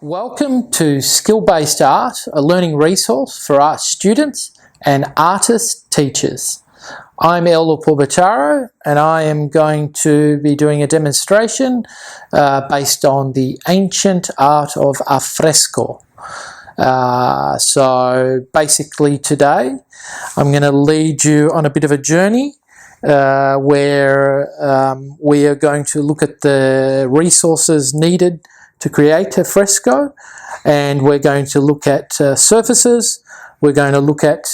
Welcome to Skill-Based Art, a learning resource for art students and artist teachers. I'm Eolo Bottaro and I am going to be doing a demonstration based on the ancient art of al fresco. So basically today I'm going to lead you on a bit of a journey where we are going to look at the resources needed to create a fresco, and we're going to look at surfaces, we're going to look at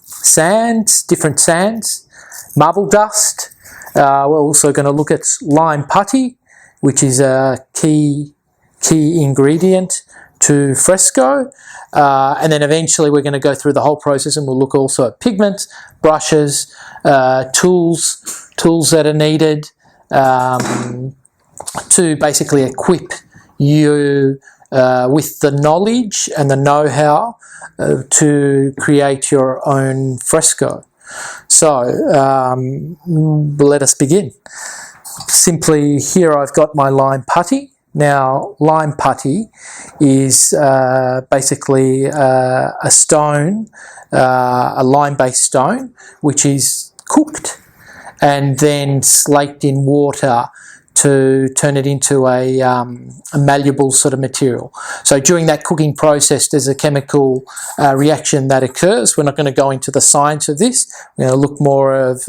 sands, different sands, marble dust, we're also going to look at lime putty, which is a key ingredient to fresco, and then eventually we're going to go through the whole process and we'll look also at pigments, brushes, tools that are needed to basically equip you with the knowledge and the know-how to create your own fresco. So let us begin. Simply here I've got my lime putty. Now lime putty is basically a stone, a lime-based stone, which is cooked and then slaked in water to turn it into a malleable sort of material. So during that cooking process there's a chemical reaction that occurs. We're not going to go into the science of this. We're going to look more of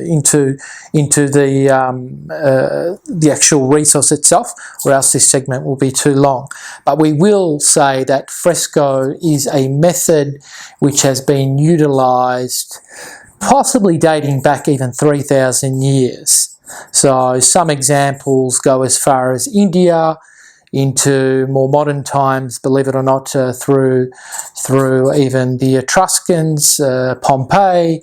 into the actual resource itself, or else this segment will be too long. But we will say that fresco is a method which has been utilised possibly dating back even 3,000 years. So some examples go as far as India, into more modern times, believe it or not, through even the Etruscans, Pompeii,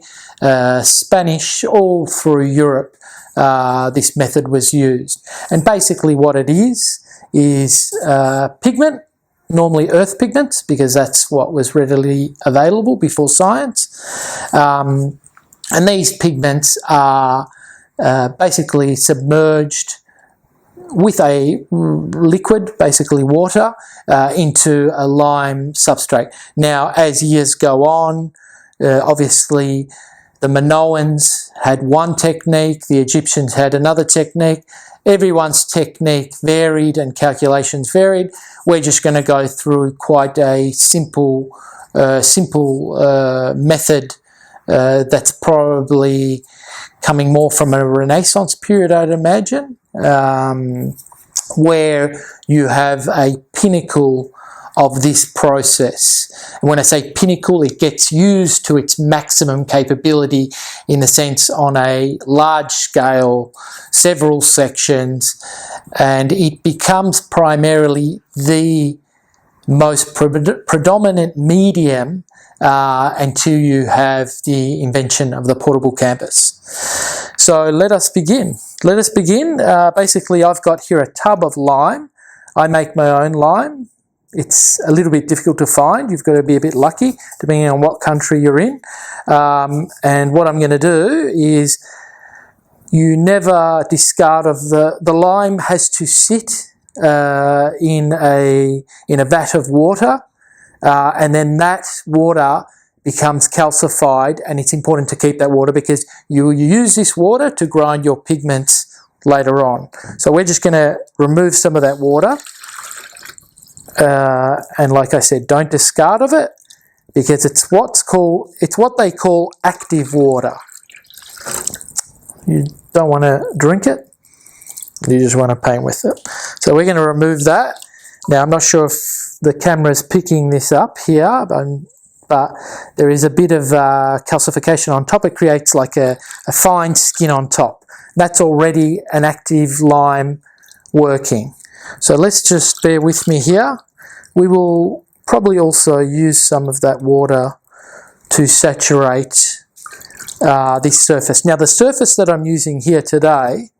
Spanish, all through Europe. This method was used, and basically what it is pigment, normally earth pigments, because that's what was readily available before science, and these pigments are basically submerged with a liquid, basically water, into a lime substrate. Now, as years go on, obviously the Minoans had one technique, the Egyptians had another technique. Everyone's technique varied and calculations varied. We're just going to go through quite a simple method that's probably coming more from a Renaissance period, I'd imagine, where you have a pinnacle of this process. And when I say pinnacle, it gets used to its maximum capability, in the sense on a large scale, several sections, and it becomes primarily the most predominant medium until you have the invention of the portable canvas. So let us begin. Basically, I've got here a tub of lime. I make my own lime. It's a little bit difficult to find. You've got to be a bit lucky, depending on what country you're in. And what I'm going to do is, you never discard of the lime has to sit in a vat of water. And then that water becomes calcified, and it's important to keep that water because you use this water to grind your pigments later on. So we're just going to remove some of that water, and like I said, don't discard of it, because it's what they call active water. You don't want to drink it, you just want to paint with it. So we're going to remove that. Now I'm not sure if the camera is picking this up here, but there is a bit of calcification on top. It creates like a fine skin on top. That's already an active lime working. So let's just bear with me here. We will probably also use some of that water to saturate this surface. Now the surface that I'm using here today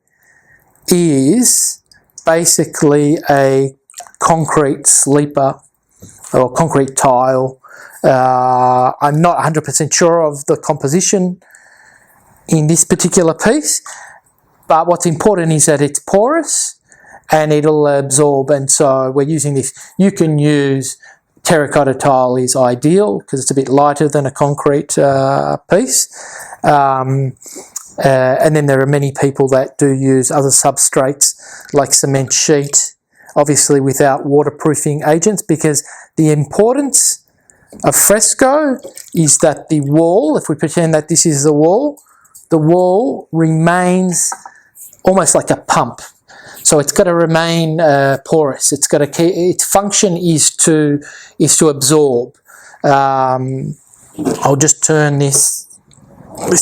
is basically a concrete sleeper or concrete tile. I'm not 100% sure of the composition in this particular piece, but what's important is that it's porous and it'll absorb. And so we're using this. You can use terracotta tile is ideal because it's a bit lighter than a concrete piece. And then there are many people that do use other substrates like cement sheet, obviously without waterproofing agents, because the importance of fresco is that the wall, if we pretend that this is the wall remains almost like a pump. So it's got to remain porous. It's got to keep, its function is to absorb. I'll just turn this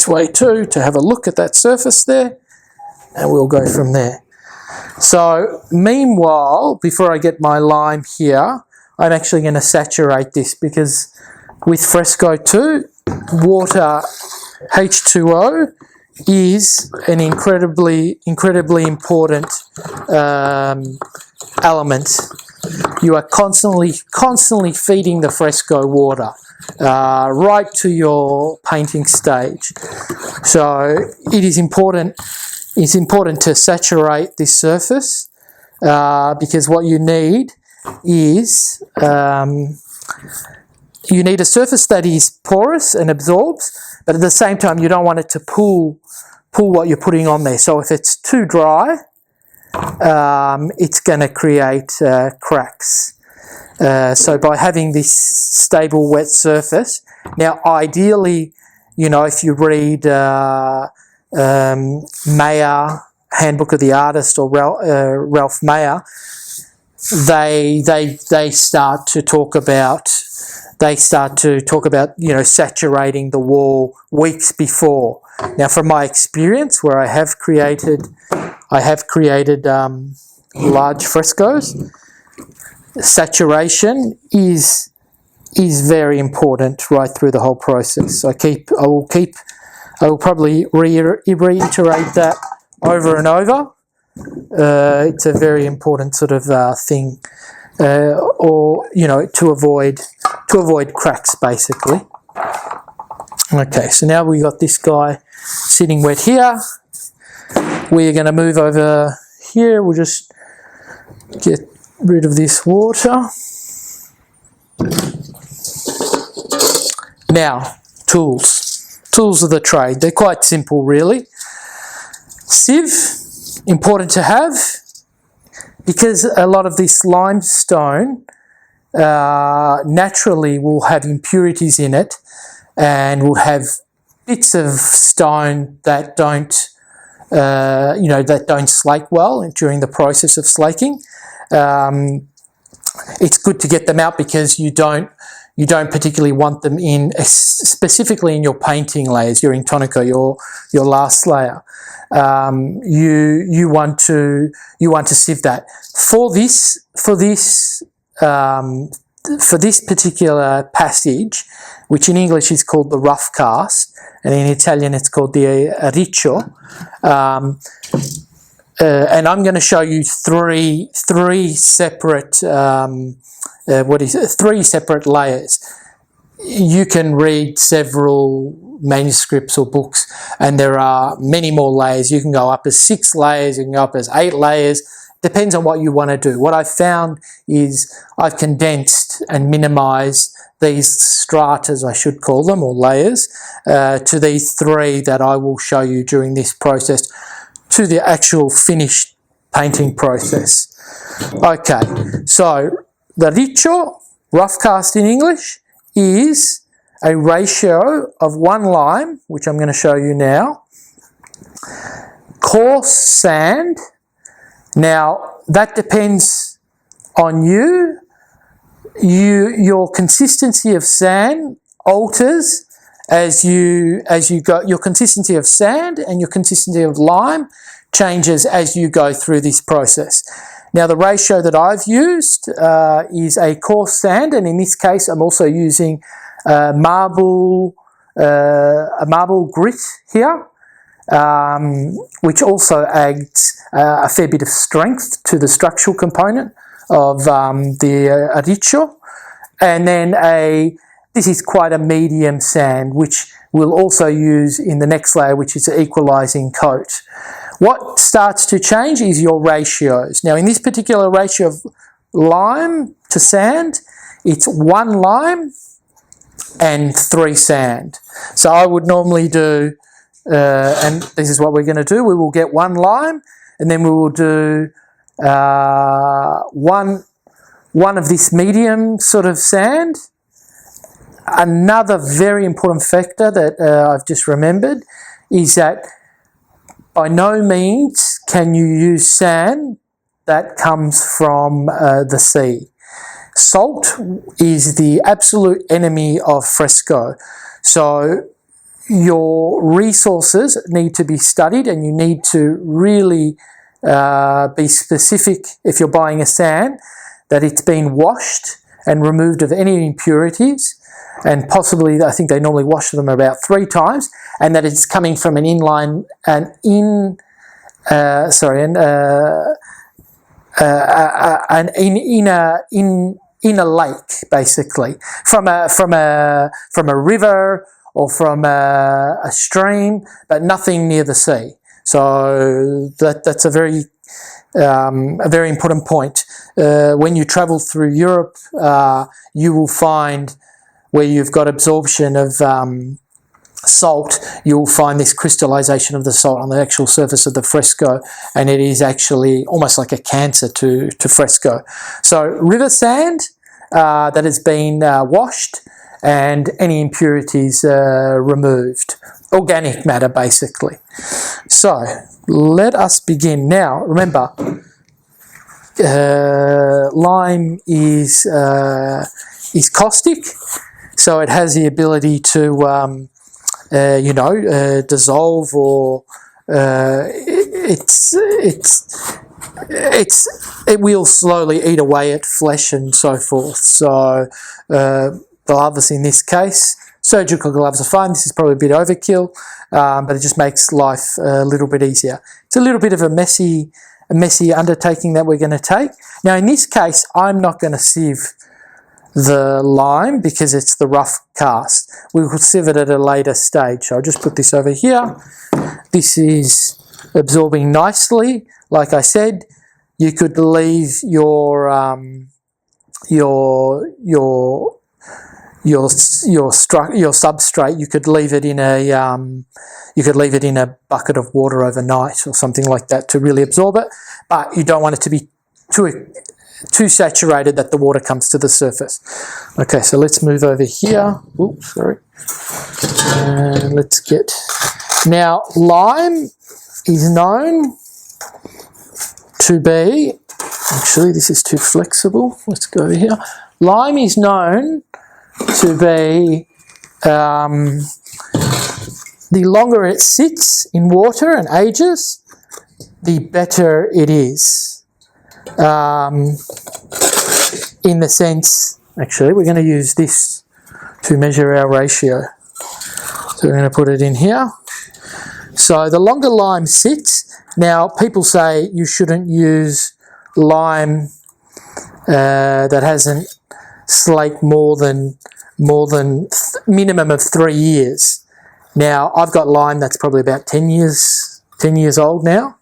way too to have a look at that surface there, and we'll go from there. So meanwhile, before I get my lime here, I'm actually going to saturate this, because with Fresco 2, water, H2O, is an incredibly important element. You are constantly feeding the Fresco water right to your painting stage. So it is important. It's important to saturate this surface because what you need is you need a surface that is porous and absorbs, but at the same time you don't want it to pull what you're putting on there. So if it's too dry, it's going to create cracks. So by having this stable wet surface, now ideally, you know, if you read Mayer, Handbook of the Artist, or Ralph Mayer, they start to talk about you know, saturating the wall weeks before. Now, from my experience, where I have created large frescoes, saturation is very important right through the whole process. I will probably reiterate that over and over. It's a very important sort of thing, or you know, to avoid cracks, basically. Okay, so now we got this guy sitting wet here. We're going to move over here. We'll just get rid of this water. Now, tools of the trade. They're quite simple, really. Sieve, important to have, because a lot of this limestone naturally will have impurities in it, and will have bits of stone that don't slake well during the process of slaking. It's good to get them out because you don't particularly want them in, specifically in your painting layers, your intonica, your last layer. You want to sieve that. For this particular passage, which in English is called the rough cast, and in Italian it's called the arriccio, and I'm going to show you three separate three separate layers. You can read several manuscripts or books, and there are many more layers. You can go up as 6 layers, you can go up as 8 layers. Depends on what you want to do. What I've found is I've condensed and minimized these stratas, I should call them, or layers, to these 3 that I will show you during this process, to the actual finished painting process. Okay, so the riccio, rough cast in English, is a ratio of 1 lime, which I'm going to show you now, coarse sand. Now, that depends on you. Your consistency of sand alters as you go. Your consistency of sand and your consistency of lime changes as you go through this process. Now, the ratio that I've used is a coarse sand, and in this case, I'm also using a marble grit here, which also adds a fair bit of strength to the structural component of the arriccio. And then this is quite a medium sand, which we'll also use in the next layer, which is an equalising coat. What starts to change is your ratios. Now, in this particular ratio of lime to sand, it's 1 lime and 3 sand. So I would normally do, and this is what we're going to do, we will get 1 lime, and then we will do one of this medium sort of sand. Another very important factor that I've just remembered is that by no means can you use sand that comes from the sea. Salt is the absolute enemy of fresco. So your resources need to be studied, and you need to really be specific if you're buying a sand that it's been washed and removed of any impurities, and possibly, I think they normally wash them about 3 times, and that it's coming from an inner lake, basically, from a river or from a stream, but nothing near the sea. So that's a very important point. When you travel through Europe, you will find where you've got absorption of salt, you'll find this crystallization of the salt on the actual surface of the fresco, and it is actually almost like a cancer to fresco. So river sand that has been washed and any impurities removed. Organic matter, basically. So let us begin. Now, remember, lime is caustic, so it has the ability to, dissolve, or it will slowly eat away at flesh and so forth. So gloves in this case, surgical gloves are fine. This is probably a bit overkill, but it just makes life a little bit easier. It's a little bit of a messy undertaking that we're going to take. Now, in this case, I'm not going to sieve the lime because it's the rough cast. We will sieve it at a later stage. So I'll just put this over here. This is absorbing nicely. Like I said, you could leave your substrate. You could leave it in a bucket of water overnight or something like that to really absorb it, but you don't want it to be too saturated that the water comes to the surface. Okay, so let's move over here. Oops, sorry. Let's get... Now, lime is known to be... Actually, this is too flexible. Let's go over here. Lime is known to be... the longer it sits in water and ages, the better it is. In the sense, actually, we're going to use this to measure our ratio. So we're going to put it in here. So the longer lime sits, now people say you shouldn't use lime that hasn't slaked more than minimum of 3 years. Now, I've got lime that's probably about 10 years old now.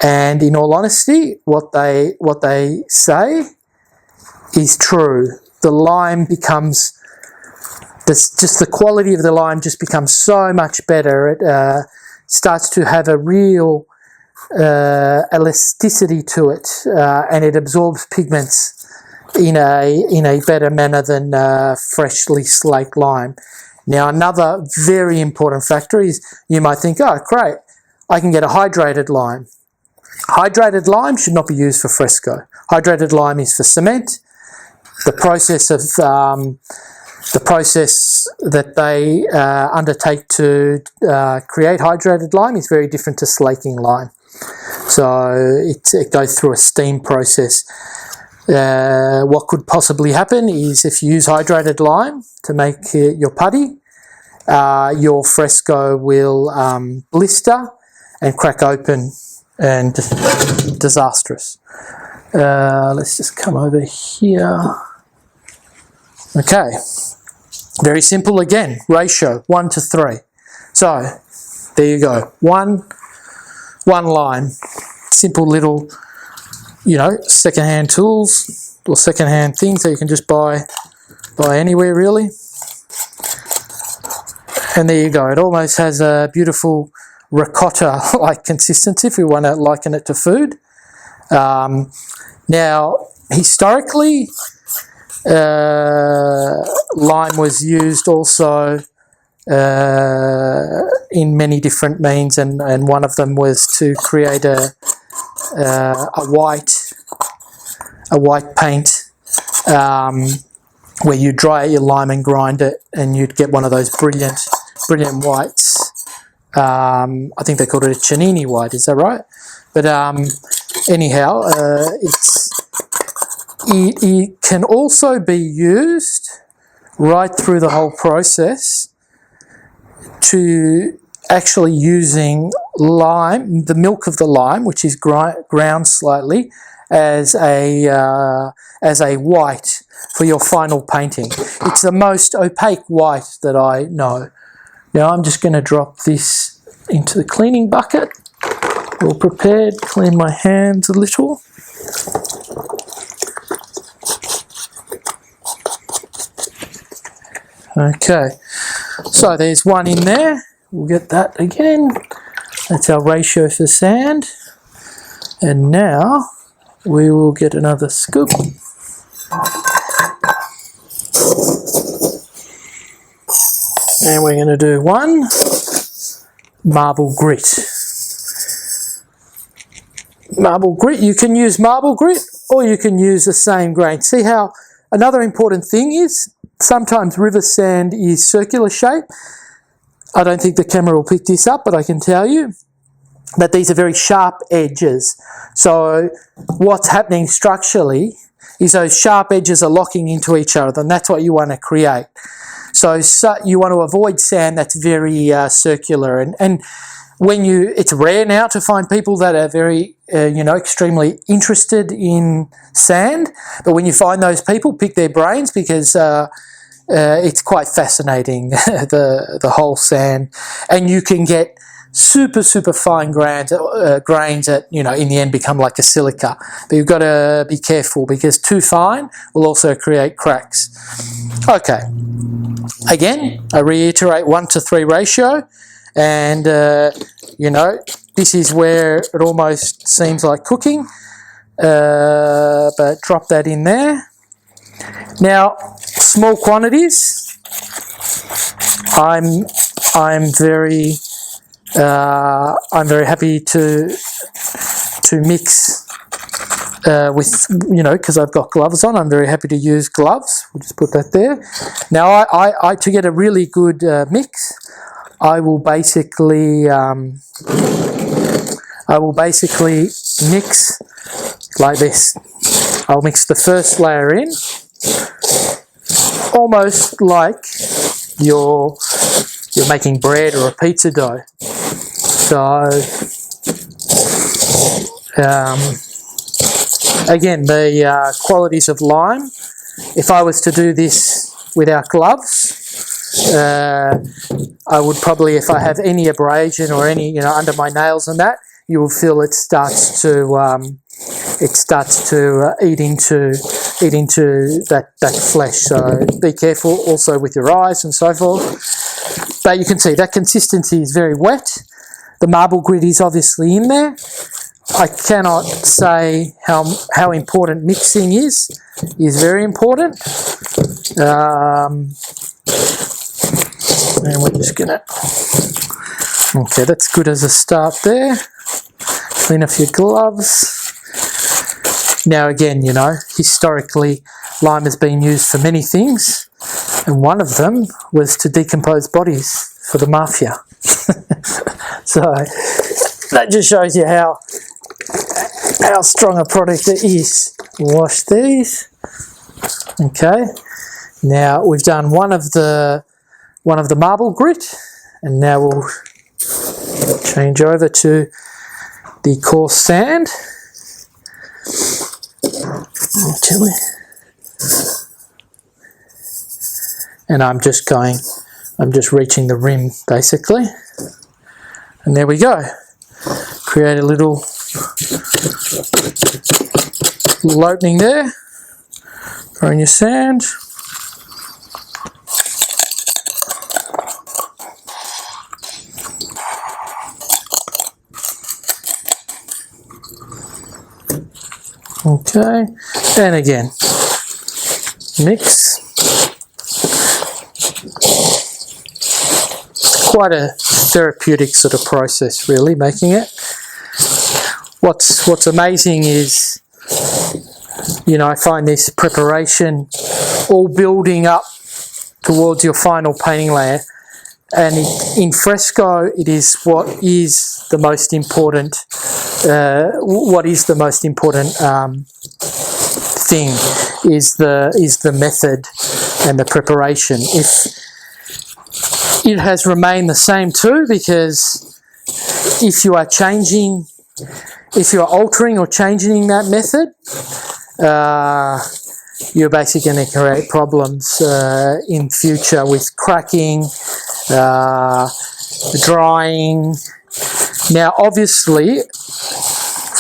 And in all honesty, what they say is true. The lime becomes, just the quality of the lime just becomes so much better. It starts to have a real elasticity to it, and it absorbs pigments in a better manner than freshly slaked lime. Now, another very important factor is you might think, oh, great, I can get a hydrated lime. Hydrated lime should not be used for fresco. Hydrated lime is for cement. The process that they undertake to create hydrated lime is very different to slaking lime. So it goes through a steam process. What could possibly happen is if you use hydrated lime to make your putty, your fresco will blister and crack open, and disastrous. Let's just come over here. Okay, very simple again, ratio 1 to 3. So there you go, 1 one lime. Simple little, second-hand tools or second-hand things that you can just buy anywhere really. And there you go. It almost has a beautiful ricotta-like consistency if we want to liken it to food. Now, historically, lime was used also in many different means, and one of them was to create a white paint where you dry your lime and grind it, and you'd get one of those brilliant whites. I think they called it a Cennini white. Is that right? But anyhow, it can also be used right through the whole process to actually using lime, the milk of the lime, which is ground slightly, as a white for your final painting. It's the most opaque white that I know. Now I'm just going to drop this into the cleaning bucket. All prepared, clean my hands a little. Okay, so there's one in there. We'll get that again. That's our ratio for sand. And now we will get another scoop. And we're going to do one marble grit. Marble grit, you can use marble grit or you can use the same grain. See how another important thing is sometimes river sand is circular shape. I don't think the camera will pick this up, but I can tell you that these are very sharp edges. So what's happening structurally is those sharp edges are locking into each other, and that's what you want to create. So you want to avoid sand that's very circular. And when it's rare now to find people that are very, extremely interested in sand. But when you find those people, pick their brains, because it's quite fascinating, the whole sand. And you can get super fine grains that in the end become like a silica. But you've got to be careful, because too fine will also create cracks. Okay, again, I reiterate 1:3 ratio, and this is where it almost seems like cooking, but drop that in there. Now, small quantities. I'm very happy to mix with, because I've got gloves on. I'm very happy to use gloves. We'll just put that there. Now, I to get a really good mix, I will basically mix like this. I'll mix the first layer in, almost like you're making bread or a pizza dough. So again, the qualities of lime. If I was to do this without gloves, I would probably, if I have any abrasion or any, under my nails and that, you will feel it starts to eat into that flesh. So be careful also with your eyes and so forth. But you can see that consistency is very wet. The marble grit is obviously in there. I cannot say how important mixing is very important. And we're just gonna, okay, that's good as a start there. Clean off your gloves. Now again, historically, lime has been used for many things, and one of them was to decompose bodies for the mafia. So that just shows you how strong a product it is. Wash these. Okay. Now we've done one of the marble grit, and now we'll change over to the coarse sand. And I'm just reaching the rim basically, and there we go. create a little opening there. Throw in your sand. Okay, and again, mix. Quite a therapeutic sort of process, really, making it. What's amazing is, I find this preparation all building up towards your final painting layer, and in fresco, it is what is the most important. Thing is the method and the preparation. If it has remained the same too, because if you are altering or changing that method, you're basically going to create problems in future with cracking, drying. Now, obviously,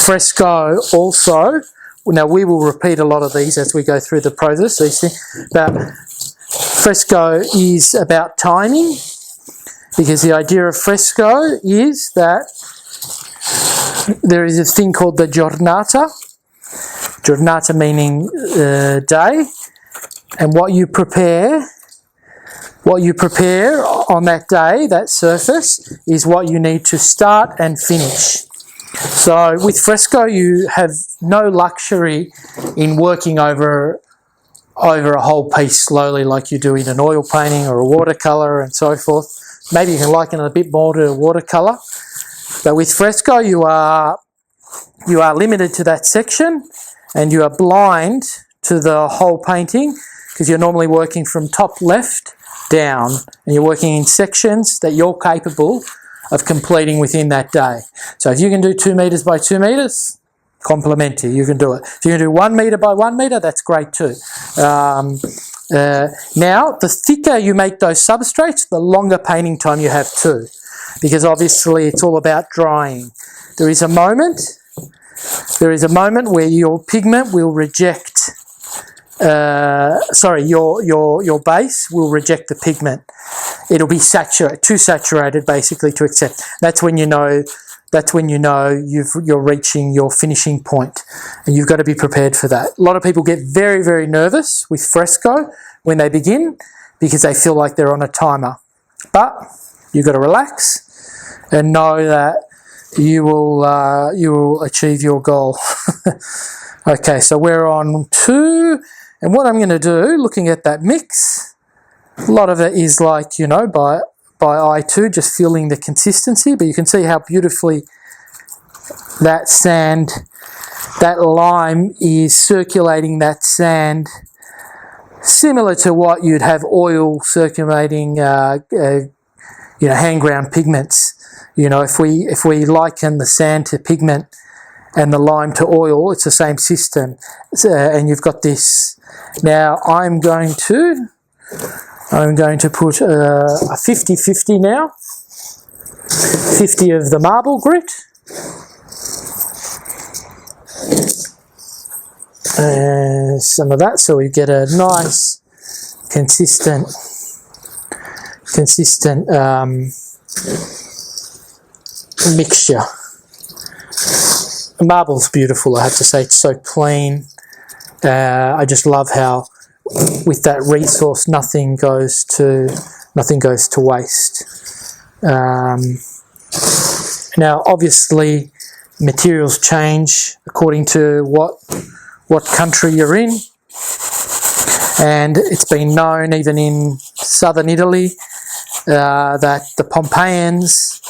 fresco also. Now, we will repeat a lot of these as we go through the process. These things, but fresco is about timing, because the idea of fresco is that there is a thing called the giornata. Giornata meaning day, and what you prepare on that day, that surface, is what you need to start and finish. So with fresco, you have no luxury in working over a whole piece slowly like you do in an oil painting or a watercolour and so forth. Maybe you can liken it a bit more to watercolour. But with fresco, you are limited to that section, and you are blind to the whole painting, because you're normally working from top left down, and you're working in sections that you're capable of completing within that day. So if you can do 2 metres by 2 metres, complimentary, you can do it. If you can do 1 metre by 1 metre, that's great too. Now, the thicker you make those substrates, the longer painting time you have too, because obviously it's all about drying. There is a moment where your pigment will reject, your base will reject the pigment. It'll be too saturated basically to accept. That's when you know you're reaching your finishing point, and you've got to be prepared for that. A lot of people get very, very nervous with fresco when they begin, because they feel like they're on a timer. But you've got to relax and know that you will achieve your goal. Okay, so we're on 2, and what I'm going to do, looking at that mix, a lot of it is like, by eye too, just feeling the consistency, but you can see how beautifully that sand, that lime is circulating that sand, similar to what you'd have oil circulating, hand ground pigments. If we liken the sand to pigment and the lime to oil, it's the same system. And you've got this. Now I'm going to put a 50-50 now. 50 of the marble grit. Some of that, so we get a nice, consistent mixture. The marble's beautiful, I have to say. It's so clean. I just love how, with that resource, nothing goes to waste. Now, obviously, materials change according to what country you're in, and it's been known even in southern Italy that the Pompeians,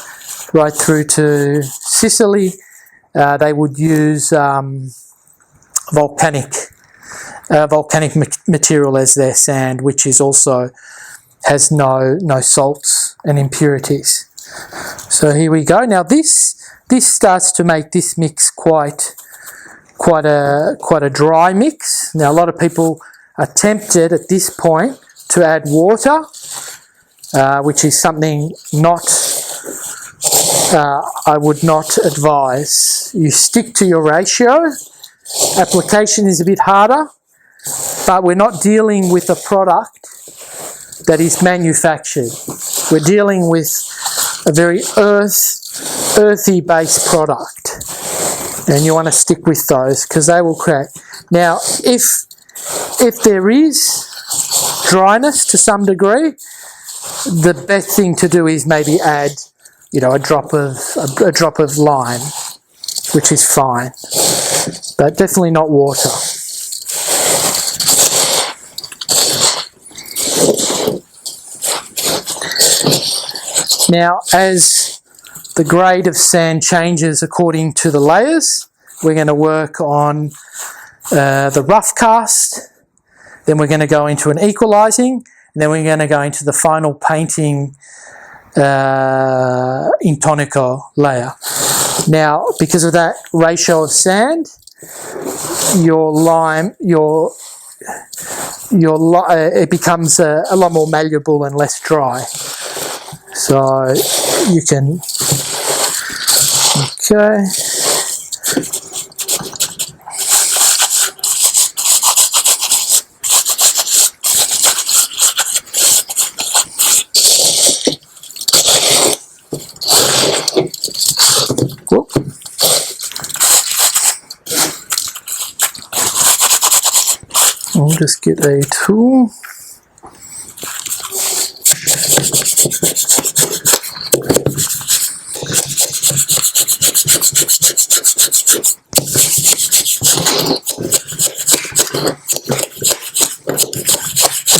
right through to Sicily, they would use volcanic material as their sand, which is also has no salts and impurities. So here we go. Now this starts to make this mix quite a dry mix. Now a lot of people are tempted at this point to add water, which is something not I would not advise. You stick to your ratio. Application is a bit harder, but we're not dealing with a product that is manufactured. We're dealing with a very earthy based product, and you want to stick with those because they will crack. Now, if there is dryness to some degree, the best thing to do is maybe add, you know, a drop of lime, which is fine, but definitely not water. Now, as the grade of sand changes according to the layers, we're going to work on the rough cast, then we're going to go into an equalising, and then we're going to go into the final painting in tonico layer. Now, because of that ratio of sand, your lime, it becomes a lot more malleable and less dry. So you can, okay. Whoop. I'll just get a tool.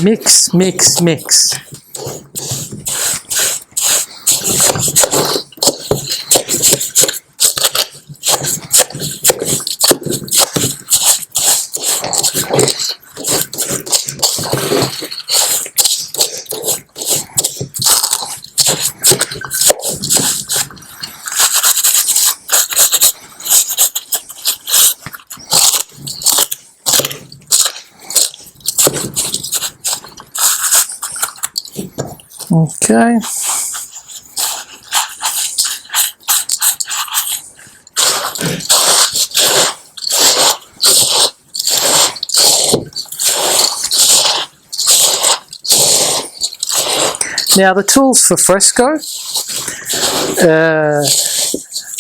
Mix, mix, mix. Okay. Now the tools for fresco,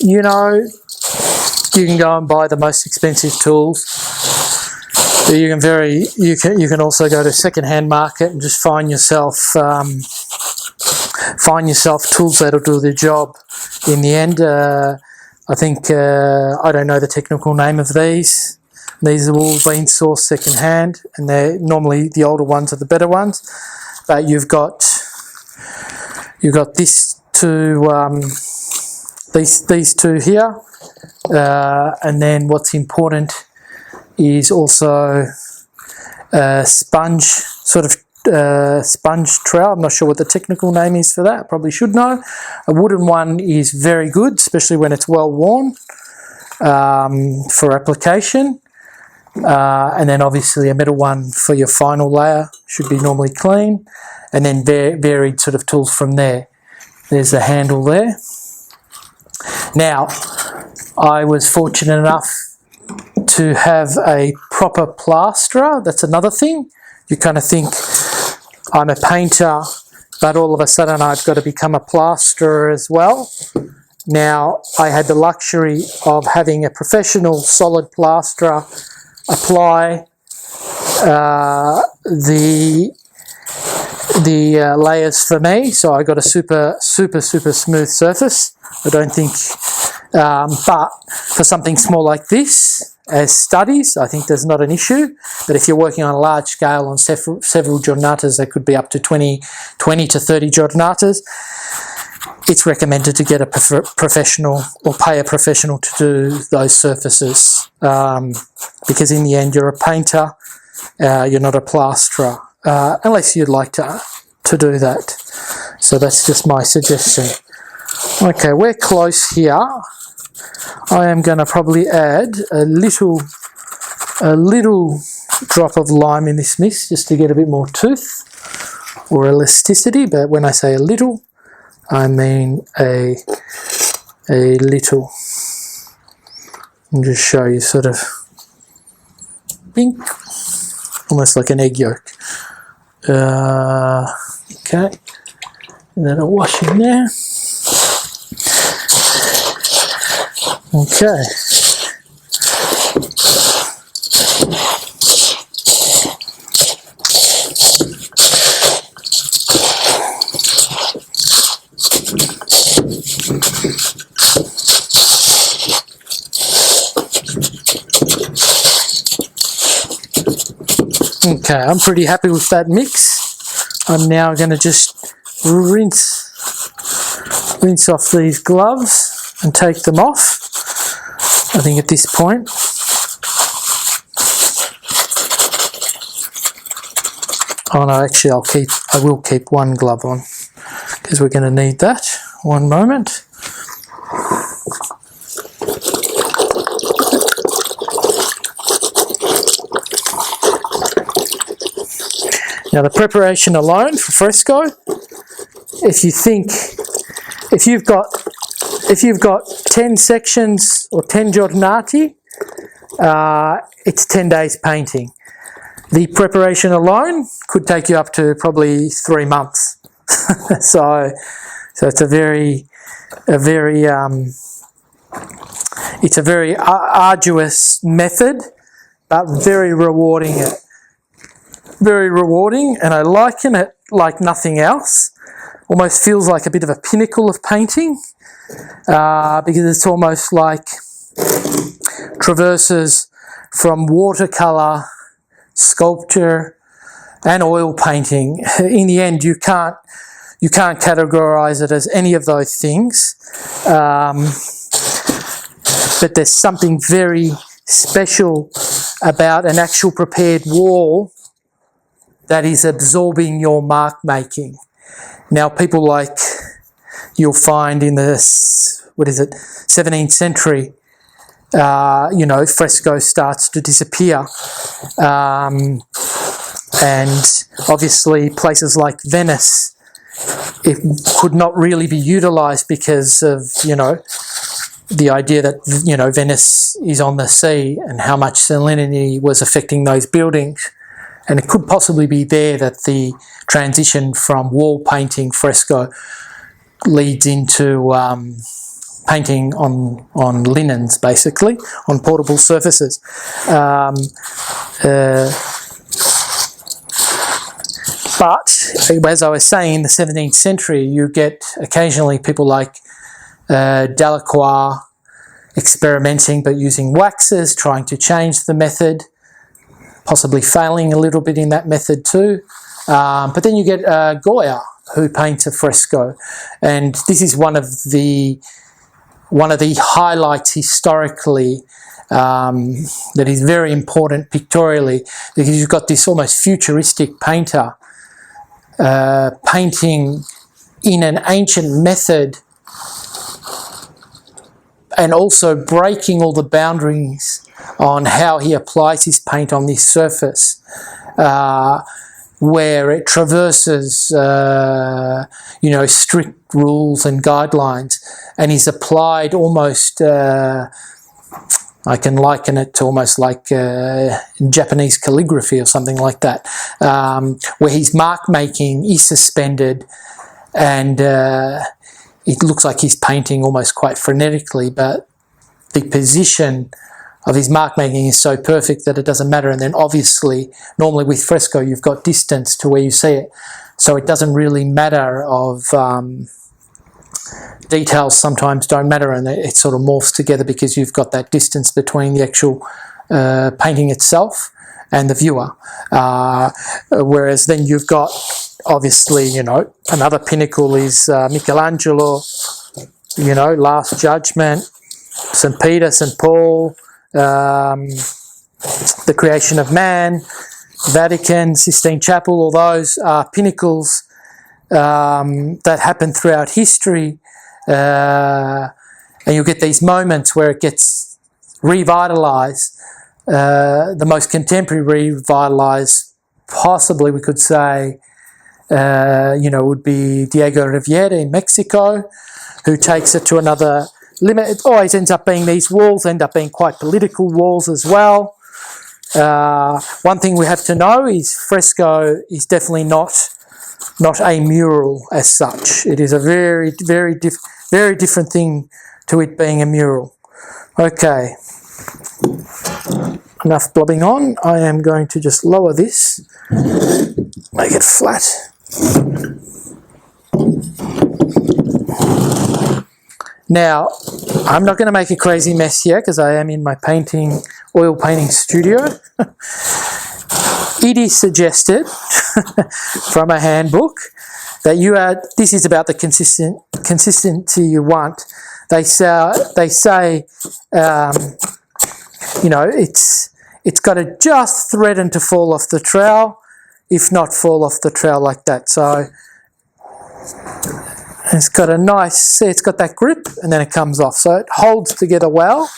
you know, you can go and buy the most expensive tools. You can also go to second-hand market and just find yourself tools that'll do the job. In the end, I think I don't know the technical name of these. These have all been sourced second-hand, and they're normally the older ones are the better ones. But you've got these two here, and then what's important is also a sponge, sort of sponge trowel. I'm not sure what the technical name is for that. Probably should know. A wooden one is very good, especially when it's well worn for application. And then obviously a metal one for your final layer should be normally clean. And then varied sort of tools from there. There's the handle there. Now, I was fortunate enough to have a proper plasterer. That's another thing. You kind of think, I'm a painter, but all of a sudden I've got to become a plasterer as well. Now, I had the luxury of having a professional solid plasterer apply the layers for me, so I got a super smooth surface. I don't think, but for something small like this, as studies, I think there's not an issue. But if you're working on a large scale on several giornatas, that could be up to 20 to 30 giornatas, it's recommended to get a professional or pay a professional to do those surfaces, because in the end you're a painter, you're not a plasterer, unless you'd like to do that. So that's just my suggestion. Okay, we're close here. I am going to probably add a little drop of lime in this mix just to get a bit more tooth or elasticity, but when I say a little, I mean a a little, and just show you sort of pink, almost like an egg yolk. Okay, and then I'll wash in there. Okay. Okay, I'm pretty happy with that mix. I'm now going to just rinse off these gloves and take them off. I think at this point. Oh no, actually I will keep one glove on because we're going to need that. One moment. Now the preparation alone for fresco, if you've got 10 sections or 10 giornati, it's 10 days painting. The preparation alone could take you up to probably 3 months. so it's a very arduous method, but very rewarding. Very rewarding, and I liken it like nothing else. Almost feels like a bit of a pinnacle of painting, because it's almost like traverses from watercolour, sculpture, and oil painting. In the end, you can't categorise it as any of those things, but there's something very special about an actual prepared wall that is absorbing your mark making. Now, people like you'll find in the 17th century, fresco starts to disappear, and obviously places like Venice, it could not really be utilised because of the idea that Venice is on the sea and how much salinity was affecting those buildings. And it could possibly be there that the transition from wall painting fresco leads into painting on linens, basically, on portable surfaces. But, as I was saying, in the 17th century, you get occasionally people like Delacroix experimenting but using waxes, trying to change the method, possibly failing a little bit in that method too. But then you get Goya, who paints a fresco, and this is one of the highlights historically that is very important pictorially, because you've got this almost futuristic painter painting in an ancient method and also breaking all the boundaries on how he applies his paint on this surface, where it traverses, strict rules and guidelines, and is applied almost, I can liken it to almost like Japanese calligraphy or something like that, where his mark making is suspended, and it looks like he's painting almost quite frenetically, but the position of his mark making is so perfect that it doesn't matter. And then obviously, normally with fresco, you've got distance to where you see it, so it doesn't really matter of details sometimes don't matter, and it sort of morphs together because you've got that distance between the actual painting itself and the viewer. Whereas then you've got, obviously, another pinnacle is Michelangelo, Last Judgment, St. Peter, St. Paul, the Creation of Man, Vatican, Sistine Chapel. All those are pinnacles that happen throughout history, and you'll get these moments where it gets revitalised. The most contemporary revitalised, possibly we could say, would be Diego Rivera in Mexico, who takes it to another limit. It always ends up being, these walls end up being quite political walls as well. One thing we have to know is fresco is definitely not a mural as such. It is a very different thing to it being a mural. Okay, enough blobbing on. I am going to just lower this, make it flat. Now, I'm not going to make a crazy mess here because I am in my oil painting studio. It is suggested from a handbook that this is about the consistency you want. They say you know, it's got to just threaten to fall off the trowel, if not fall off the trowel like that. So it's got a nice, see, it's got that grip and then it comes off. So it holds together well.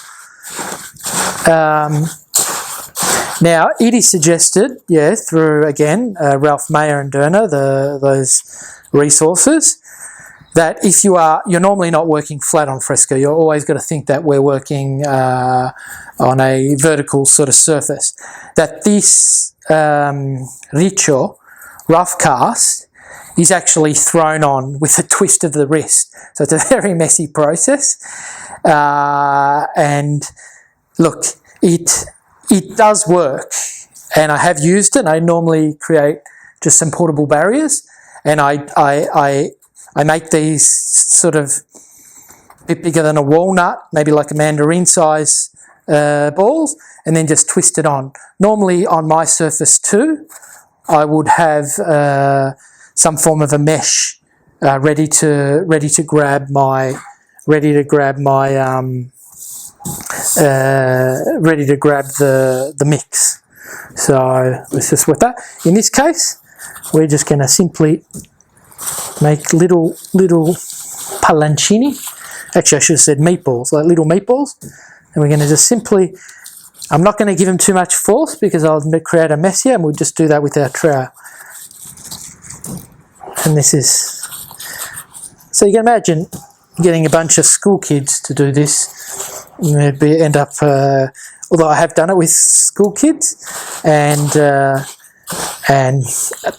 Now, it is suggested, through, again, Ralph Mayer and Derner, those resources, that if you're normally not working flat on fresco, you're always got to think that we're working on a vertical sort of surface. That this riccio, rough cast, is actually thrown on with a twist of the wrist. So it's a very messy process. And look, it does work. And I have used it. I normally create just some portable barriers. And I make these sort of a bit bigger than a walnut, maybe like a mandarin size balls, and then just twist it on. Normally on my surface too, I would have some form of a mesh ready to grab the mix. So let's just with that. In this case, we're just going to simply make little palancini. Actually, I should have said meatballs, like little meatballs. And we're going to just simply, I'm not going to give them too much force because I'll create a mess here, and we'll just do that with our trowel. And this is, so you can imagine getting a bunch of school kids to do this. You'd end up, although I have done it with school kids, and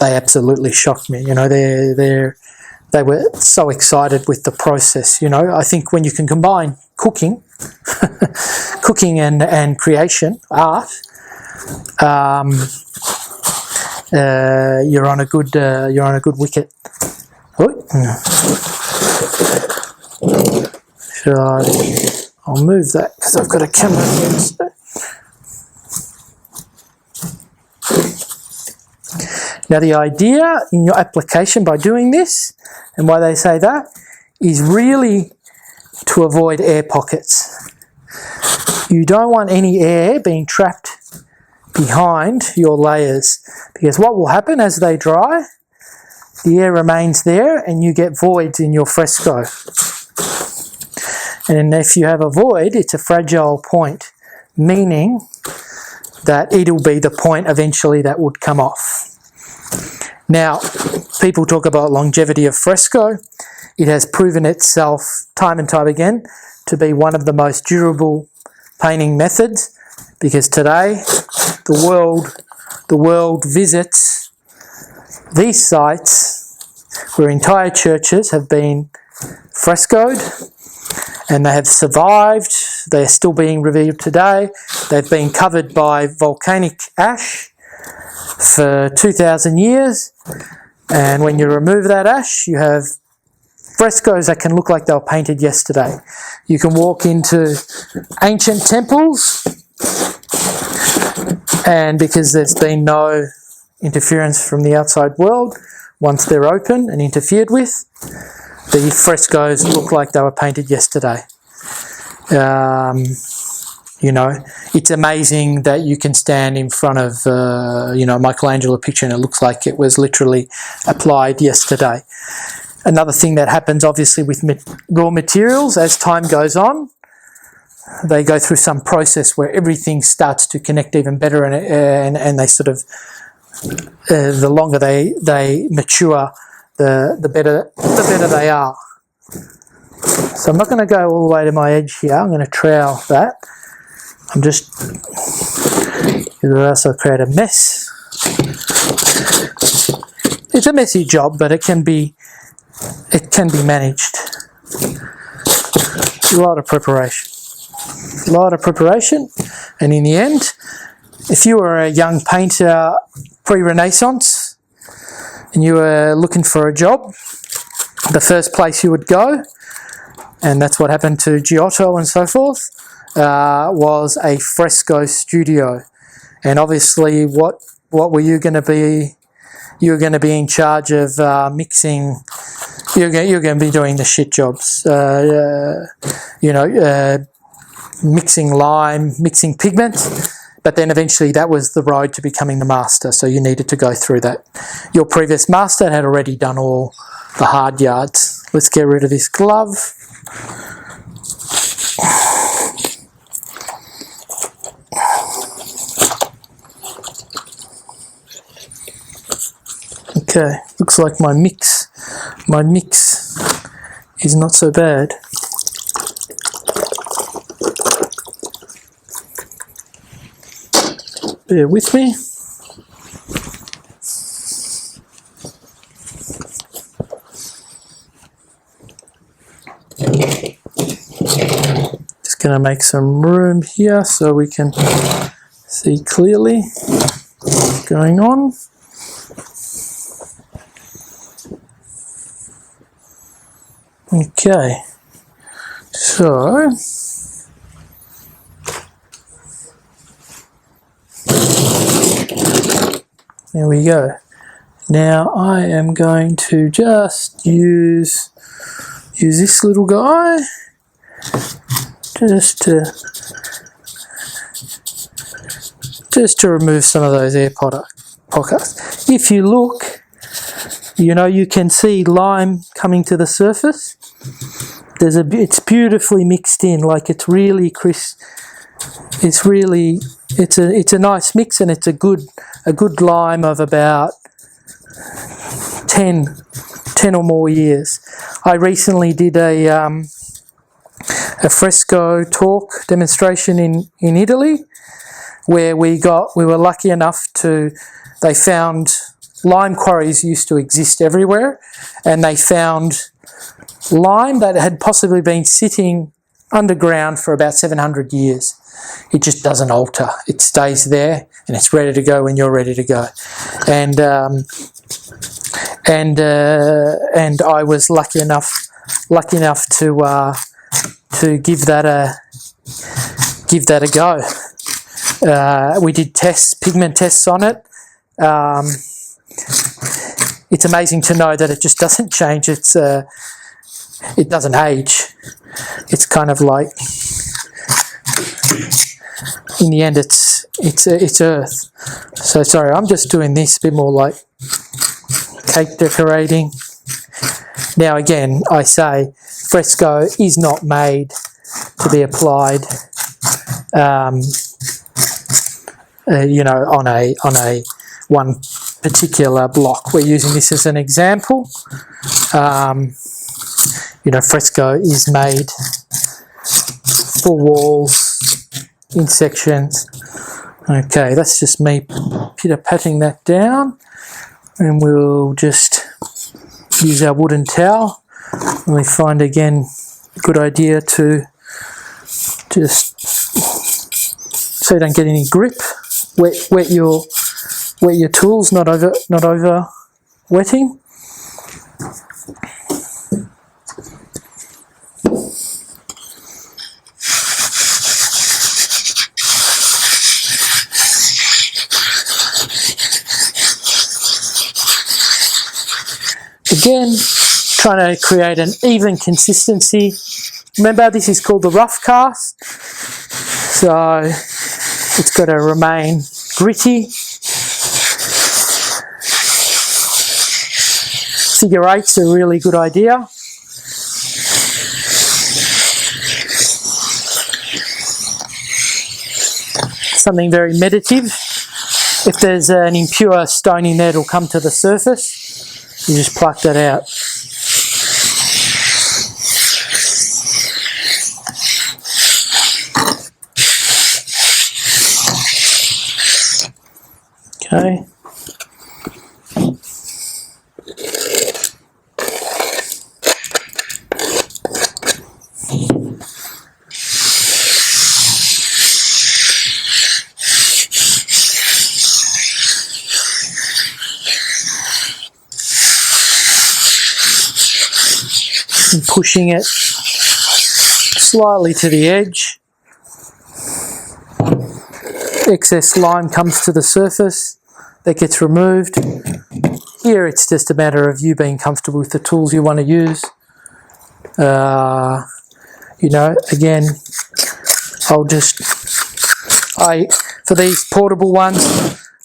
they absolutely shocked me. You know, they were so excited with the process. You know, I think when you can combine cooking and creation, art, you're on a good wicket. So I'll move that because I've got a camera here. Now the idea in your application by doing this, and why they say that, is really to avoid air pockets. You don't want any air being trapped behind your layers, because what will happen as they dry, the air remains there and you get voids in your fresco. And if you have a void, it's a fragile point, meaning that it'll be the point eventually that would come off. Now, people talk about longevity of fresco. It has proven itself time and time again to be one of the most durable painting methods, because today the world visits these sites where entire churches have been frescoed and they have survived. They are still being revealed today. They've been covered by volcanic ash for 2,000 years, and when you remove that ash, you have frescoes that can look like they were painted yesterday. You can walk into ancient temples, and because there's been no interference from the outside world, once they're open and interfered with, the frescoes look like they were painted yesterday. You know, it's amazing that you can stand in front of, Michelangelo picture and it looks like it was literally applied yesterday. Another thing that happens obviously with raw materials, as time goes on, they go through some process where everything starts to connect even better, and they sort of, the longer they mature, the better they are. So I'm not going to go all the way to my edge here. I'm going to trowel that. I'm just, or else I'll create a mess. It's a messy job, but it can be managed. A lot of preparation. And in the end, if you were a young painter pre-Renaissance and you were looking for a job, the first place you would go, and that's what happened to Giotto and so forth, was a fresco studio. And obviously, what were you going to be? You were going to be in charge of mixing. You're going to be doing the shit jobs. Mixing lime, mixing pigment. But then eventually that was the road to becoming the master. So you needed to go through that. Your previous master had already done all the hard yards. Let's get rid of this glove. Okay, looks like my mix is not so bad. Bear with me. Just going to make some room here so we can see clearly what's going on. Okay, so there we go. Now I am going to just use this little guy just to remove some of those air pockets. If you look, you can see lime coming to the surface. It's beautifully mixed in, like it's really crisp. It's a nice mix, and it's a good lime of about 10 or more years. I recently did a fresco talk demonstration in Italy, where we were lucky enough they found lime quarries used to exist everywhere, and they found lime that had possibly been sitting underground for about 700 years. It just doesn't alter. It stays there, and it's ready to go when you're ready to go. And I was lucky enough to give that a go. We did pigment tests on it. It's amazing to know that it just doesn't change. It doesn't age. It's kind of like, in the end, it's earth. So sorry, I'm just doing this a bit more like cake decorating. Now again, I say fresco is not made to be applied, on a one particular block. We're using this as an example. Fresco is made for walls, in sections. Okay, that's just me pitter-patting that down, and we'll just use our wooden towel. And we find again a good idea to just, so you don't get any grip, wet your tools, not over wetting. Again, trying to create an even consistency. Remember, this is called the rough cast, so it's got to remain gritty. Figure eight's a really good idea. Something very meditative. If there's an impure stone in there, it'll come to the surface. You just pluck that out. Okay. And pushing it slightly to the edge. Excess lime comes to the surface, that gets removed. Here it's just a matter of you being comfortable with the tools you want to use. You know, again, for these portable ones,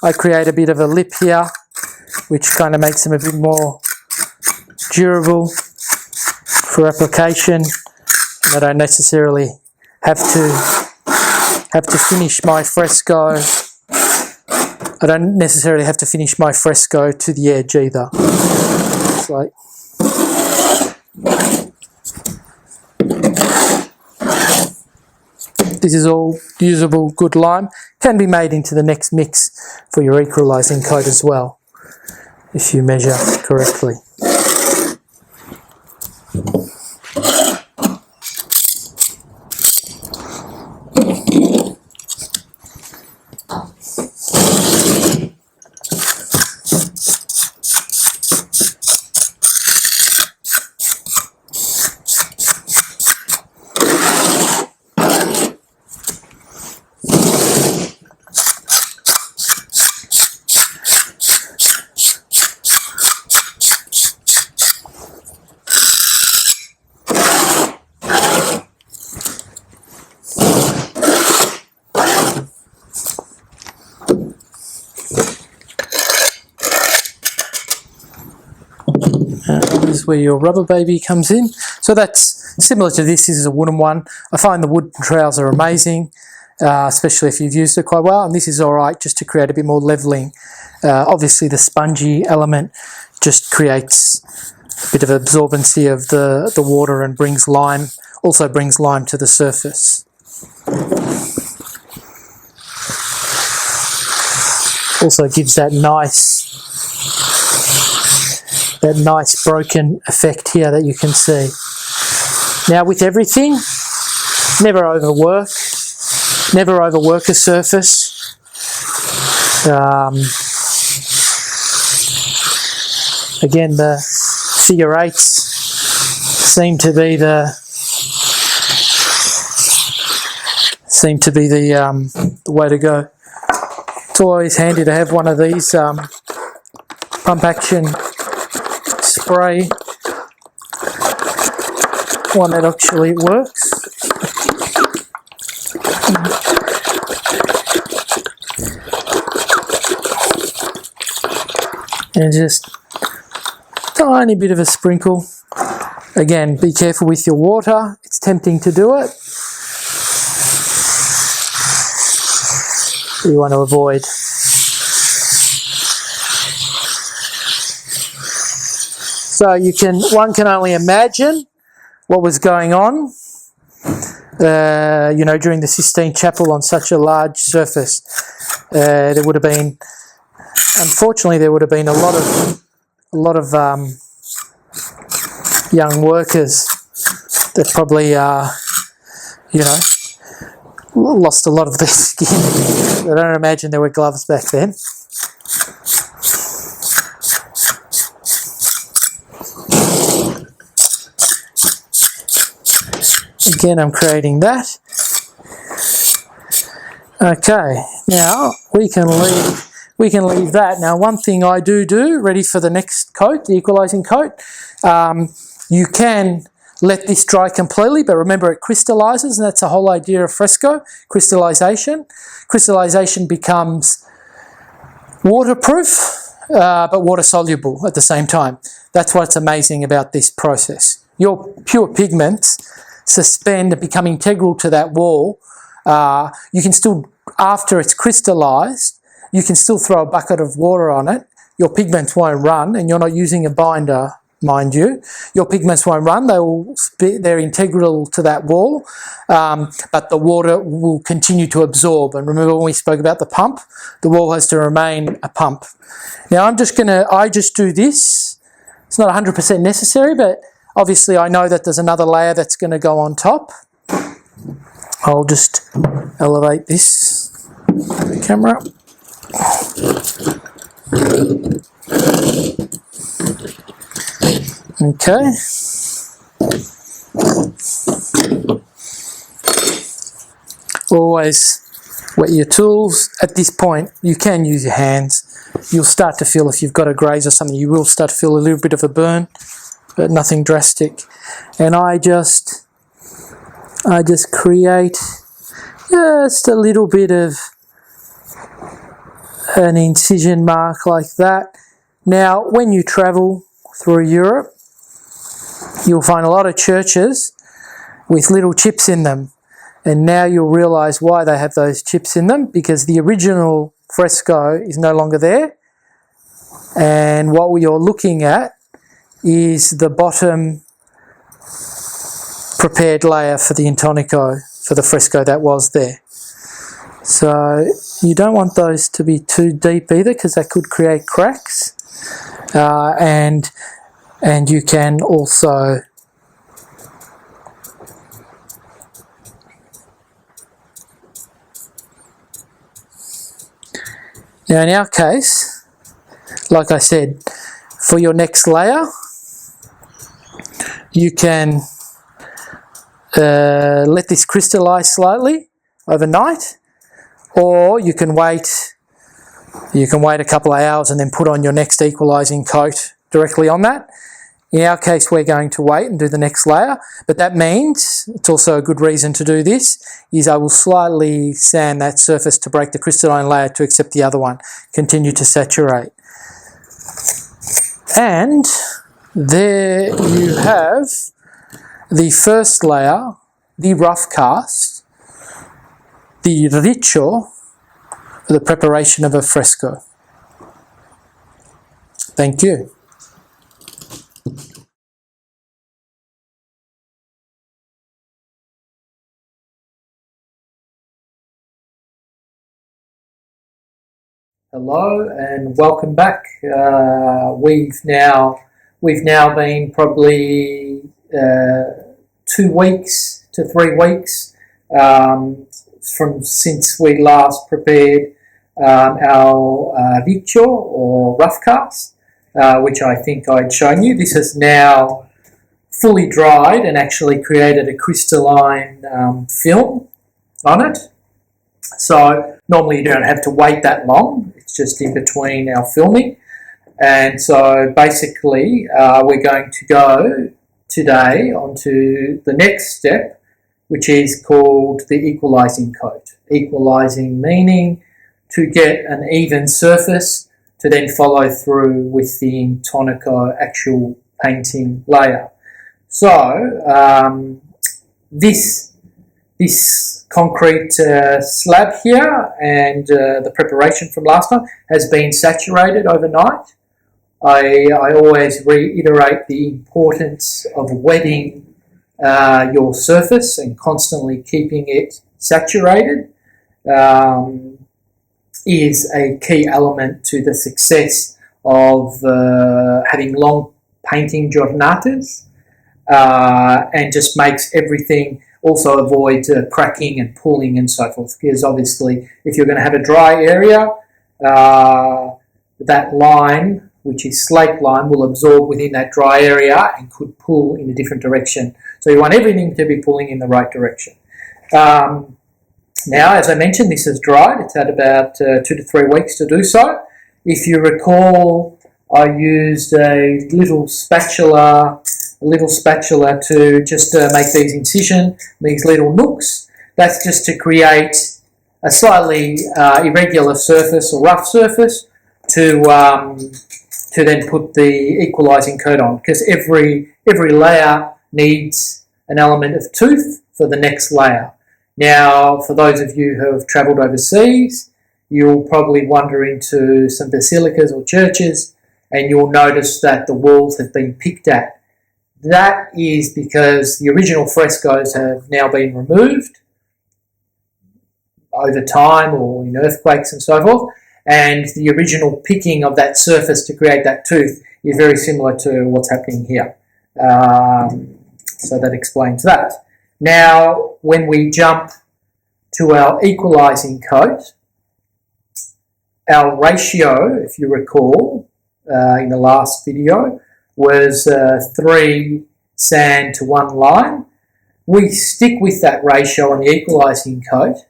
I create a bit of a lip here, which kind of makes them a bit more durable for application. And I don't necessarily have to finish my fresco. I don't necessarily have to finish my fresco to the edge either. It's like this is all usable good lime. Can be made into the next mix for your equalising coat as well, if you measure correctly. This is where your rubber baby comes in. So that's similar to this. This is a wooden one. I find the wooden trowels are amazing, especially if you've used it quite well. And this is all right just to create a bit more levelling. Obviously the spongy element just creates a bit of absorbency of the water and also brings lime to the surface. Also gives that nice broken effect here that you can see. Now with everything, never overwork a surface. Again, the figure 8s seem to be the way to go. It's always handy to have one of these pump action spray, one that actually works. And just tiny bit of a sprinkle. Again, be careful with your water. It's tempting to do it. You want to avoid. So one can only imagine what was going on, you know, during the Sistine Chapel on such a large surface. There would have been, unfortunately, a lot of young workers that probably, you know, lost a lot of their skin. I don't imagine there were gloves back then. Again, I'm creating that. Okay, now we can leave that. Now, one thing I do, ready for the next coat, the equalising coat, you can let this dry completely, but remember it crystallises, and that's the whole idea of fresco, crystallisation. Crystallisation becomes waterproof, but water soluble at the same time. That's what's amazing about this process. Your pure pigments suspend and become integral to that wall. You can still, after it's crystallised, you can still throw a bucket of water on it. Your pigments won't run, and you're not using a binder mind you. Your pigments won't run, they're integral to that wall, but the water will continue to absorb. And remember when we spoke about the pump? The wall has to remain a pump. Now I just do this. It's not 100% necessary, but obviously I know that there's another layer that's going to go on top. I'll just elevate this camera. Okay. Always wet your tools. At this point, you can use your hands. You'll start to feel, if you've got a graze or something, you will start to feel a little bit of a burn, but nothing drastic. And I just create just a little bit of an incision mark like that. Now, when you travel through Europe, you'll find a lot of churches with little chips in them. And now you'll realise why they have those chips in them, because the original fresco is no longer there. And what you're looking at is the bottom prepared layer for the intonaco, for the fresco that was there. So you don't want those to be too deep either, because that could create cracks. And you can also now in our case, like I said, for your next layer, you can let this crystallize slightly overnight, or you can wait a couple of hours and then put on your next equalizing coat directly on that. In our case, we're going to wait and do the next layer, but that means, it's also a good reason to do this, is I will slightly sand that surface to break the crystalline layer to accept the other one. Continue to saturate. And there you have the first layer, the rough cast, the riccio, for the preparation of a fresco. Thank you. Hello and welcome back. We've now been probably 2 weeks to 3 weeks since we last prepared our riccio or rough cast, which I think I'd shown you. This has now fully dried and actually created a crystalline film on it. So normally you don't have to wait that long. It's just in between our filming. And so basically we're going to go today onto the next step, which is called the equalizing coat. Equalizing meaning to get an even surface to then follow through with the intonaco actual painting layer. So this concrete slab here and the preparation from last time has been saturated overnight. I always reiterate the importance of wetting your surface and constantly keeping it saturated is a key element to the success of having long painting giornatas, and just makes everything, also avoid cracking and pooling and so forth, because obviously if you're going to have a dry area, that line, which is slake line, will absorb within that dry area and could pull in a different direction. So you want everything to be pulling in the right direction. Now, as I mentioned, this is dried. It's had about 2 to 3 weeks to do so. If you recall, I used a little spatula to just make these incision, these little nooks. That's just to create a slightly irregular surface or rough surface to then put the equalizing coat on, because every layer needs an element of tooth for the next layer. Now, for those of you who have travelled overseas, you'll probably wander into some basilicas or churches, and you'll notice that the walls have been picked at. That is because the original frescoes have now been removed over time or in earthquakes and so forth, and the original picking of that surface to create that tooth is very similar to what's happening here. So that explains that. Now, when we jump to our equalising coat, our ratio, if you recall, in the last video, was 3 sand to 1 lime. We stick with that ratio on the equalising coat,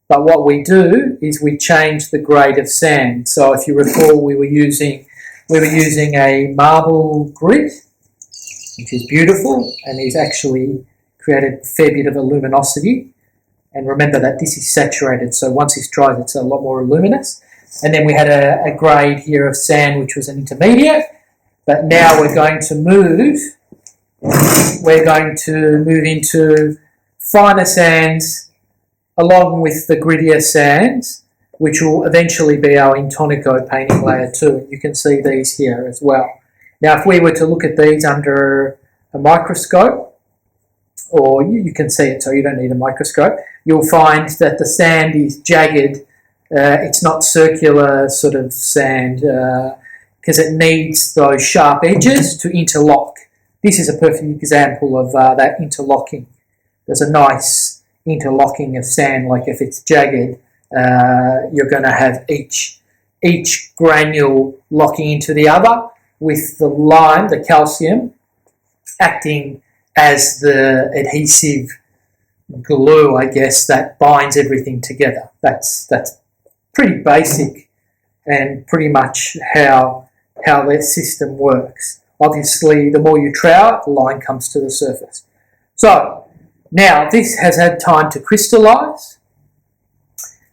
but what we do is we change the grade of sand. So if you recall, we were using a marble grit, which is beautiful and is actually created a fair bit of a luminosity. And remember that this is saturated, so once this dries, it's a lot more luminous. And then we had a grade here of sand, which was an intermediate. But now we're going to move into finer sands along with the grittier sands, which will eventually be our Intonico painting layer 2. You can see these here as well. Now, if we were to look at these under a microscope, or you can see it, so you don't need a microscope, you'll find that the sand is jagged. It's not circular sort of sand because it needs those sharp edges to interlock. This is a perfect example of that interlocking. There's a nice interlocking of sand, like if it's jagged, you're going to have each granule locking into the other, with the lime, the calcium, acting as the adhesive glue, I guess, that binds everything together. That's pretty basic and pretty much how their system works. Obviously, the more you trowel, the line comes to the surface. So, now this has had time to crystallise,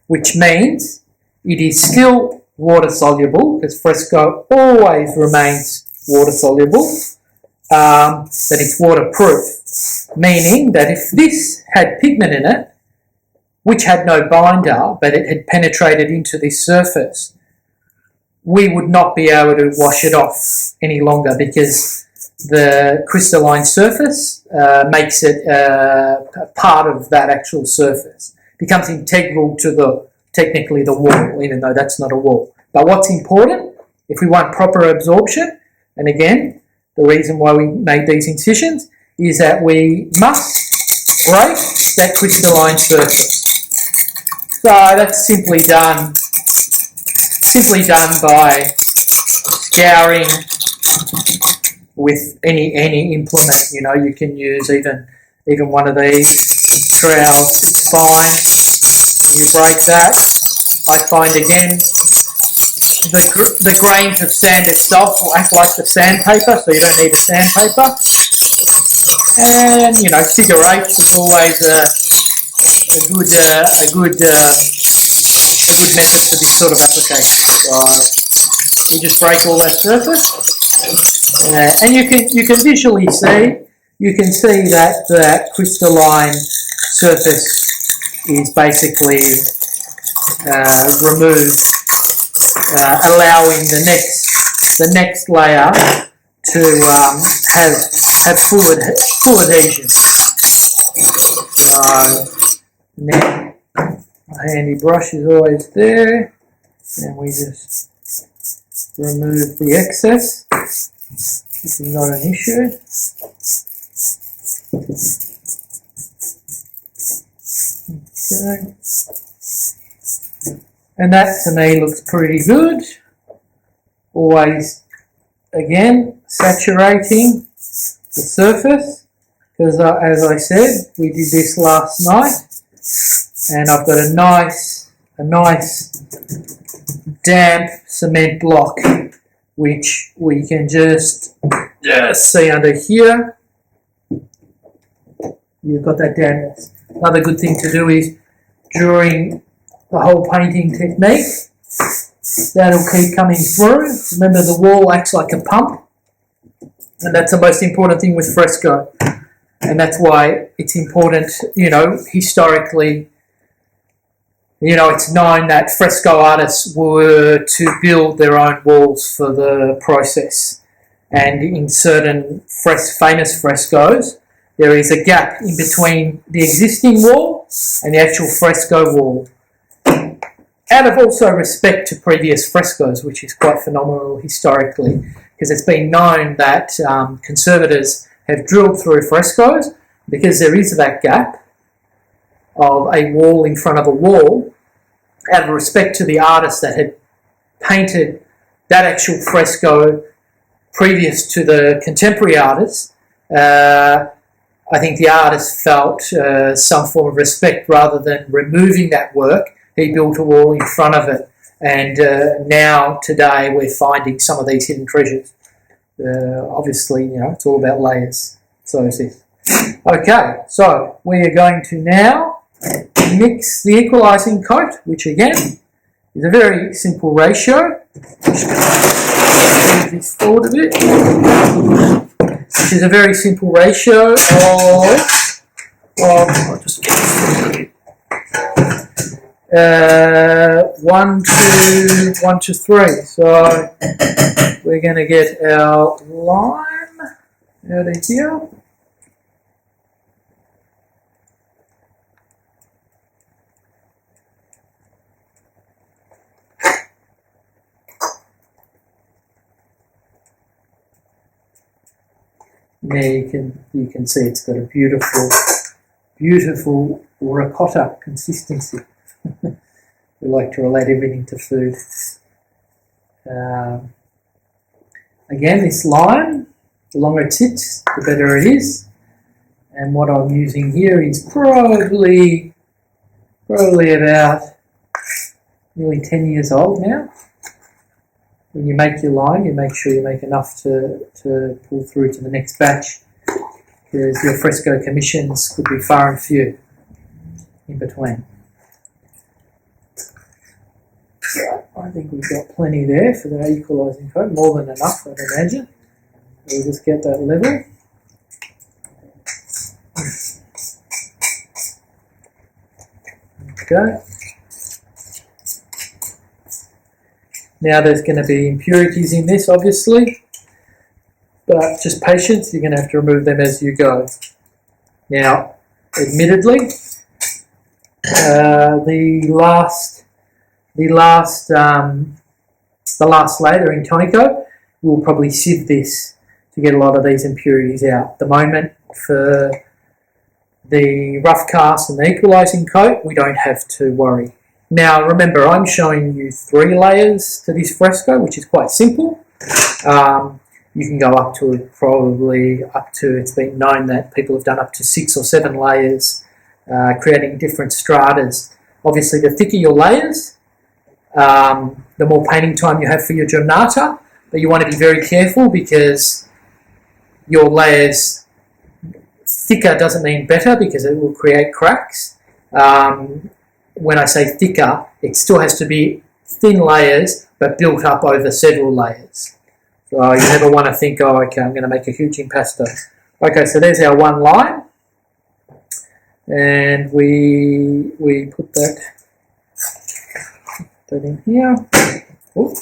which means it is still water soluble, because fresco always remains water soluble, but it's waterproof, meaning that if this had pigment in it, which had no binder, but it had penetrated into this surface, we would not be able to wash it off any longer, because the crystalline surface makes it a part of that actual surface. It becomes integral to technically the wall, even though that's not a wall. But what's important, if we want proper absorption, and again, the reason why we made these incisions, is that we must break that crystalline surface. So that's simply done by scouring with any implement. You know, you can use even one of these trowels. It's fine. You break that. I find again the grains of sand itself will act like the sandpaper, so you don't need a sandpaper. And figure 8 is always a good method for this sort of application. So you just break all that surface, and you can visually see. You can see that crystalline surface is basically removed, allowing the next layer to have full adhesion. So now my handy brush is always there, and we just remove the excess. This is not an issue. Okay. And that to me looks pretty good. Always, again, saturating the surface, because as I said, we did this last night, and I've got a nice damp cement block, which we can just see under here. You've got that dampness. Another good thing to do is during the whole painting technique, that'll keep coming through. Remember, the wall acts like a pump, and that's the most important thing with fresco, and that's why it's important, historically, You know, it's known that fresco artists were to build their own walls for the process. And in certain famous frescoes, there is a gap in between the existing wall and the actual fresco wall. Out of also respect to previous frescoes, which is quite phenomenal historically, because it's been known that conservators have drilled through frescoes because there is that gap of a wall in front of a wall. Out of respect to the artist that had painted that actual fresco previous to the contemporary artists, I think the artist felt some form of respect. Rather than removing that work, he built a wall in front of it. And now, today, we're finding some of these hidden treasures. Obviously, you know, it's all about layers. So is this. Okay, so we are going to now mix the equalising coat, which again is a very simple ratio. Move this forward a bit. Which is a very simple ratio of I'll just get this 1 to 3. So we're going to get our lime out of here. There you can see it's got a beautiful ricotta consistency. We like to relate everything to food. Again, this lime, the longer it sits, the better it is. And what I'm using here is probably about nearly 10 years old now. When you make your lime, you make sure you make enough to pull through to the next batch, because your fresco commissions could be far and few in between. I think we've got plenty there for the equalising coat, more than enough, I'd imagine. We'll just get that level. Okay. Now there's going to be impurities in this, obviously, but just patience, you're going to have to remove them as you go. Now, admittedly, the last layer in Tonico, we'll probably sieve this to get a lot of these impurities out. At the moment, for the rough cast and the equalising coat, we don't have to worry. Now, remember, I'm showing you 3 layers to this fresco, which is quite simple. You can go up to it's been known that people have done up to 6 or 7 layers, creating different stratas. Obviously, the thicker your layers, the more painting time you have for your giornata, but you want to be very careful because your layers thicker doesn't mean better, because it will create cracks. When I say thicker, it still has to be thin layers, but built up over several layers. So you never want to think, oh, okay, I'm going to make a huge impasto. Okay, so there's our one line. And we put that in here. Ooh.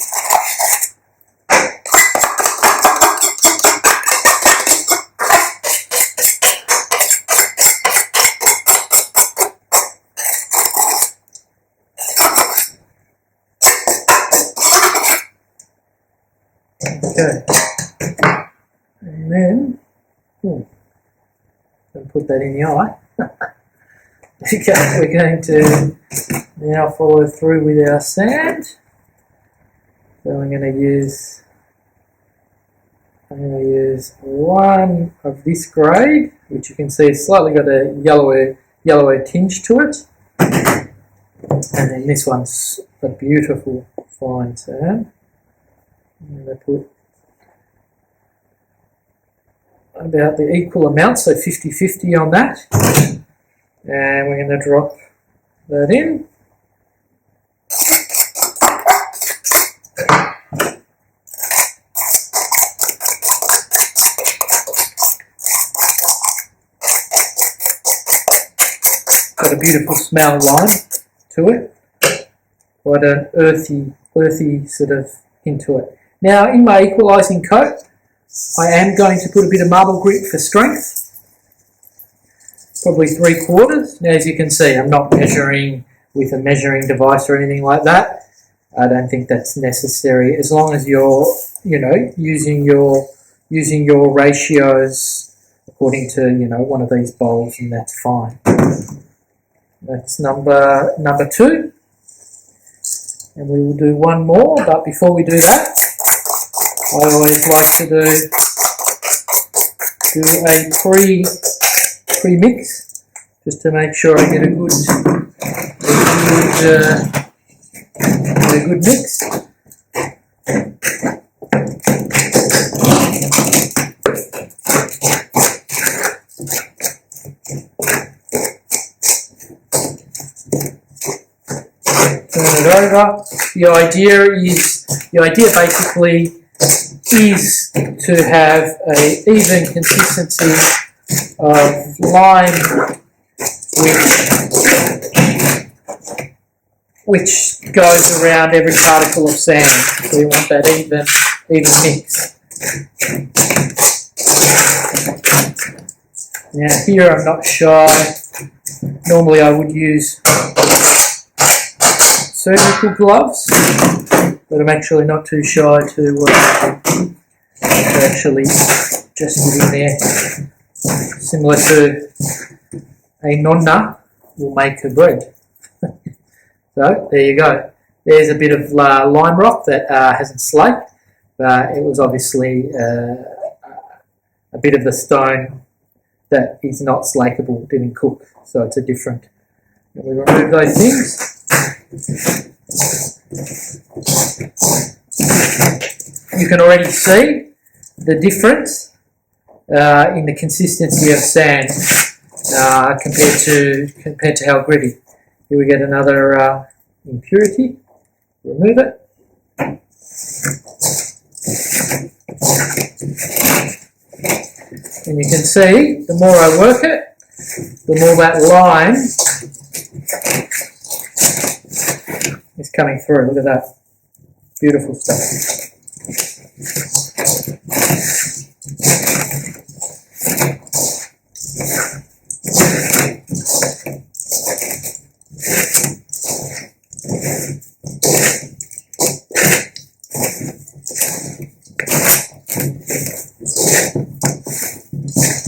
Okay, and then put that in the eye. Okay, we're going to now follow through with our sand. So I'm going to use one of this grade, which you can see has slightly got a yellower tinge to it, and then this one's a beautiful fine sand. I'm going to put about the equal amount, so 50-50 on that, and we're going to drop that in. Got a beautiful smell line to it. quite an earthy sort of hint to it. Now, in my equalising coat, I am going to put a bit of marble grit for strength, probably 3/4. Now, as you can see, I'm not measuring with a measuring device or anything like that. I don't think that's necessary, as long as you're, using your ratios according to, one of these bowls, and that's fine. That's number 2. And we will do one more, but before we do that, I always like to do a pre-mix, just to make sure I get a good mix. Turn it over. The idea basically is to have an even consistency of lime, which goes around every particle of sand. So you want that even mix. Now here I'm not shy. Normally I would use surgical gloves, but I'm actually not too shy to actually just get in there, similar to a nonna will make her bread. So there you go. There's a bit of lime rock that hasn't slaked. It was obviously a bit of the stone that is not slakeable, didn't cook, so it's a different. And we remove those things. You can already see the difference in the consistency of sand compared to how gritty. Here we get another impurity. Remove it. And you can see, the more I work it, the more that lime is coming through. Look at that. Beautiful stuff.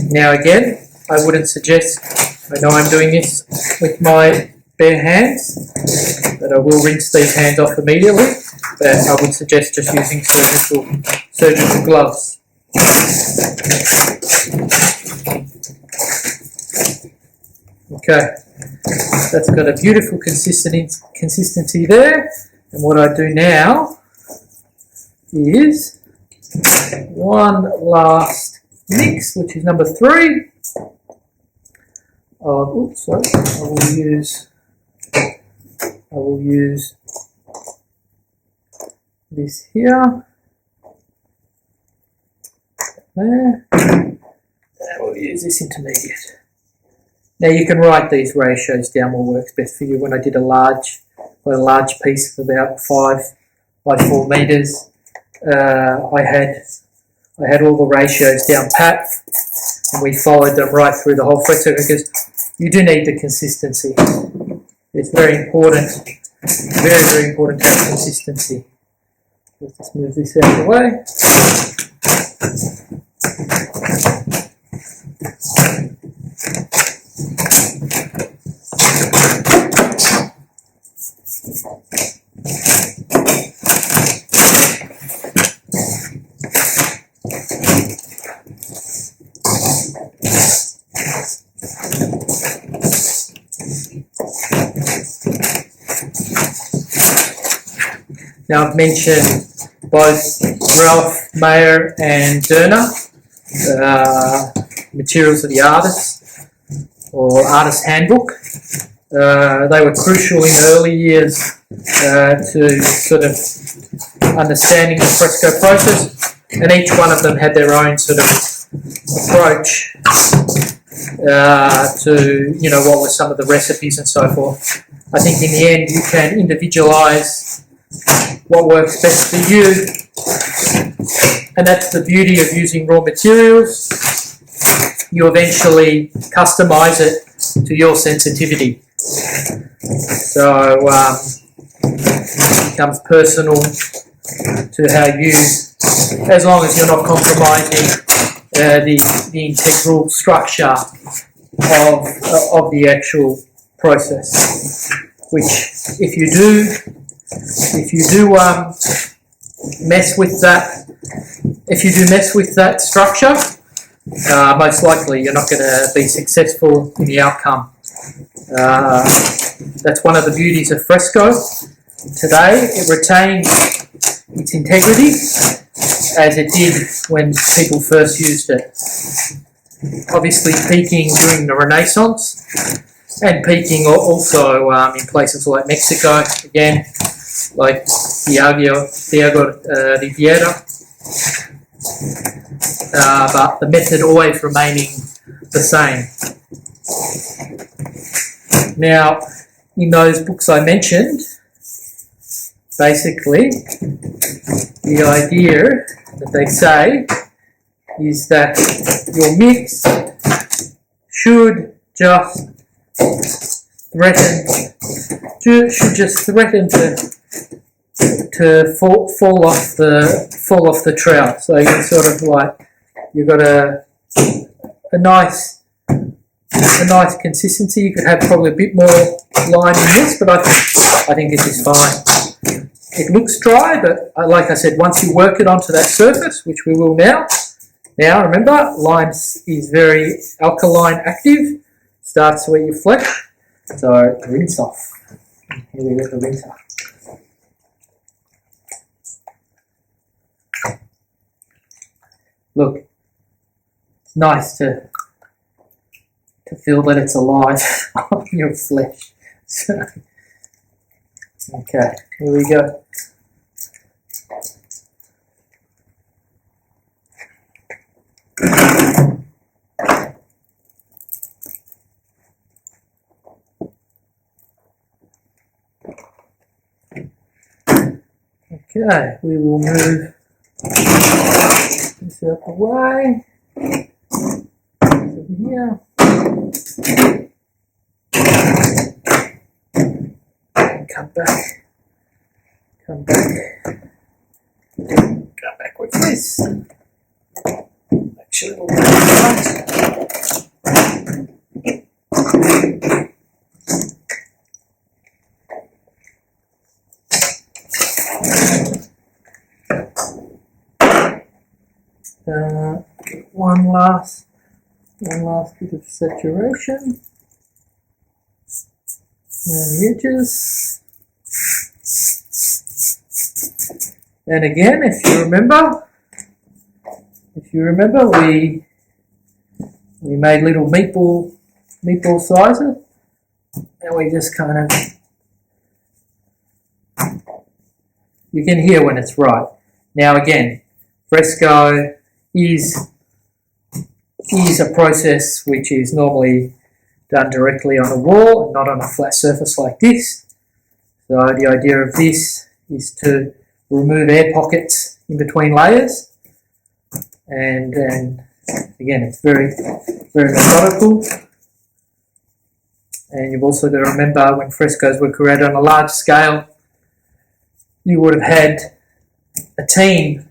Now again, I wouldn't suggest, I know I'm doing this with my bare hands, but I will rinse these hands off immediately, but I would suggest just using surgical gloves. Okay, that's got a beautiful consistency there, and what I do now is one last mix, which is number 3. I will use this here. There. And we'll use this intermediate. Now you can write these ratios down what works best for you. When I did a large piece of about 5 by 4 meters, I had all the ratios down pat, and we followed them right through the whole fresco, because you do need the consistency. It's very important, very, very important to have consistency. Let's just move this out of the way. Now I've mentioned both Ralph Mayer and Derner, Materials of the Artist, or Artist Handbook. They were crucial in early years to sort of understanding the fresco process, and each one of them had their own sort of approach to, what were some of the recipes and so forth. I think in the end you can individualise what works best for you, and that's the beauty of using raw materials. You eventually customise it to your sensitivity. So it becomes personal to how you, as long as you're not compromising the integral structure of the actual process. Which, if you do mess with that structure, most likely you're not going to be successful in the outcome. That's one of the beauties of fresco. Today it retains its integrity as it did when people first used it. Obviously peaking during the Renaissance, and peaking also in places like Mexico, again, like Diego Rivera. But the method always remaining the same. Now, in those books I mentioned, basically, the idea that they say is that your mix should just threaten to fall off the trout. So you sort of like, you've got a nice consistency. You could have probably a bit more lime in this, but I think this is fine. It looks dry, but like I said, once you work it onto that surface, which we will now. Now remember, lime is very alkaline active, starts to eat your flesh. So rinse off. Here we go, the rinse off. Look, it's nice to feel that it's alive on your flesh. So, okay, here we go. Okay, we will move this out the way. Over here. Come back. Come back with this. Make sure it'll be right. One last bit of saturation around the edges. And again, if you remember, we made little meatball sizes, and we just kind of, you can hear when it's right. Now again, fresco is a process which is normally done directly on a wall and not on a flat surface like this. So the idea of this is to remove air pockets in between layers, and again, it's very, very methodical. And you've also got to remember, when frescoes were created on a large scale, you would have had a team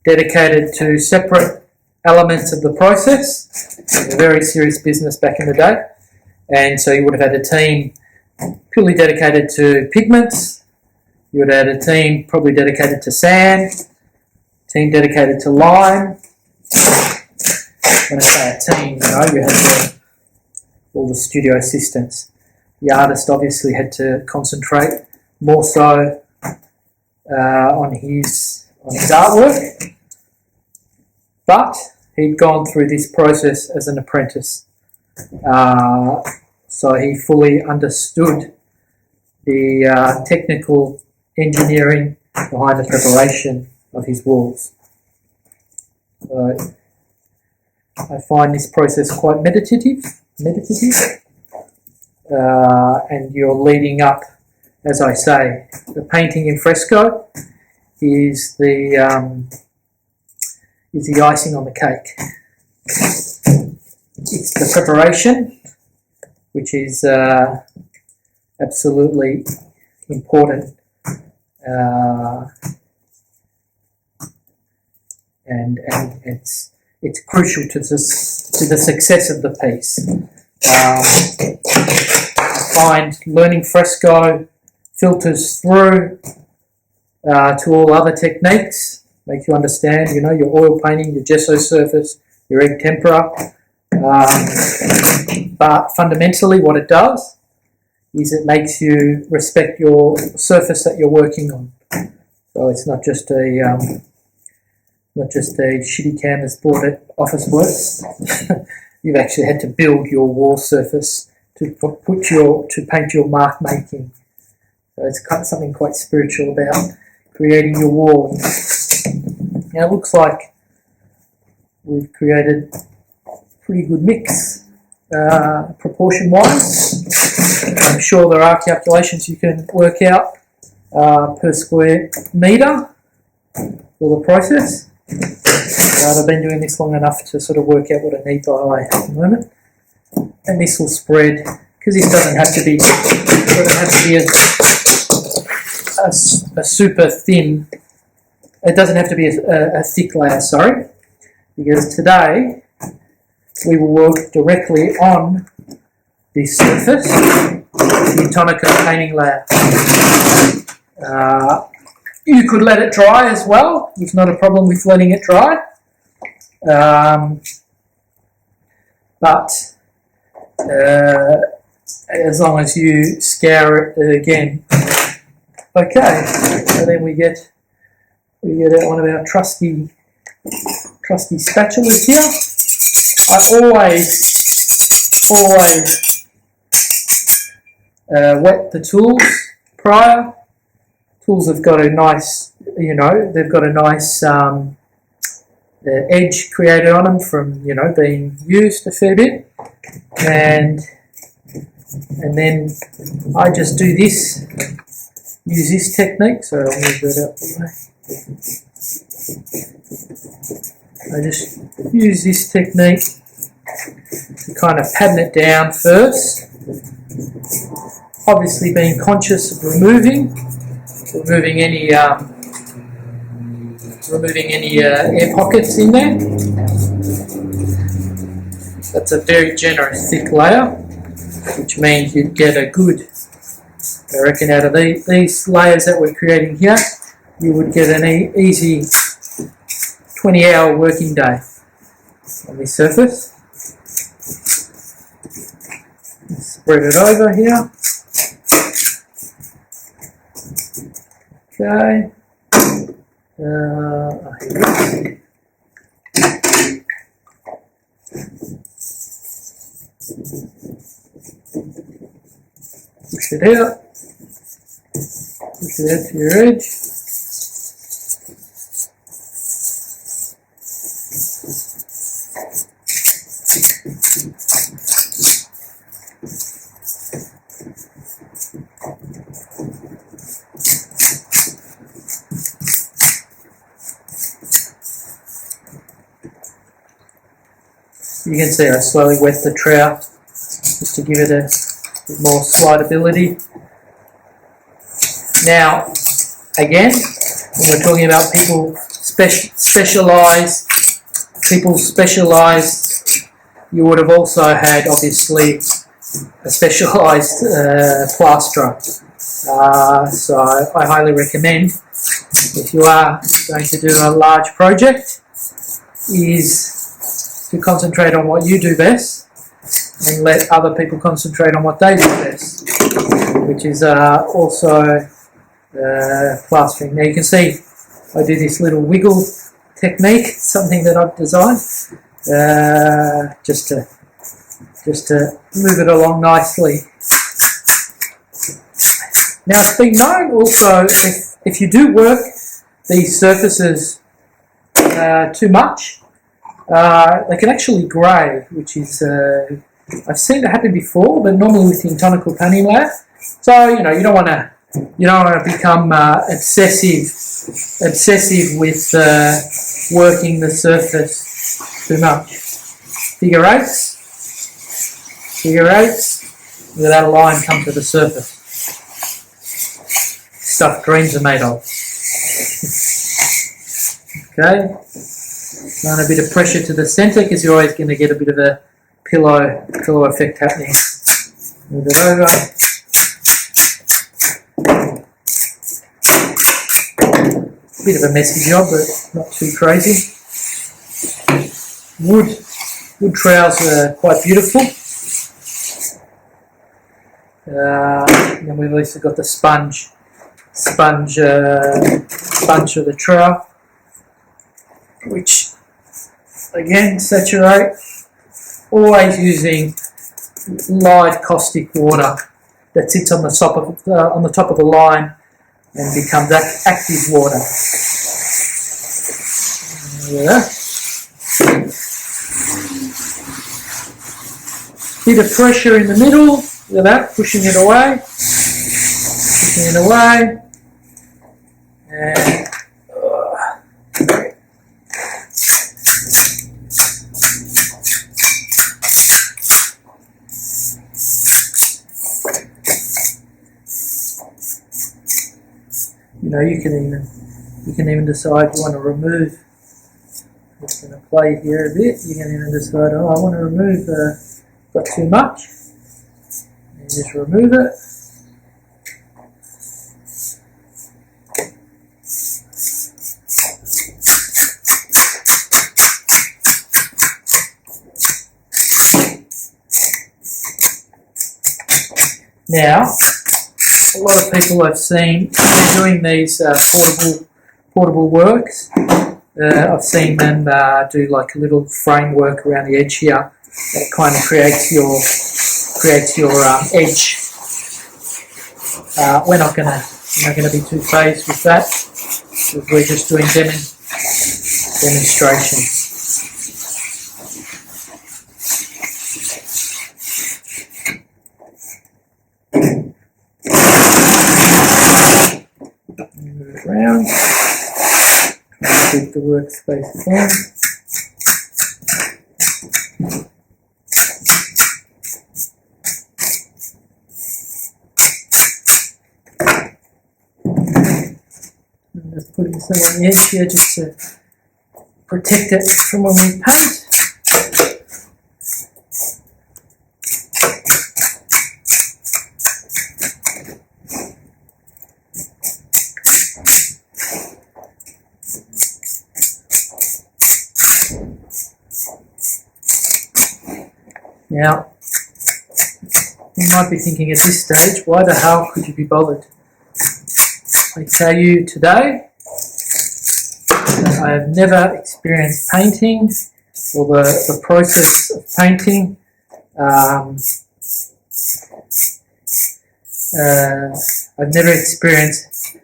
dedicated to separate elements of the process. It was a very serious business back in the day, and so you would have had a team purely dedicated to pigments. You would have had a team probably dedicated to sand, a team dedicated to lime. When I say a team, you had all the studio assistants. The artist obviously had to concentrate more so on his artwork, but he'd gone through this process as an apprentice, so he fully understood the technical engineering behind the preparation of his walls. So I find this process quite meditative. and you're leading up, as I say, the painting in fresco is the icing on the cake. It's the preparation, which is absolutely important, and it's crucial to the success of the piece. I find learning fresco filters through to all other techniques, makes you understand, your oil painting, your gesso surface, your egg tempera. But fundamentally what it does is it makes you respect your surface that you're working on. So it's not just a shitty canvas board at Officeworks. You've actually had to build your wall surface to paint your mark making. So it's something quite spiritual about creating your wall. Now it looks like we've created a pretty good mix proportion-wise. I'm sure there are calculations you can work out per square metre for the process. I've been doing this long enough to sort of work out what I need by eye at the moment. And this will spread, because this doesn't have to be a super thin, it doesn't have to be a thick layer, sorry, because today we will work directly on this surface, the Tonica painting layer. You could let it dry as well. It's not a problem with letting it dry. But as long as you scour it again. Okay, so then we get out one of our trusty spatulas here. I always wet the tools prior. Tools have got a nice, they've got a nice edge created on them from, being used a fair bit. And then I just do this, use this technique. So I'll move that out the way. I just use this technique to kind of pattern it down first. Obviously being conscious of removing any air pockets in there. That's a very generous thick layer, which means you'd get a good, I reckon out of these layers that we're creating here, you would get an easy 20-hour working day on this surface. Spread it over here. Okay. Push it out. Push it out to your edge. You can see I slowly wet the trowel just to give it a bit more slidability. Now, again, when we're talking about people specialised, you would have also had, obviously, a specialised plasterer. So I highly recommend, if you are going to do a large project, is to concentrate on what you do best and let other people concentrate on what they do best, which is also plastering. Now you can see I do this little wiggle technique, something that I've designed, just to move it along nicely. Now it's been known also, if you do work these surfaces too much, they can actually grey, which is I've seen it happen before, but normally with the intonical painting layer. So you don't want to become obsessive with working the surface too much. Figure eights. Let that line come to the surface. Stuff dreams are made of. Okay. Run a bit of pressure to the centre because you're always going to get a bit of a pillow effect happening. Move it over. Bit of a messy job, but not too crazy. Wood trowels are quite beautiful. Then we've also got the sponge of the trowel, which again saturate. Always using light caustic water that sits on the top of the line and becomes active water. Yeah. Bit of pressure in the middle. Look at that, pushing it away. And you can even decide you want to remove. I'm just going to play here a bit. You can even decide, I want to remove. Got too much. And just remove it. Now, a lot of people I've seen doing these portable works. I've seen them do like a little framework around the edge here that kind of creates your edge. We're not gonna be too phased with that. We're just doing demonstrations. Move it around. Try to keep the workspace clean. I'm just putting some on the edge here just to protect it from when we paint. Now, you might be thinking at this stage, why the hell could you be bothered? I tell you today that I have never experienced painting or the process of painting. I've never experienced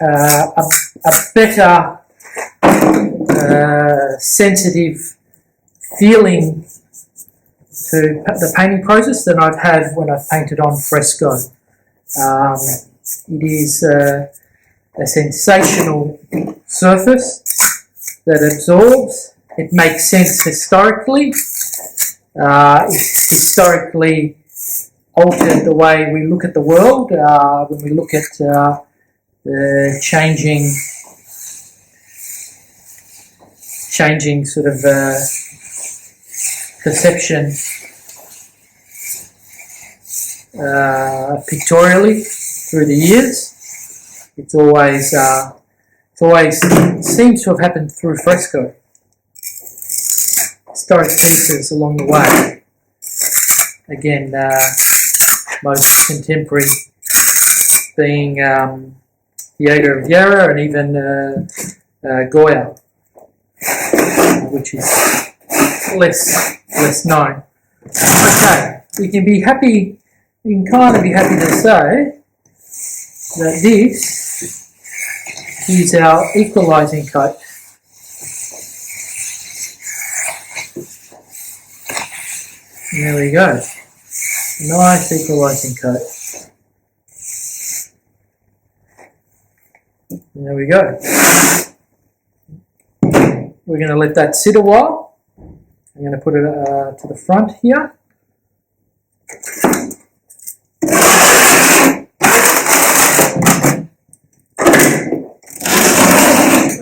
a better sensitive feeling to the painting process than I've had when I've painted on fresco. It is a sensational surface that absorbs. It makes sense historically. It's historically altered the way we look at the world when we look at the changing sort of perception pictorially through the years. It's always seems to have happened through fresco. Historic pieces along the way. Again, most contemporary being Theatre of Yarra and even Goya, which is less known. Okay, we can kind of be happy to say that this is our equalising coat. And there we go. Nice equalising coat. And there we go. We're going to let that sit a while. I'm going to put it to the front here.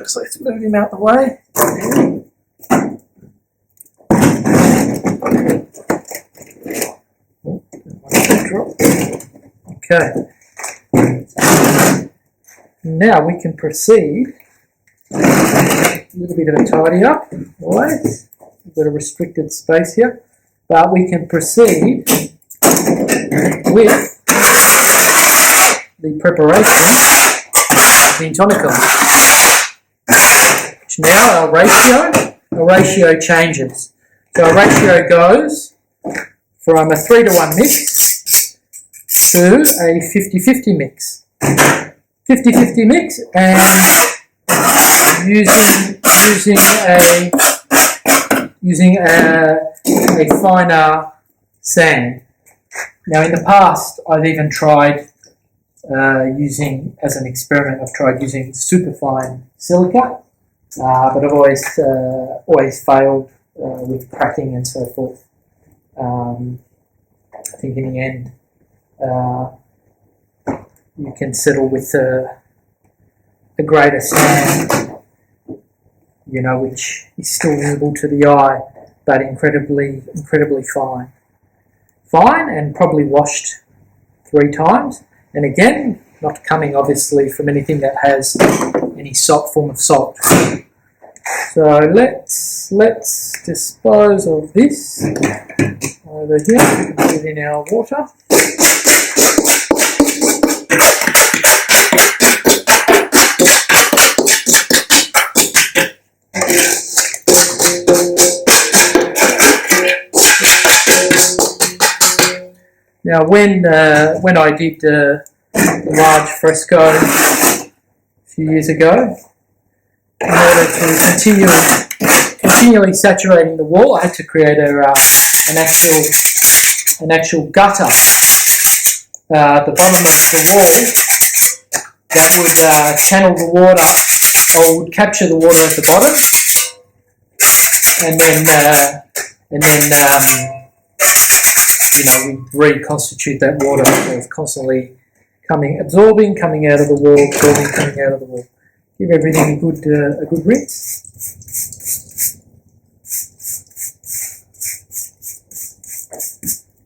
So let's move him out the way. Okay. Now we can proceed. A little bit of a tidy up, always. We've got a restricted space here, but we can proceed with the preparation of the tonicum. Which now our ratio changes. So our ratio goes from a 3-to-1 mix to a 50-50 mix. 50-50 mix, and using a finer sand. Now, in the past, I've even tried using, as an experiment, I've tried using superfine silica, but I've always failed with cracking and so forth. I think in the end, you can settle with a greater sand, which is still visible to the eye, but incredibly fine. Fine, and probably washed 3 times. And again, not coming obviously from anything that has any form of salt. So let's dispose of this over here. Put it in our water. Now, when I did the large fresco a few years ago, in order to continually saturating the wall, I had to create an actual gutter at the bottom of the wall that would channel the water, or would capture the water at the bottom, and then we reconstitute that water. So it's constantly absorbing, coming out of the wall, absorbing, coming out of the wall. Give everything a good rinse.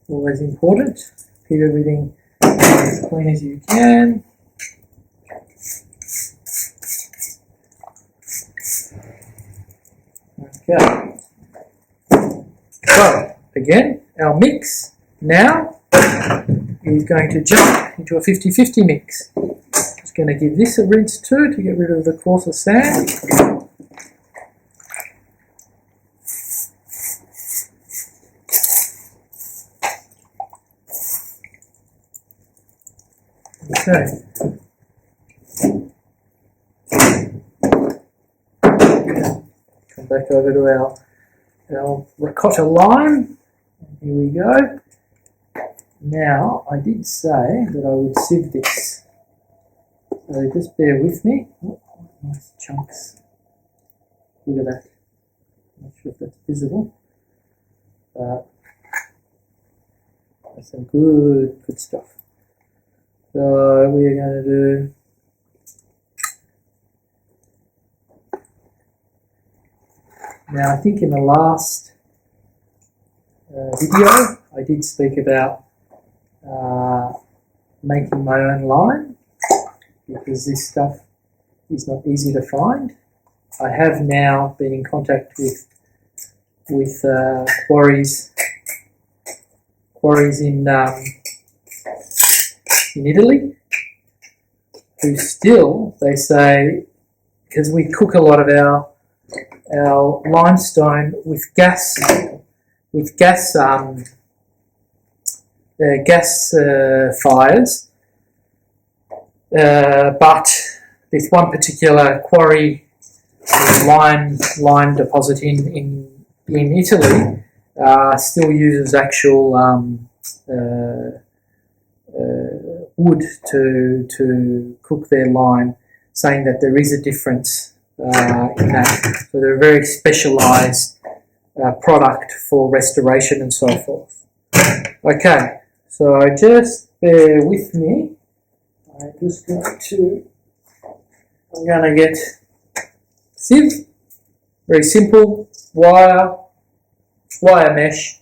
Always important. Keep everything as clean as you can. Okay. So again, our mix now is going to jump into a 50-50 mix. Just going to give this a rinse too to get rid of the coarser sand. Okay. Come back over to our ricotta lime. Here we go. Now, I did say that I would sieve this. So just bear with me. Oh, nice chunks. Look at that. Not sure if that's visible. But that's some good stuff. So we're going to do now. I think in the last video I did speak about making my own lime, because this stuff is not easy to find. I have now been in contact with quarries in Italy, who still, they say, because we cook a lot of our limestone with gas fires, but this one particular quarry, lime deposit in Italy, still uses actual wood to cook their lime, saying that there is a difference in that. So they're a very specialised product for restoration and so forth. Okay, so just bear with me. I'm going to get sieve, very simple, wire mesh.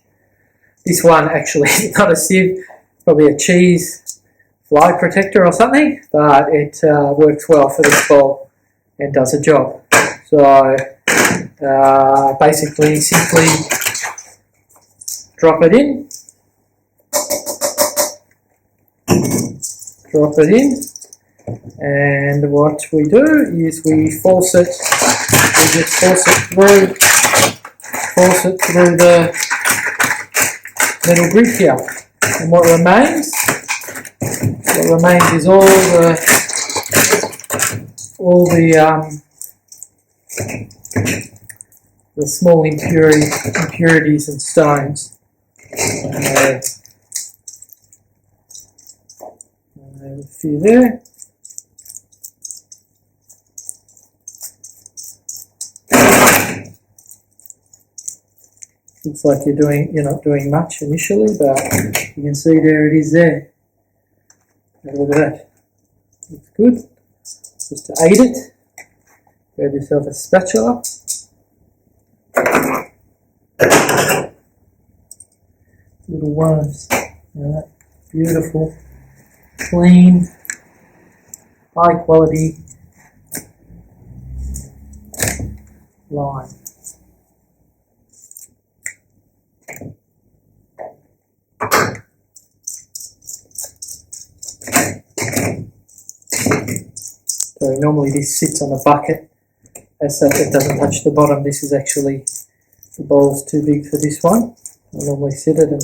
This one actually is not a sieve, probably a cheese fly protector or something, but it works well for this bowl and does a job. So basically simply drop it in, and what we do is we just force it through the metal grid here, and what remains is all the small impurities and stones. A few there. Looks like you're not doing much initially, but you can see there it is there. Have a look at that. Looks good. Just to aid it, grab yourself a spatula. Little worms. Beautiful, clean, high quality lime. So normally this sits on a bucket, as such it doesn't touch the bottom. This is actually, the bowl's too big for this one. I normally sit it, and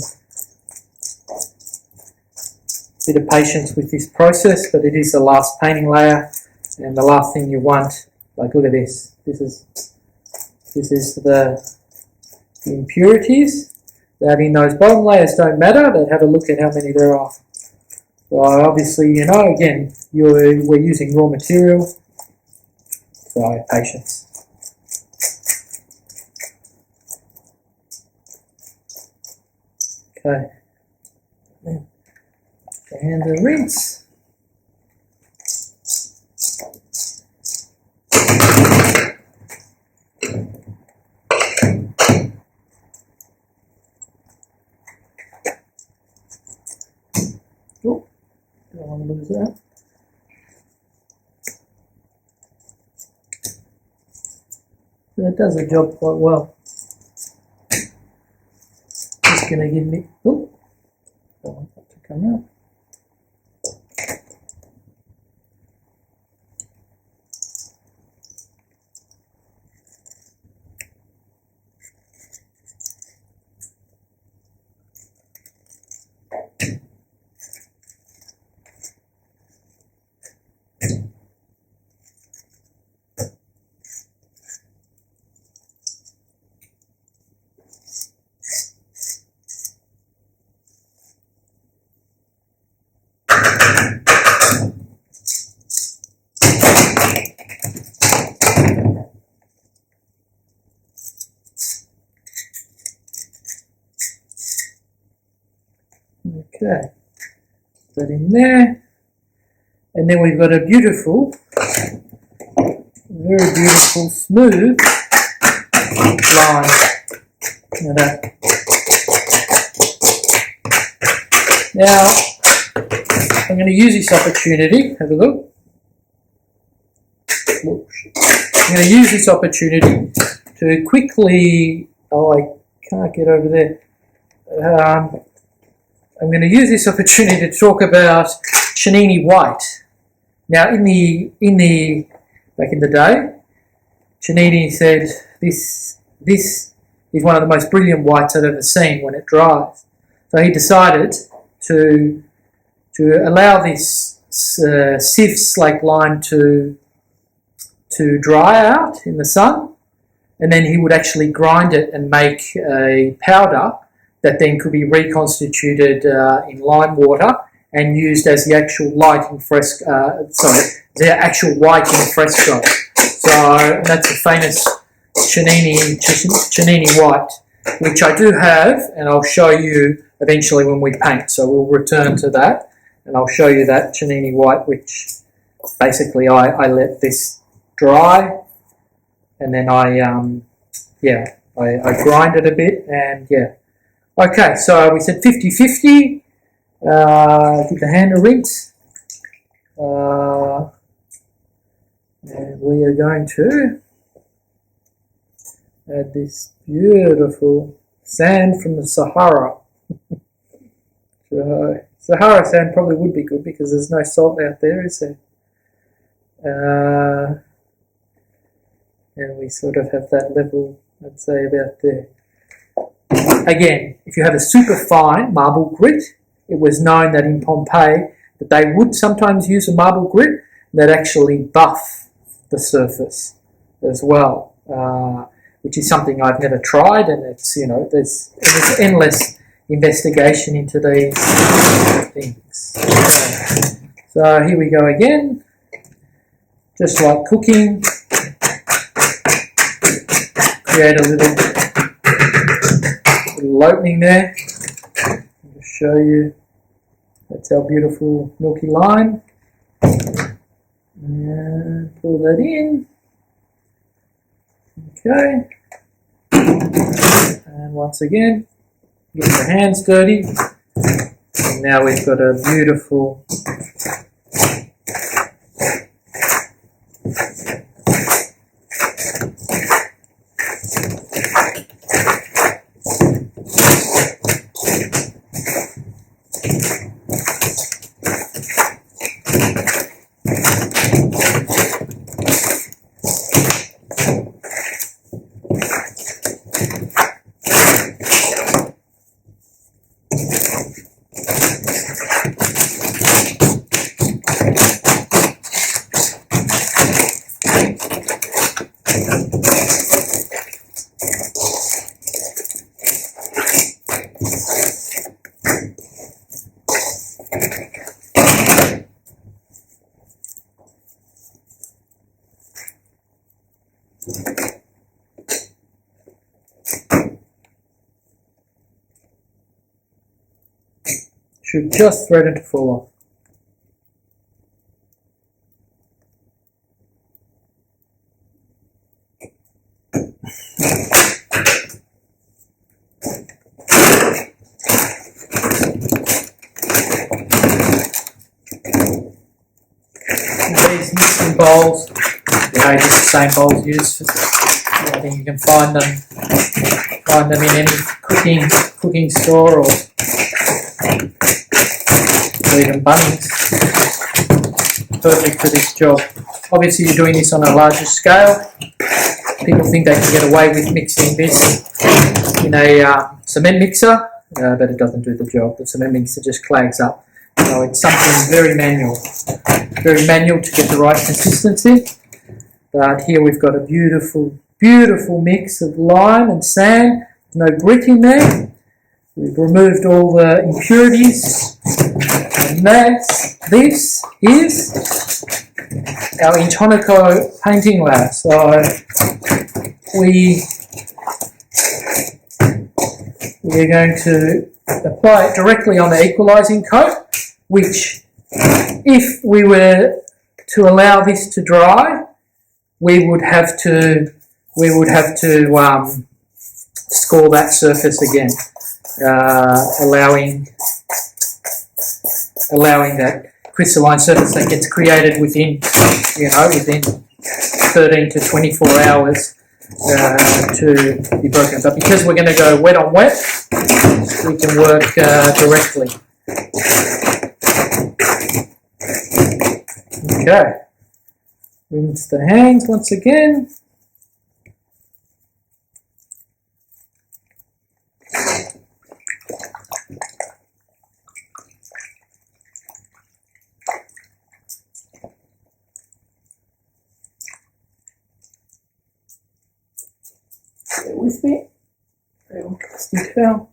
a bit of patience with this process, but it is the last painting layer, and the last thing you want, like look at this, this is the impurities that in those bottom layers don't matter, but have a look at how many there are. So obviously, again, we're using raw material, so patience. Okay, and the rinse. Oh, don't want to lose that. So it does the job quite well. Just going to give me, oh, don't want that to come out. Okay, put that in there, and then we've got a beautiful, very beautiful, smooth line. Look at that. Now, I'm going to use this opportunity, have a look. I'm going to use this opportunity to quickly, I can't get over there. I'm going to use this opportunity to talk about Chenini white. Now, back in the day, Chenini said this is one of the most brilliant whites I've ever seen when it dries. So he decided to allow this sieve slake lime to dry out in the sun, and then he would actually grind it and make a powder that then could be reconstituted in lime water and used as the actual the actual white in fresco. So that's a famous Cennini white, which I do have, and I'll show you eventually when we paint. So we'll return to that, and I'll show you that Cennini white, which basically I let this dry, and then I grind it a bit, and yeah. Okay, so we said 50-50. Give the hand a rinse. And we are going to add this beautiful sand from the Sahara. So, Sahara sand probably would be good because there's no salt out there, is there? And we sort of have that level, I'd say, about there. Again, if you have a super fine marble grit, it was known that in Pompeii that they would sometimes use a marble grit that actually buff the surface as well, which is something I've never tried, and it's, you know, there's endless investigation into these things. So here we go again, just like cooking, create a little opening there. I'll just show you. That's our beautiful milky lime. And pull that in. Okay. And once again, get your hands dirty. And now we've got a beautiful should just threaten to fall off. These mixing bowls, just the same bowls used. I think you can find them in any cooking store or even Bunnings. Perfect for this job. Obviously you're doing this on a larger scale. People think they can get away with mixing this in a cement mixer, but it doesn't do the job. The cement mixer just clags up. So it's something very manual to get the right consistency. But here we've got a beautiful, beautiful mix of lime and sand. There's no grit in there. We've removed all the impurities, and this is our Intonico painting lab. So we're going to apply it directly on the equalising coat, which, if we were to allow this to dry, we would have to score that surface again. Allowing that crystalline surface that gets created within 13 to 24 hours to be broken. But because we're going to go wet on wet, we can work directly. Okay, rinse the hands once again. Bear with me. Stick fell.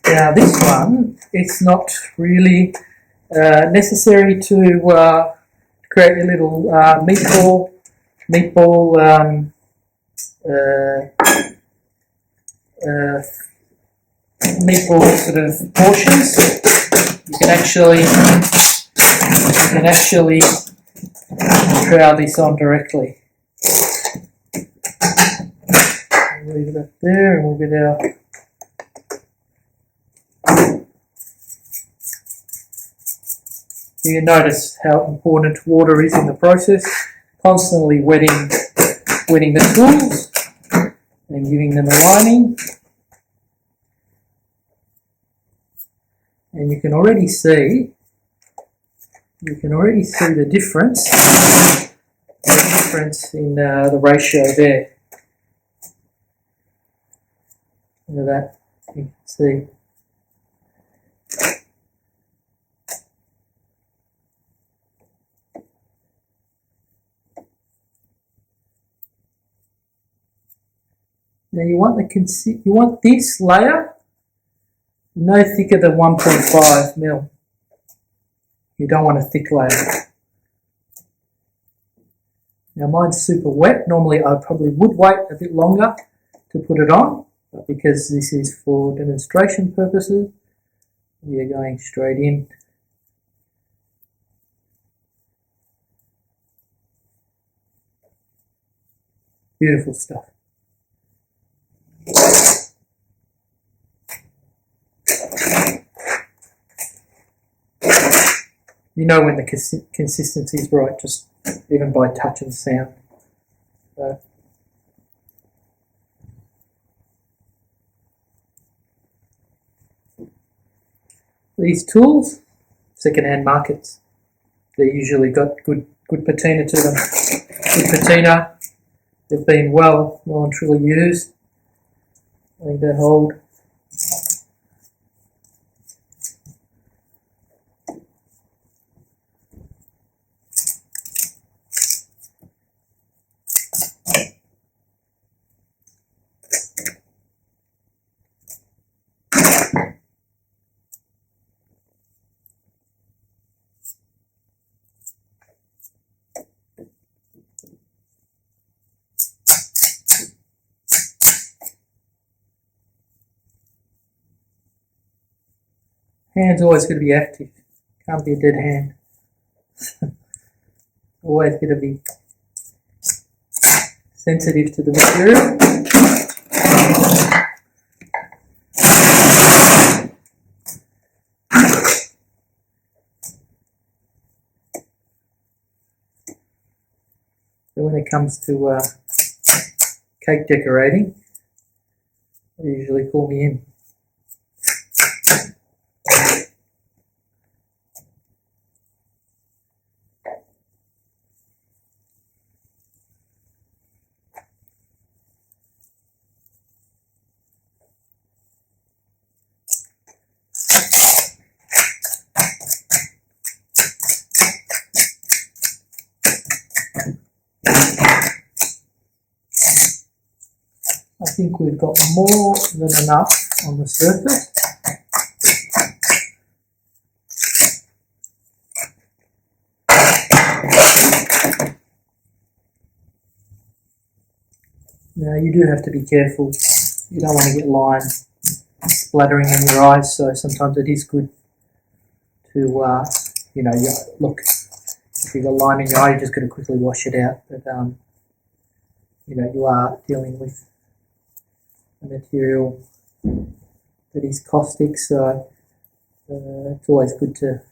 Now this one, it's not really necessary to create a little meatball sort of portions. You can actually trowel this on directly. We'll leave it up there, and we'll get our. You notice how important water is in the process. Constantly wetting the tools and giving them a lining. And you can already see the difference in the ratio there. Look at that. You can see. Now you want this layer no thicker than 1.5 mil. You don't want a thick layer. Now mine's super wet. Normally I probably would wait a bit longer to put it on, but because this is for demonstration purposes, we are going straight in. Beautiful stuff. You know when the consistency is right, just even by touch and sound. So, these tools, second-hand markets, they usually got good patina to them. Good patina. They've been well and truly used. I think they hold. Hand's always going to be active. Can't be a dead hand. Always going to be sensitive to the material. So when it comes to cake decorating, they usually call me in. I think we've got more than enough on the surface. Now you do have to be careful. You don't want to get lime splattering in your eyes, so sometimes it is good to, look, if you've got lime in your eye, you're just going to quickly wash it out. But, you are dealing with a material that is caustic, so it's always good to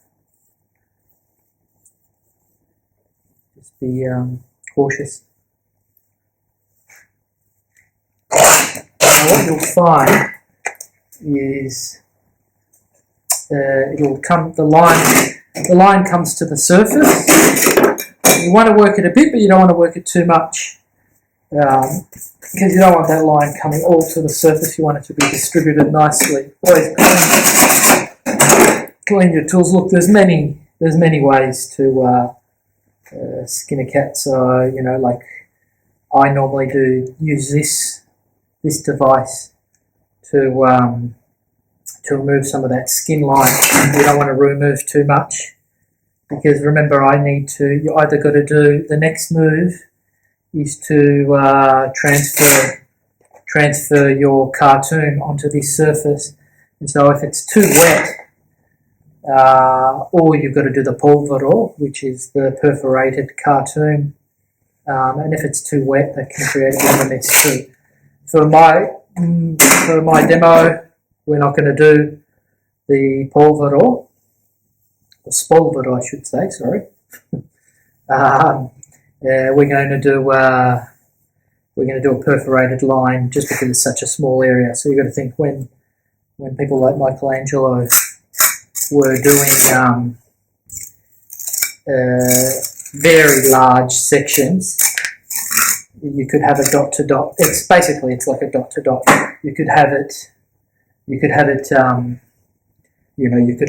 just be cautious. Now what you'll find is it'll come. The line comes to the surface. You want to work it a bit, but you don't want to work it too much because you don't want that line coming all to the surface. You want it to be distributed nicely. Always clean your tools. Look, there's many ways to skin a cat. So like I normally use this device to remove some of that skin line. You don't want to remove too much because remember, you either got to do the next move is to transfer your cartoon onto this surface, and so if it's too wet, or you've got to do the polvoro, which is the perforated cartoon, and if it's too wet, that can create a bit of a mess too. For my demo, we're not going to do the polvoro, or spolvoro, I should say. Sorry. We're going to do a perforated line just because it's such a small area. So you've got to think when people like Michelangelo were doing very large sections, you could have a dot to dot. It's like a dot to dot. You could have it. You could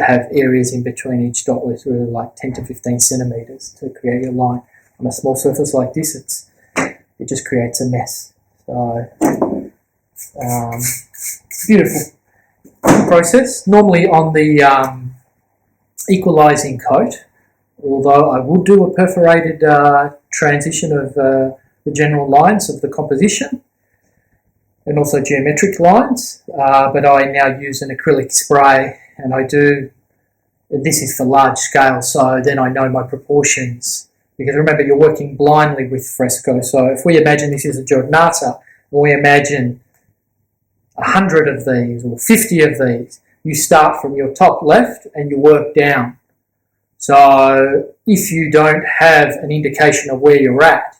have areas in between each dot where it's really like 10 to 15 centimeters to create your line. On a small surface like this, it just creates a mess. So beautiful process. Normally on the equalizing coat, although I would do a perforated transition of the general lines of the composition and also geometric lines, but I now use an acrylic spray, and this is for large scale, so then I know my proportions, because remember, you're working blindly with fresco. So if we imagine this is a giornata, and we imagine 100 of these or 50 of these, you start from your top left and you work down. So if you don't have an indication of where you're at,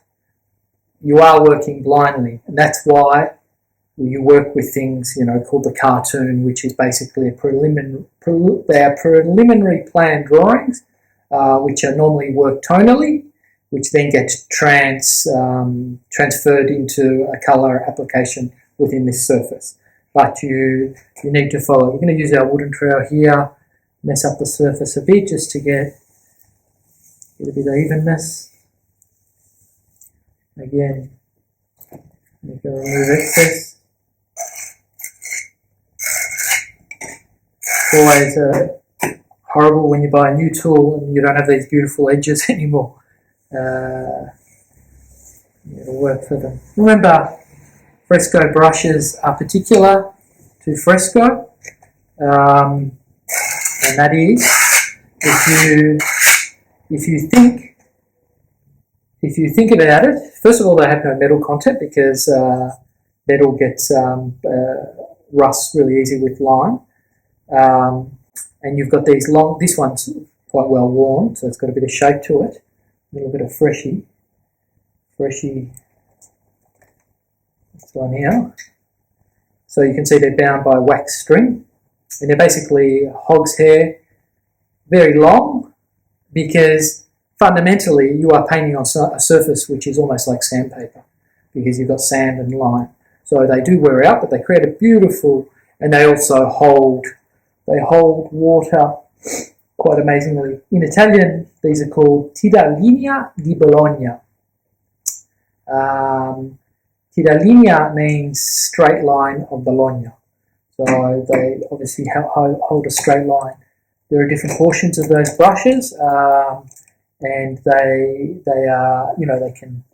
you are working blindly, and that's why you work with things, called the cartoon, which is basically they are preliminary plan drawings, which are normally worked tonally, which then gets transferred into a colour application within this surface. But you need to follow. We're going to use our wooden trowel here, mess up the surface a bit just to get a bit of evenness. Again, you can remove excess. Always horrible when you buy a new tool and you don't have these beautiful edges anymore. It'll work for them. Remember, fresco brushes are particular to fresco, and that is if you think about it. First of all, they have no metal content because metal gets rust really easy with lime. And you've got these long, this one's quite well worn, so it's got a bit of shape to it, a little bit of freshy, this one here. So you can see they're bound by wax string, and they're basically hog's hair, very long, because fundamentally you are painting on a surface which is almost like sandpaper, because you've got sand and lime. So they do wear out, but they create a beautiful, and they also hold water quite amazingly. In Italian, these are called tiralinea di Bologna. Tiralinea means straight line of Bologna. So they obviously hold a straight line. There are different portions of those brushes, and they are, they can.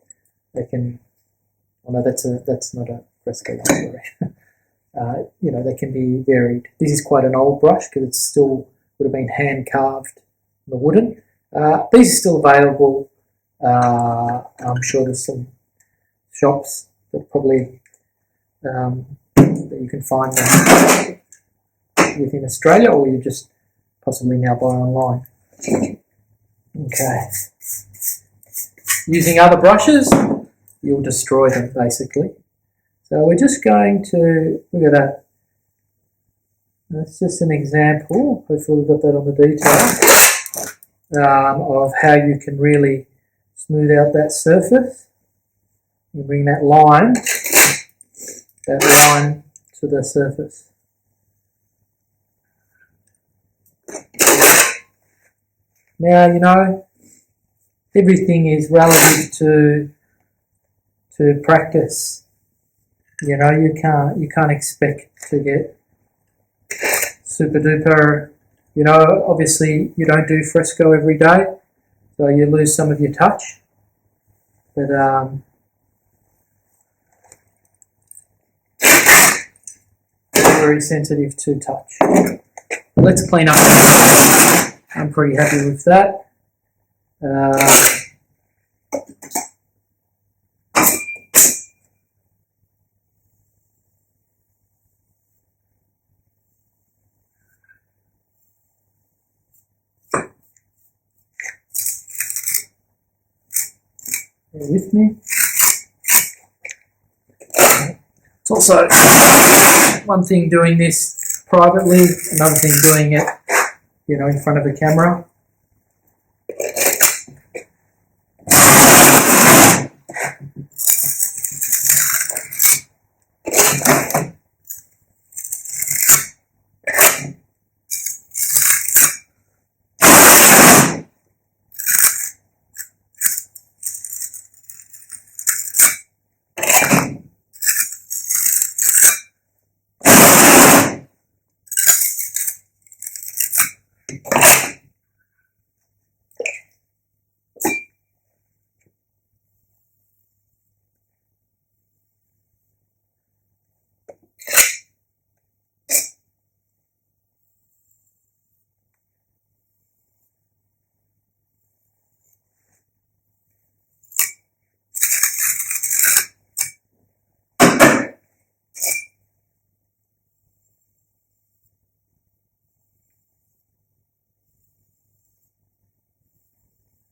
Oh no, that's not a fresco one, sorry. They can be varied. This is quite an old brush because it still would have been hand carved on the wooden. These are still available. I'm sure there's some shops that probably that you can find them within Australia, or you just possibly now buy online. Okay. Using other brushes, you'll destroy them basically. So we're just going to, look at that, That's just an example, hopefully we've got that on the detail, of how you can really smooth out that surface. You bring that line to the surface. Now, you know, everything is relative to practice. You know, you can't expect to get super duper, you know, obviously you don't do fresco every day, so you lose some of your touch, but very sensitive to touch. Let's clean up. I'm pretty happy with that. Bear with me. It's also one thing doing this privately, another thing doing it, you know, in front of a camera.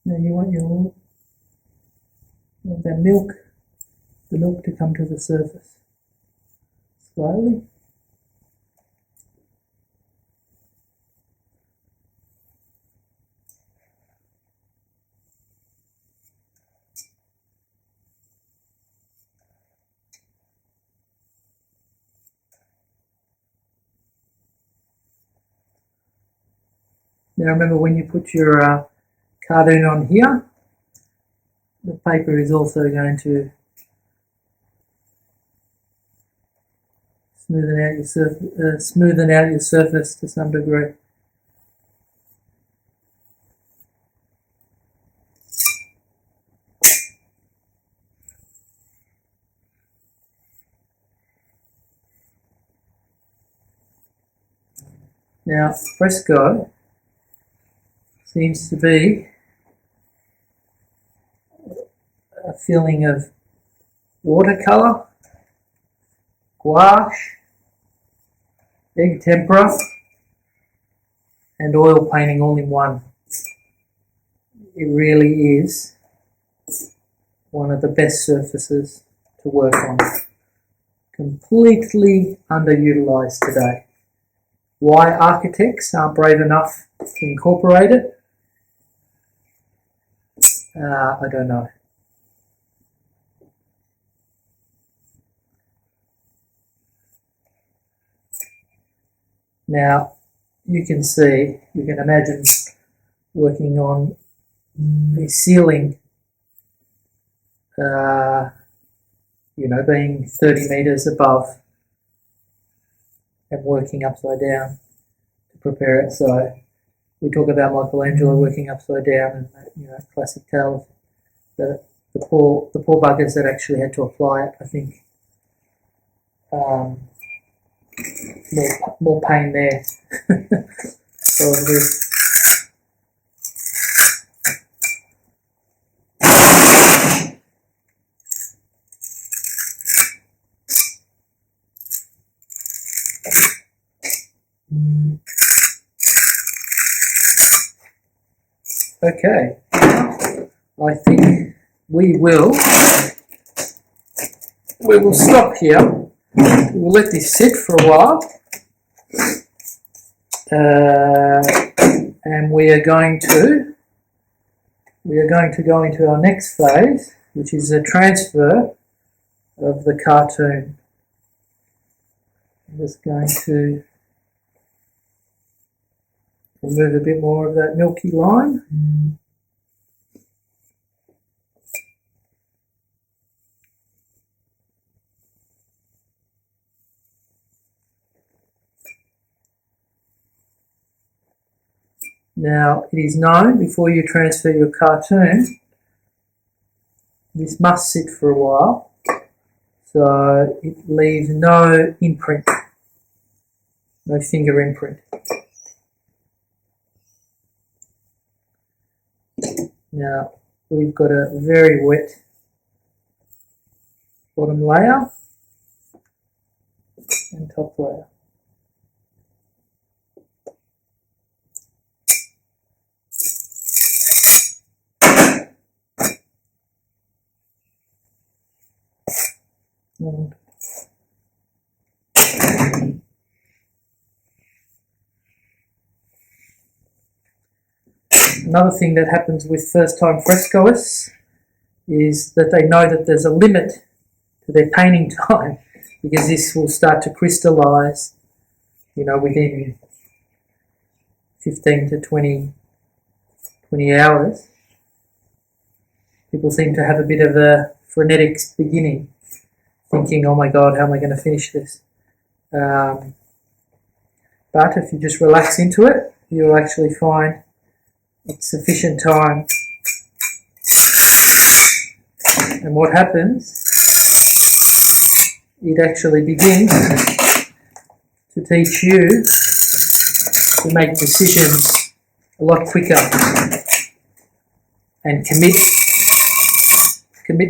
Now you want that milk, the milk to come to the surface slowly. Now remember, when you put your cartoon on here, the paper is also going to smoothen out your surface to some degree. Now, fresco seems to be a feeling of watercolour, gouache, egg tempera, and oil painting all in one. It really is one of the best surfaces to work on. Completely underutilised today. Why architects aren't brave enough to incorporate it? I don't know. Now, you can imagine working on the ceiling, being 30 metres above and working upside down to prepare it. So we talk about Michelangelo working upside down and classic tales. The poor buggers that actually had to apply it, I think, more pain there. Probably. Okay, I think we will stop here. We'll let this sit for a while. and we are going to go into our next phase, which is a transfer of the cartoon. I'm just going to remove a bit more of that milky line. Now, it is known before you transfer your cartoon, this must sit for a while, so it leaves no imprint, no finger imprint. Now, we've got a very wet bottom layer and top layer. Another thing that happens with first-time frescoists is that they know that there's a limit to their painting time, because this will start to crystallise, within 15 to 20 hours. People seem to have a bit of a frenetic beginning, thinking, oh my God, how am I going to finish this? But if you just relax into it, you'll actually find it's sufficient time. And what happens, it actually begins to teach you to make decisions a lot quicker and commit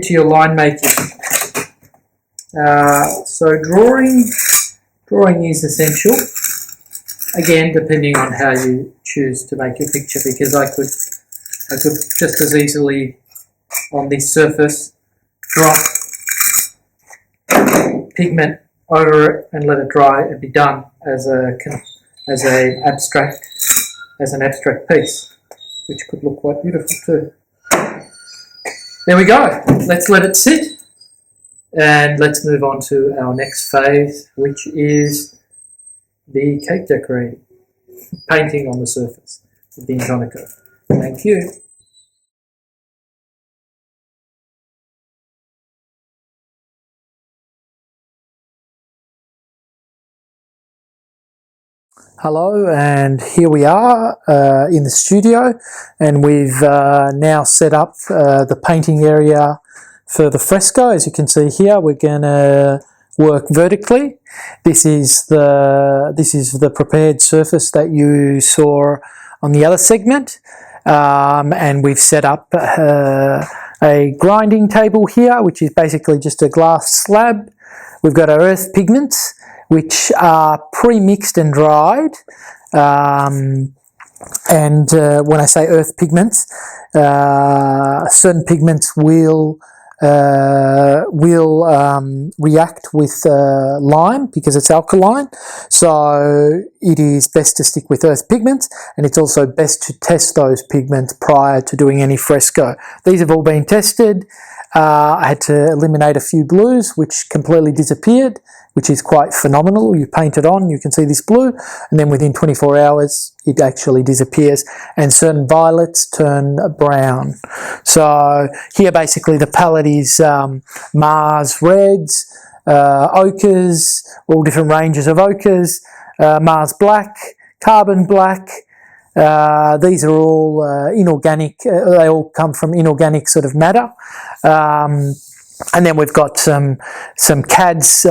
to your line making. So drawing is essential. Again, depending on how you choose to make your picture, because I could just as easily on this surface drop pigment over it and let it dry and be done as an abstract piece, which could look quite beautiful too. There we go. Let's let it sit, and let's move on to our next phase, which is the cake decorating, painting on the surface of the intonaco. Thank you. Hello, and here we are in the studio, and we've now set up the painting area for the fresco. As you can see here, we're going to work vertically. This is the prepared surface that you saw on the other segment, and we've set up a grinding table here, which is basically just a glass slab. We've got our earth pigments, which are pre-mixed and dried. And when I say earth pigments, certain pigments will react with lime because it's alkaline. So it is best to stick with earth pigments, and it's also best to test those pigments prior to doing any fresco. These have all been tested. I had to eliminate a few blues, which completely disappeared, which is quite phenomenal. You paint it on, you can see this blue, and then within 24 hours it actually disappears, and certain violets turn brown. So here basically the palette is Mars reds, ochres, all different ranges of ochres, Mars black, carbon black. These are all inorganic, they all come from inorganic sort of matter. And then we've got some CADs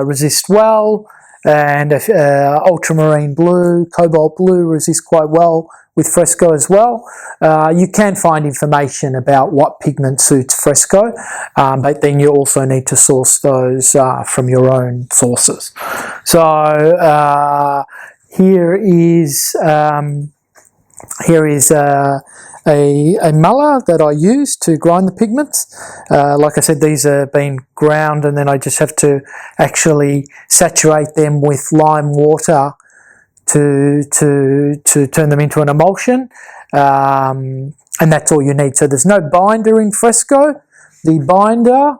resist well, and ultramarine blue, cobalt blue resist quite well with fresco as well. You can find information about what pigment suits fresco, but then you also need to source those from your own sources. So here is a muller that I use to grind the pigments. Like I said, these are being ground, and then I just have to actually saturate them with lime water to turn them into an emulsion, and that's all you need. So there's no binder in Fresco. The binder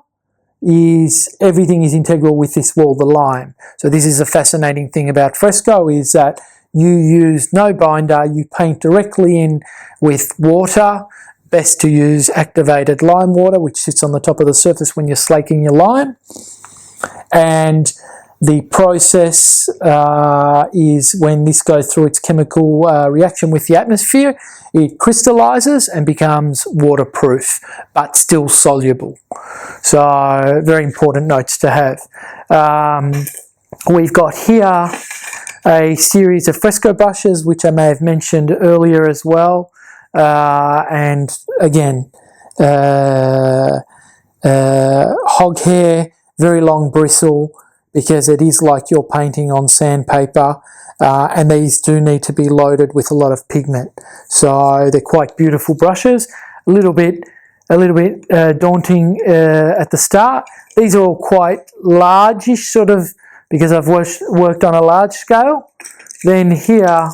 is, everything is integral with this wall, the lime. So this is a fascinating thing about Fresco, is that you use no binder, you paint directly in with water. Best to use activated lime water, which sits on the top of the surface when you're slaking your lime. And the process is, when this goes through its chemical reaction with the atmosphere, it crystallizes and becomes waterproof, but still soluble. So very important notes to have. We've got here a series of Fresco brushes, which I may have mentioned earlier as well. And again, hog hair, very long bristle, because it is like you're painting on sandpaper, and these do need to be loaded with a lot of pigment. So they're quite beautiful brushes. A little bit daunting at the start. These are all quite largish, sort of, because I've worked on a large scale. Then here,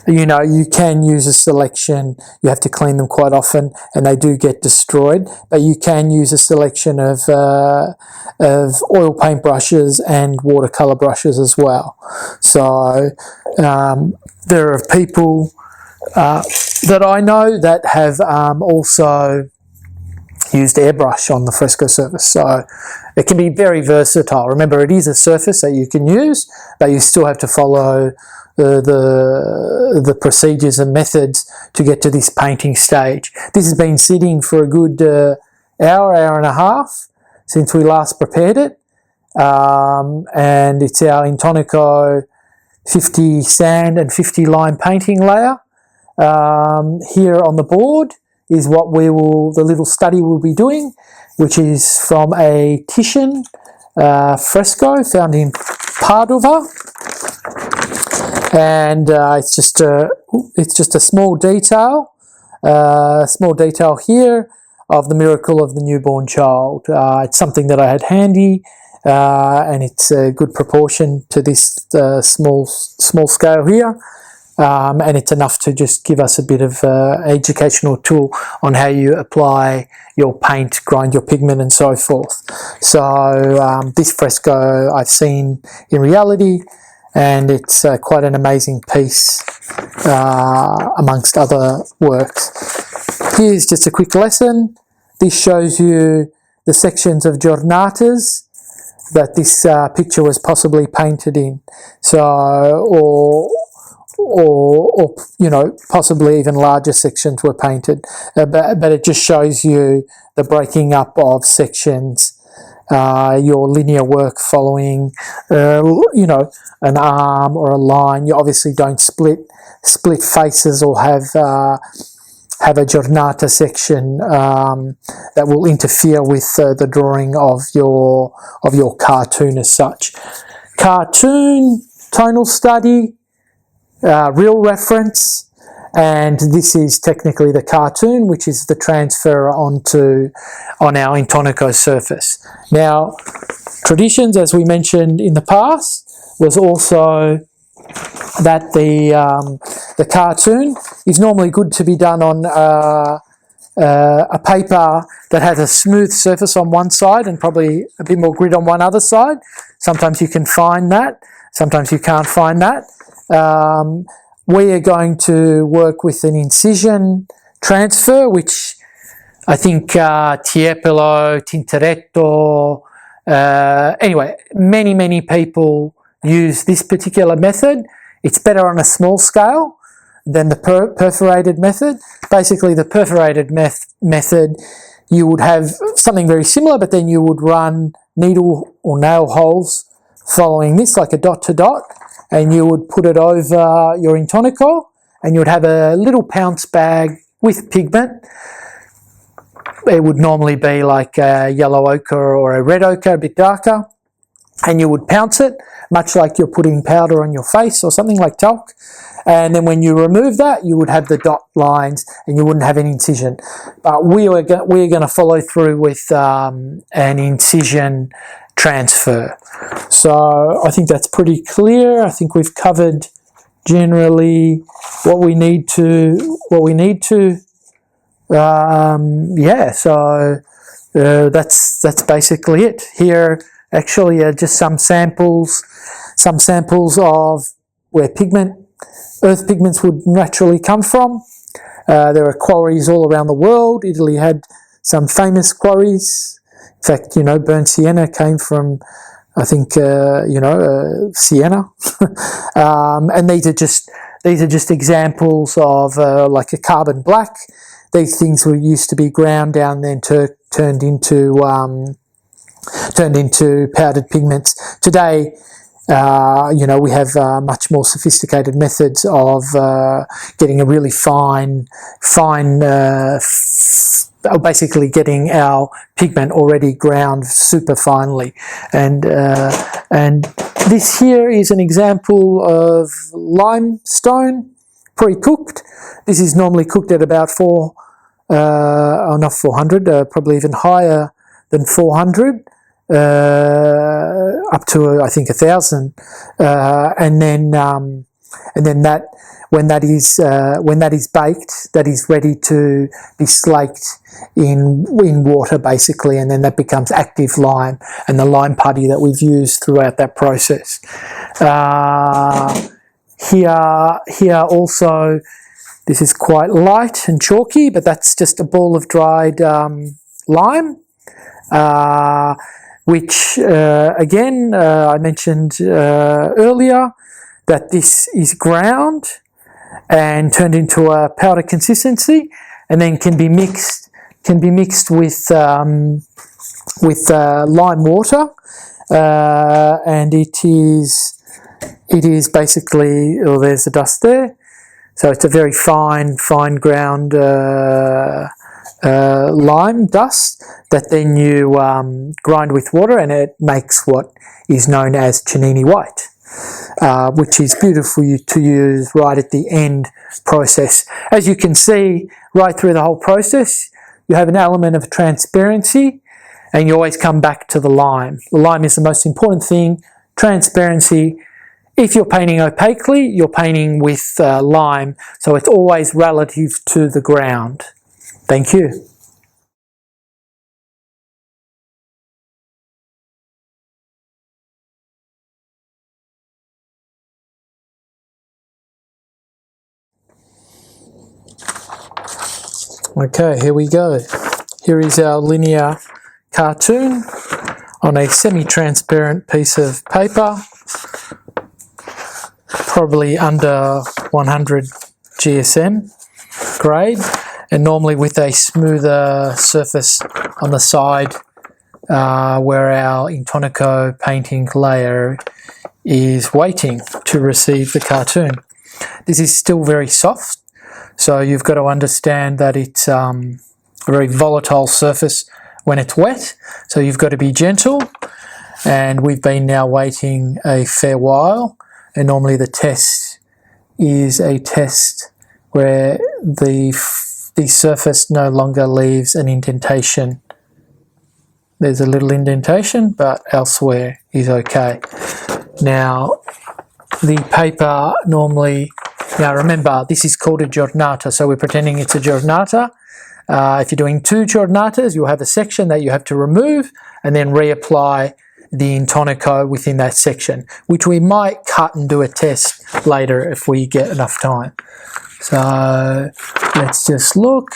you know, you can use a selection. You have to clean them quite often, and they do get destroyed. But you can use a selection of oil paint brushes and watercolor brushes as well. So there are people that I know that have also used airbrush on the Fresco surface. So it can be very versatile. Remember, it is a surface that you can use, but you still have to follow the procedures and methods to get to this painting stage. This has been sitting for a good hour and a half since we last prepared it, and it's our Intonico 50 sand and 50 lime painting layer. Here on the board is what the little study we'll be doing, which is from a Titian fresco found in Padova. And it's just a small detail here of the miracle of the newborn child. It's something that I had handy, and it's a good proportion to this small scale here, and it's enough to just give us a bit of educational tool on how you apply your paint, grind your pigment, and so forth. So this fresco I've seen in reality, and it's quite an amazing piece amongst other works. Here's just a quick lesson. This shows you the sections of giornatas that this picture was possibly painted in. So, or you know, possibly even larger sections were painted. But it just shows you the breaking up of sections. Your linear work following, you know, an arm or a line. You obviously don't split faces or have a giornata section that will interfere with the drawing of your cartoon as such. Cartoon, tonal study, real reference. And this is technically the cartoon, which is the transfer on our Intonico surface. Now, traditions, as we mentioned in the past, was also that the cartoon is normally good to be done on a paper that has a smooth surface on one side and probably a bit more grit on one other side. Sometimes you can find that, sometimes you can't find that. We are going to work with an incision transfer, which I think Tiepolo, Tintoretto, anyway, many people use this particular method. It's better on a small scale than the perforated method. Basically, the perforated method, you would have something very similar, but then you would run needle or nail holes following this, like a dot to dot, and you would put it over your Intonico, and you would have a little pounce bag with pigment. It would normally be like a yellow ochre or a red ochre, a bit darker, and you would pounce it, much like you're putting powder on your face or something like talc. And then when you remove that, you would have the dot lines and you wouldn't have an incision. But we're going to follow through with an incision transfer. So I think that's pretty clear. I think we've covered generally what we need to. Yeah, so that's basically it. Here actually are just some samples of where earth pigments would naturally come from. There are quarries all around the world. Italy had some famous quarries. In fact, burnt sienna came from, I think, Sienna. And these are just examples of like a carbon black. These things were used to be ground down, then turned into powdered pigments. Today, we have much more sophisticated methods of getting a really fine, basically getting our pigment already ground super finely. And this here is an example of limestone pre-cooked. This is normally cooked at about not 400, probably even higher than 400. Up to I think 1,000, and then that when that is baked, that is ready to be slaked in water basically, and then that becomes active lime, and the lime putty that we've used throughout that process. Here also, this is quite light and chalky, but that's just a ball of dried lime. Which again, I mentioned earlier that this is ground and turned into a powder consistency, and then can be mixed with lime water, and it is basically, oh, there's the dust there. So it's a very fine ground lime dust that then you grind with water, and it makes what is known as Cennini white, which is beautiful to use right at the end process. As you can see, right through the whole process, you have an element of transparency, and you always come back to the lime. The lime is the most important thing. Transparency. If you're painting opaquely, you're painting with lime, so it's always relative to the ground. Thank you. Okay, here we go. Here is our linear cartoon on a semi-transparent piece of paper, probably under 100 GSM grade, and normally with a smoother surface on the side where our Intonico painting layer is waiting to receive the cartoon. This is still very soft, so you've got to understand that it's a very volatile surface when it's wet, so you've got to be gentle, and we've been now waiting a fair while, and normally the test is a test where the surface no longer leaves an indentation. There's a little indentation, but elsewhere is okay. Now, the paper normally, now remember, this is called a giornata, so we're pretending it's a giornata. If you're doing 2 giornatas, you'll have a section that you have to remove and then reapply the Intonico within that section, which we might cut and do a test later if we get enough time. So let's just look,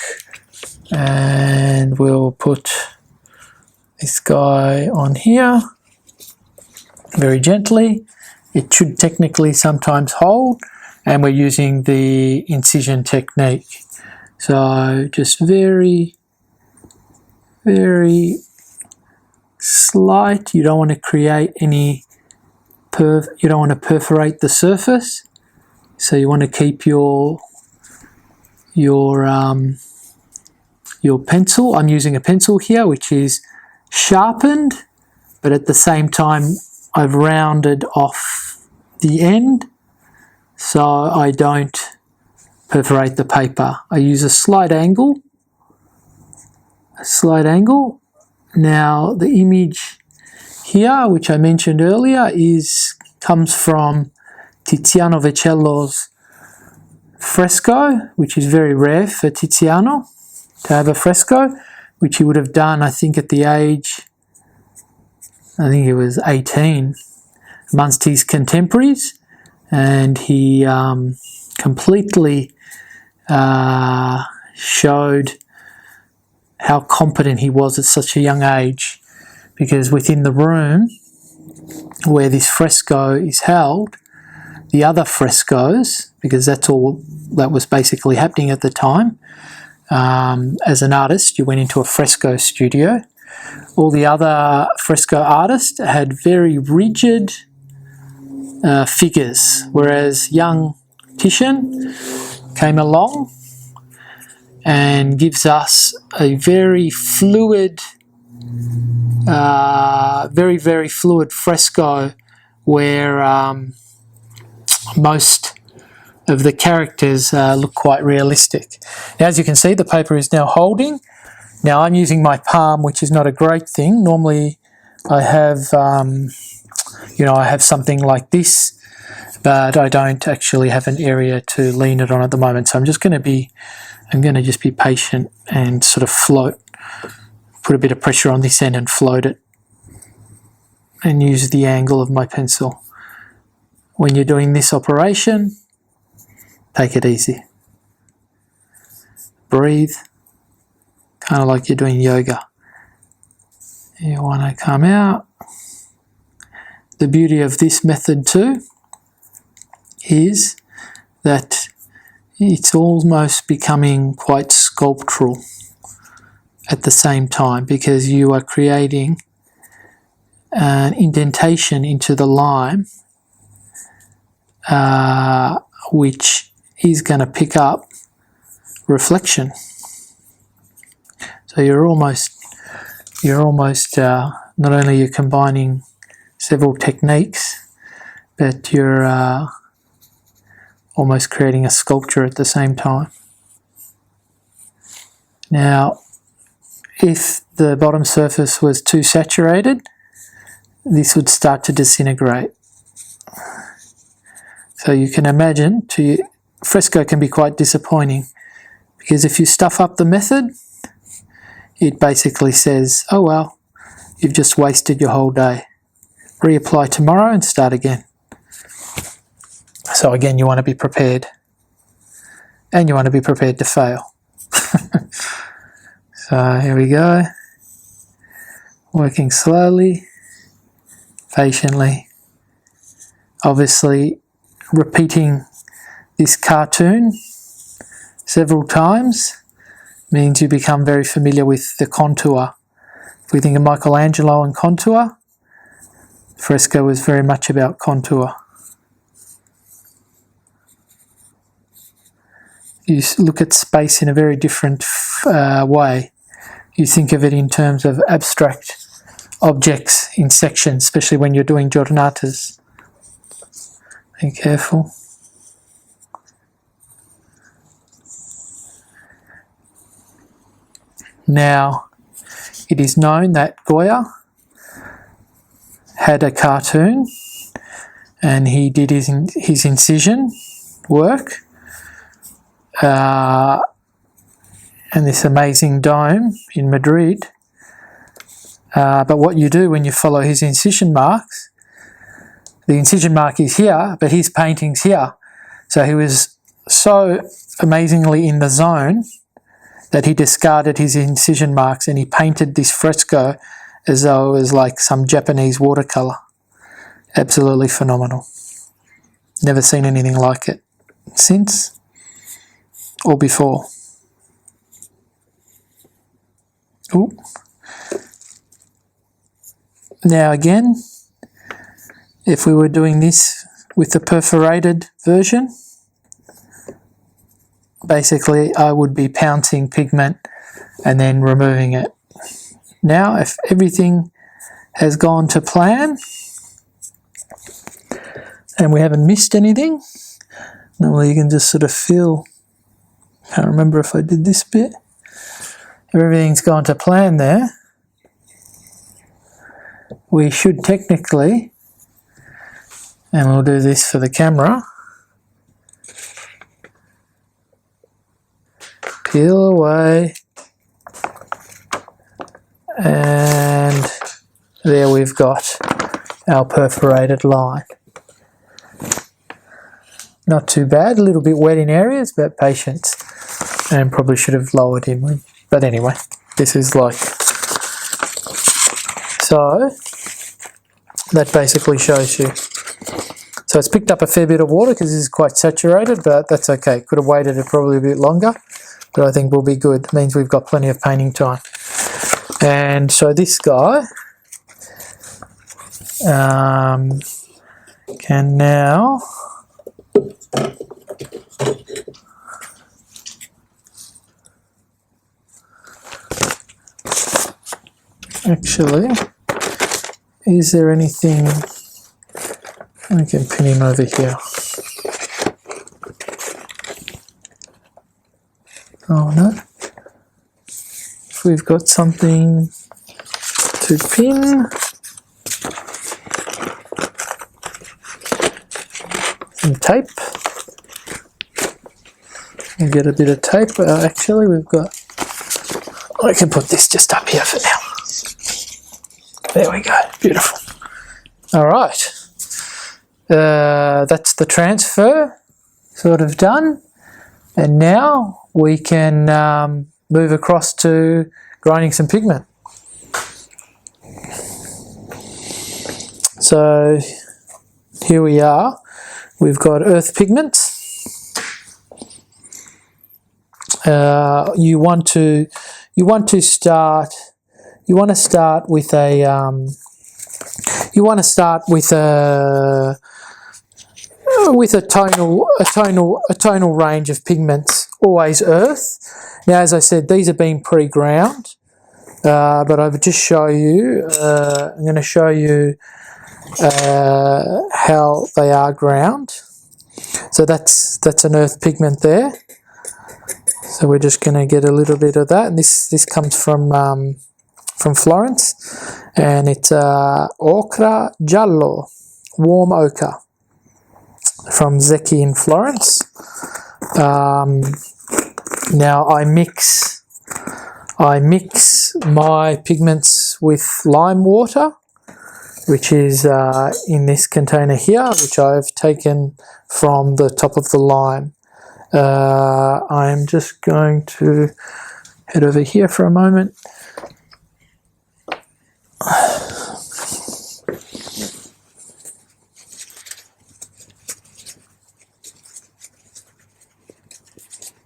and we'll put this guy on here very gently. It should technically sometimes hold, and we're using the incision technique. So just very, very slight. You don't want to create any you don't want to perforate the surface, so you want to keep your pencil. I'm using a pencil here which is sharpened, but at the same time I've rounded off the end so I don't perforate the paper. I use a slight angle. Now the image here, which I mentioned earlier, comes from Tiziano Vecellio's fresco, which is very rare for Tiziano to have a fresco, which he would have done, I think, at the age, I think it was 18, amongst his contemporaries, and he completely showed how competent he was at such a young age, because within the room where this fresco is held, the other frescoes, because that's all that was basically happening at the time, as an artist, you went into a fresco studio. All the other fresco artists had very rigid figures, whereas young Titian came along and gives us a very fluid, very fluid fresco where most of the characters look quite realistic. Now, as you can see, the paper is now holding. Now, I'm using my palm, which is not a great thing. Normally, I have, I have something like this, but I don't actually have an area to lean it on at the moment. So I'm going to just be patient and sort of float, put a bit of pressure on this end and float it, and use the angle of my pencil. When you're doing this operation, take it easy. Breathe, kind of like you're doing yoga. You want to come out. The beauty of this method too is that it's almost becoming quite sculptural at the same time, because you are creating an indentation into the lime, which is going to pick up reflection. So you're almost not only you're combining several techniques, but you're almost creating a sculpture at the same time. Now, if the bottom surface was too saturated, this would start to disintegrate. So you can imagine, fresco can be quite disappointing, because if you stuff up the method, it basically says, oh well, you've just wasted your whole day. Reapply tomorrow and start again. So again, you want to be prepared, and you want to be prepared to fail. So here we go, working slowly, patiently, obviously repeating this cartoon several times means you become very familiar with the contour. If we think of Michelangelo and contour, fresco was very much about contour. You look at space in a very different way. You think of it in terms of abstract objects in sections, especially when you're doing giornatas. Be careful. Now, it is known that Goya had a cartoon, and he did his incision work, and this amazing dome in Madrid. But what you do when you follow his incision marks, the incision mark is here, but his painting's here. So he was so amazingly in the zone that he discarded his incision marks and he painted this fresco as though it was like some Japanese watercolour. Absolutely phenomenal. Never seen anything like it since or before. Ooh. Now again, if we were doing this with the perforated version, basically I would be pouncing pigment and then removing it. Now, if everything has gone to plan and we haven't missed anything, normally you can just sort of feel, can't remember if I did this bit, if everything's gone to plan there, we should technically, and we'll do this for the camera, peel away, and there we've got our perforated line. Not too bad, a little bit wet in areas, but patience, and probably should have lowered him. But anyway, this is like, so that basically shows you. So it's picked up a fair bit of water because this is quite saturated, but that's okay. Could have waited probably a bit longer, but I think we'll be good. It means we've got plenty of painting time. And so this guy can now actually, is there anything I can pin him over here? Oh no. If we've got something to pin, some tape. We'll get a bit of tape. Actually, we've got, I can put this just up here for now. There we go, beautiful. All right, that's the transfer sort of done. And now we can move across to grinding some pigment. So here we are. We've got earth pigments. You want to start with a tonal range of pigments. Always earth. Now, as I said, these have been pre-ground, but I would just show you. I'm going to show you how they are ground. So that's an earth pigment there. So we're just going to get a little bit of that, and this comes from Florence, and it's ochra giallo, warm ochre, from Zecchi in Florence. Now I mix my pigments with lime water, which is in this container here, which I've taken from the top of the lime. I'm just going to head over here for a moment.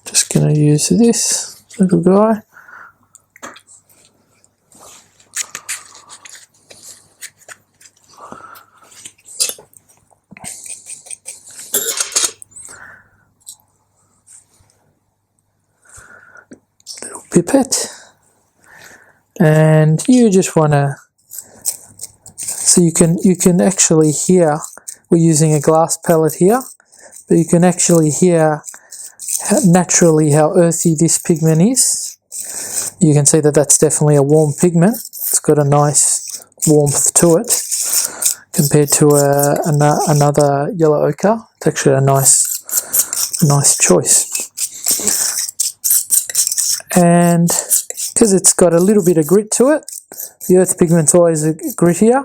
Just going to use this little guy. Pipette, and you just want to, so you can actually hear, we're using a glass palette here, but you can actually hear naturally how earthy this pigment is. You can see that that's definitely a warm pigment. It's got a nice warmth to it compared to another yellow ochre. It's actually a nice choice. And because it's got a little bit of grit to it, the earth pigment's always grittier.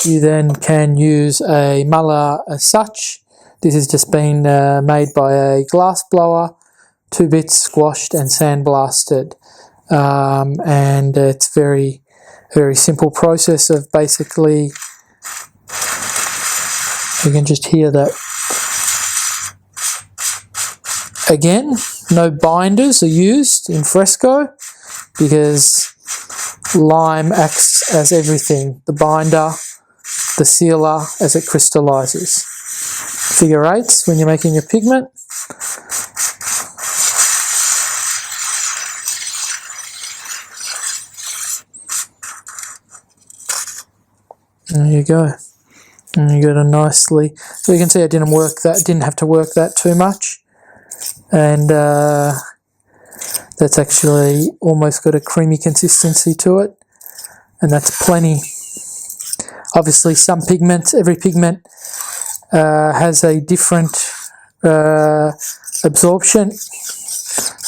You then can use a muller as such. This has just been made by a glass blower, 2 bits squashed and sandblasted. And it's very, very simple process of basically, you can just hear that. Again, no binders are used in fresco because lime acts as everything. The binder, the sealer as it crystallizes. Figure 8s when you're making your pigment. There you go. And you got a nicely, so you can see I didn't have to work that too much. And that's actually almost got a creamy consistency to it. and that's plenty. Obviously some pigments, every pigment has a different absorption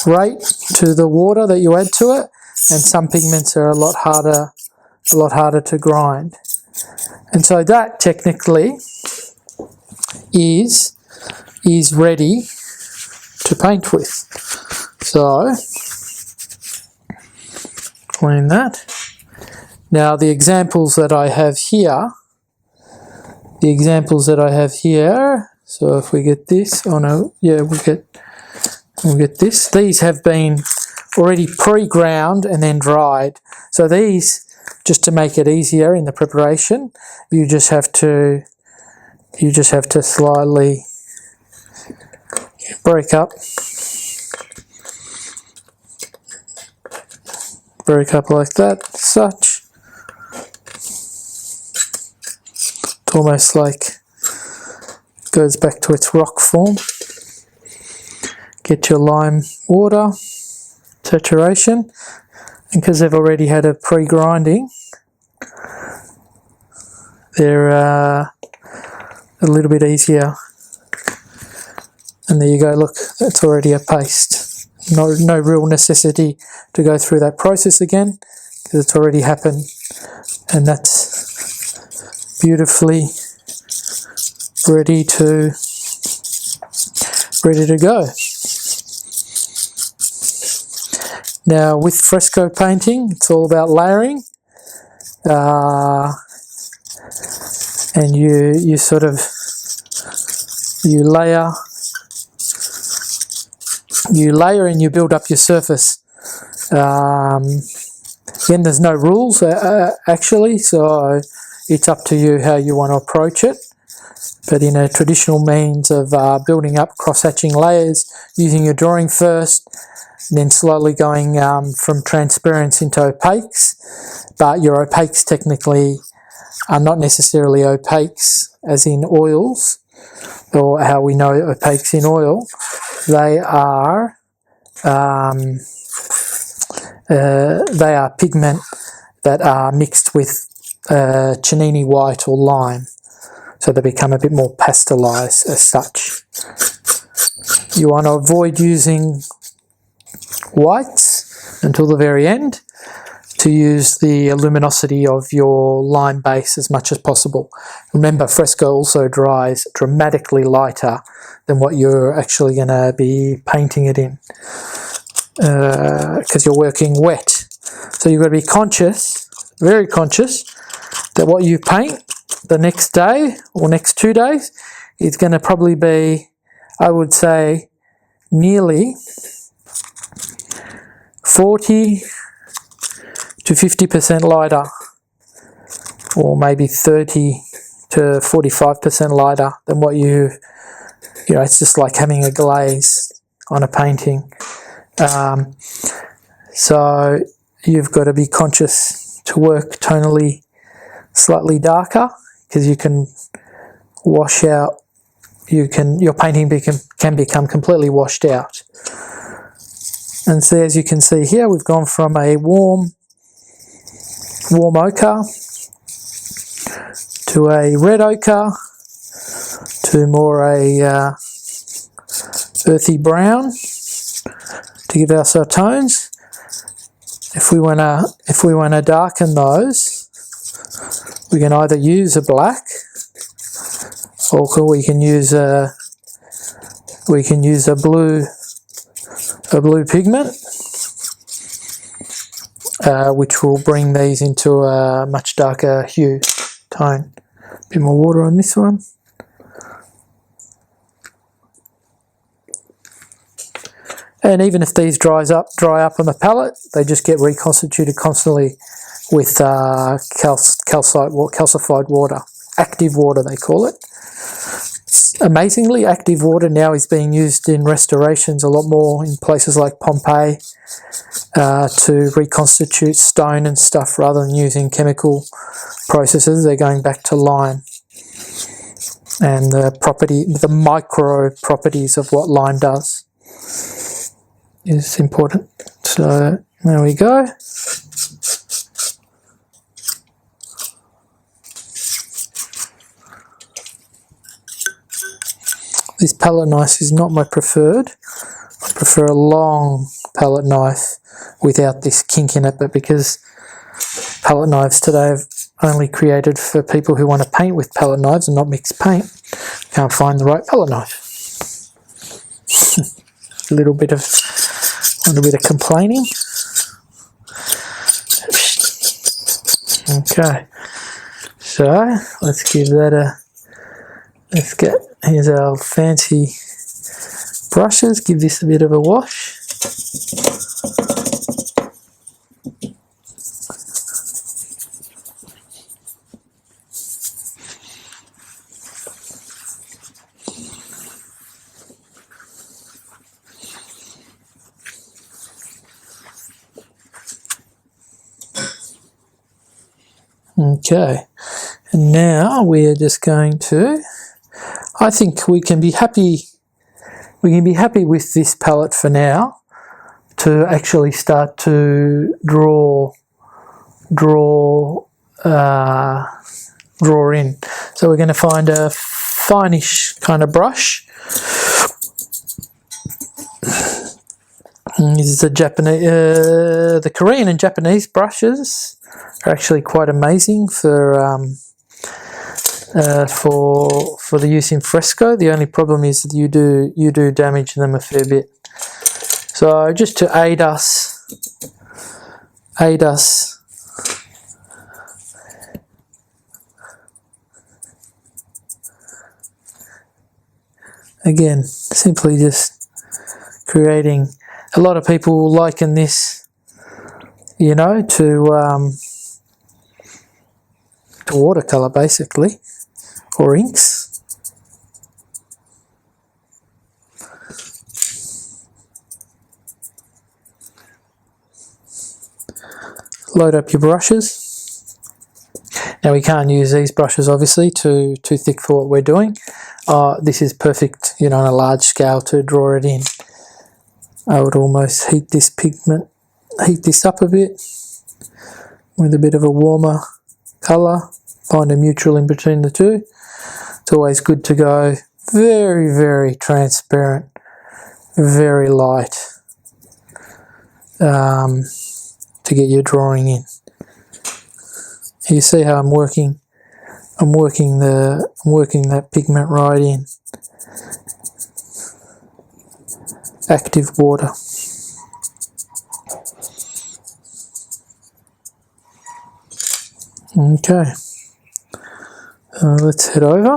rate to the water that you add to it, and some pigments are a lot harder to grind. And so that technically is ready to paint with. So clean that. Now the examples that I have here, so if we get this, oh no, yeah, we'll get this. These have been already pre-ground and then dried. So these, just to make it easier in the preparation, you just have to slightly break up like that, such. It's almost like goes back to its rock form. Get your lime water saturation, and because they've already had a pre-grinding, they're a little bit easier. And there you go, look, it's already a paste. No real necessity to go through that process again, because it's already happened, and that's beautifully ready to go. Now with fresco painting, it's all about layering, and you sort of layer and you build up your surface. Again, there's no rules actually, so it's up to you how you want to approach it. But in a traditional means of building up cross-hatching layers, using your drawing first, and then slowly going from transparents into opaques. But your opaques technically are not necessarily opaques as in oils, or how we know opaques in oil. They are pigment that are mixed with chenini white or lime, so they become a bit more pasteurized as such. You want to avoid using whites until the very end, to use the luminosity of your lime base as much as possible. Remember, fresco also dries dramatically lighter than what you're actually going to be painting it in, because you're working wet. So you've got to be conscious, very conscious, that what you paint the next day or next 2 days is going to probably be, I would say, nearly 40 to 50% lighter, or maybe 30 to 45% lighter than what you know, it's just like having a glaze on a painting. So you've got to be conscious to work tonally slightly darker, because you can wash out, your painting can become completely washed out. And so as you can see here, we've gone from a warm ochre to a red ochre to more a earthy brown to give us our tones. If we want to darken those, we can either use a black, or we can use a blue pigment, which will bring these into a much darker hue tone. A bit more water on this one. And even if these dry up on the palette, they just get reconstituted constantly with calcified water, active water they call it. Amazingly, active water now is being used in restorations a lot more in places like Pompeii to reconstitute stone and stuff, rather than using chemical processes. They're going back to lime and the micro properties of what lime does is important. So there we go. This palette knife is not my preferred. I prefer a long palette knife without this kink in it, but because palette knives today are only created for people who want to paint with palette knives and not mix paint, can't find the right palette knife. a little bit of complaining. Okay, so let's give that here's our fancy brushes. Give this a bit of a wash. Okay, and now we are just going to, I think we can be happy with this palette for now to actually start to draw in. So we're going to find a finish kind of brush. This is the Korean and Japanese brushes are actually quite amazing for the use in fresco. The only problem is that you do damage them a fair bit. So just to aid us again, simply just creating. A lot of people liken this, you know, to watercolor basically, or inks. Load up your brushes. Now we can't use these brushes obviously, too thick for what we're doing. This is perfect, you know, on a large scale to draw it in. I would almost heat this up a bit with a bit of a warmer colour, find a neutral in between the two. It's always good to go very, very transparent, very light to get your drawing in. You see how I'm working that pigment right in. Active water. Okay, let's head over.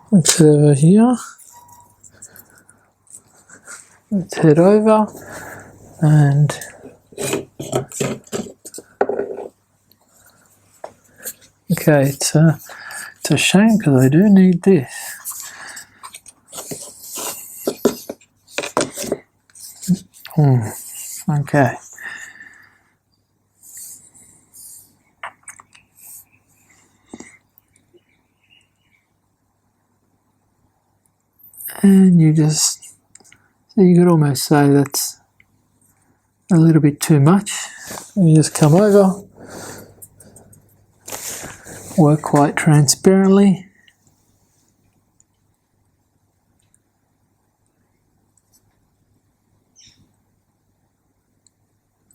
Let's head over here. Let's head over and okay, it's a shame because I do need this. Okay. And you could almost say that's a little bit too much. You just come over, work quite transparently.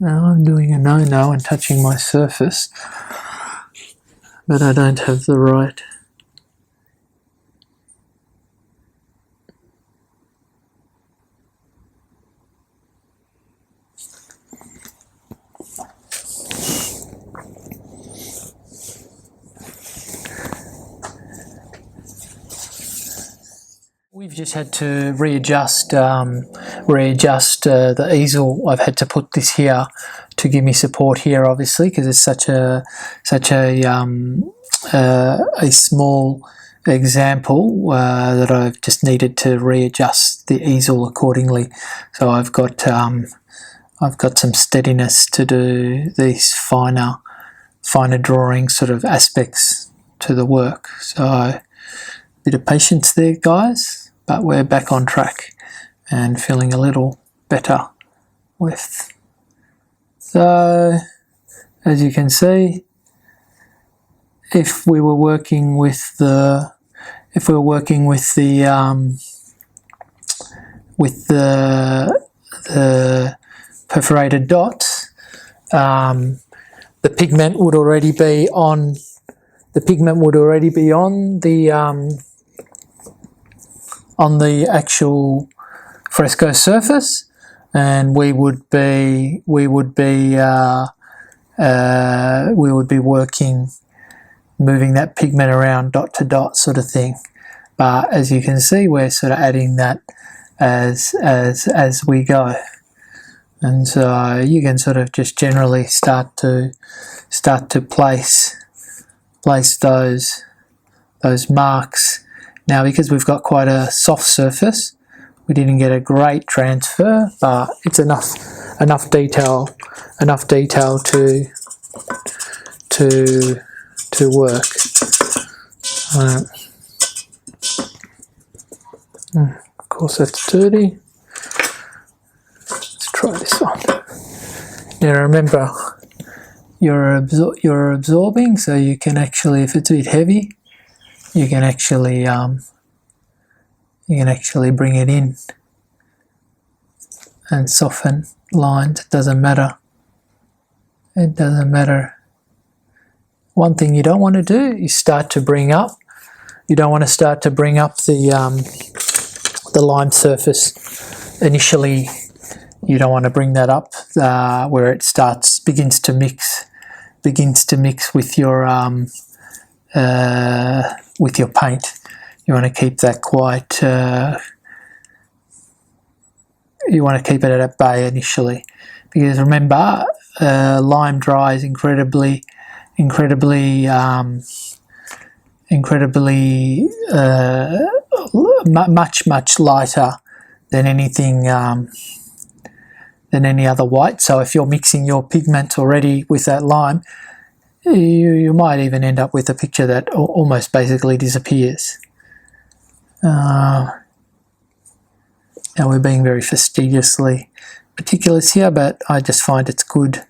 Now I'm doing a no-no and touching my surface, but I don't have the right. We've just had to readjust the easel. I've had to put this here to give me support here, obviously, because it's such a small example that I've just needed to readjust the easel accordingly. So I've got some steadiness to do these finer drawing sort of aspects to the work. So a bit of patience there, guys. But we're back on track and feeling a little better with. So, as you can see, if we were working with the working with the perforated dots, the pigment would already be on the actual fresco surface, and we would be working, moving that pigment around dot to dot sort of thing. But as you can see, we're sort of adding that as we go, and so you can sort of just generally start to place those marks. Now, because we've got quite a soft surface, we didn't get a great transfer, but it's enough detail to work. Of course, that's dirty. Let's try this one. Now remember, you're absorbing, so you can actually, if it's a bit heavy, you can actually bring it in and soften lines. It doesn't matter. One thing you don't want to do is start to bring up. You don't want to start to bring up the lime surface initially. You don't want to bring that up where it begins to mix with your paint. You want to keep that quite. You want to keep it at bay initially, because remember, lime dries incredibly much lighter than anything than any other white. So if you're mixing your pigment already with that lime, you might even end up with a picture that almost basically disappears. Now we're being very fastidiously meticulous here, but I just find it's good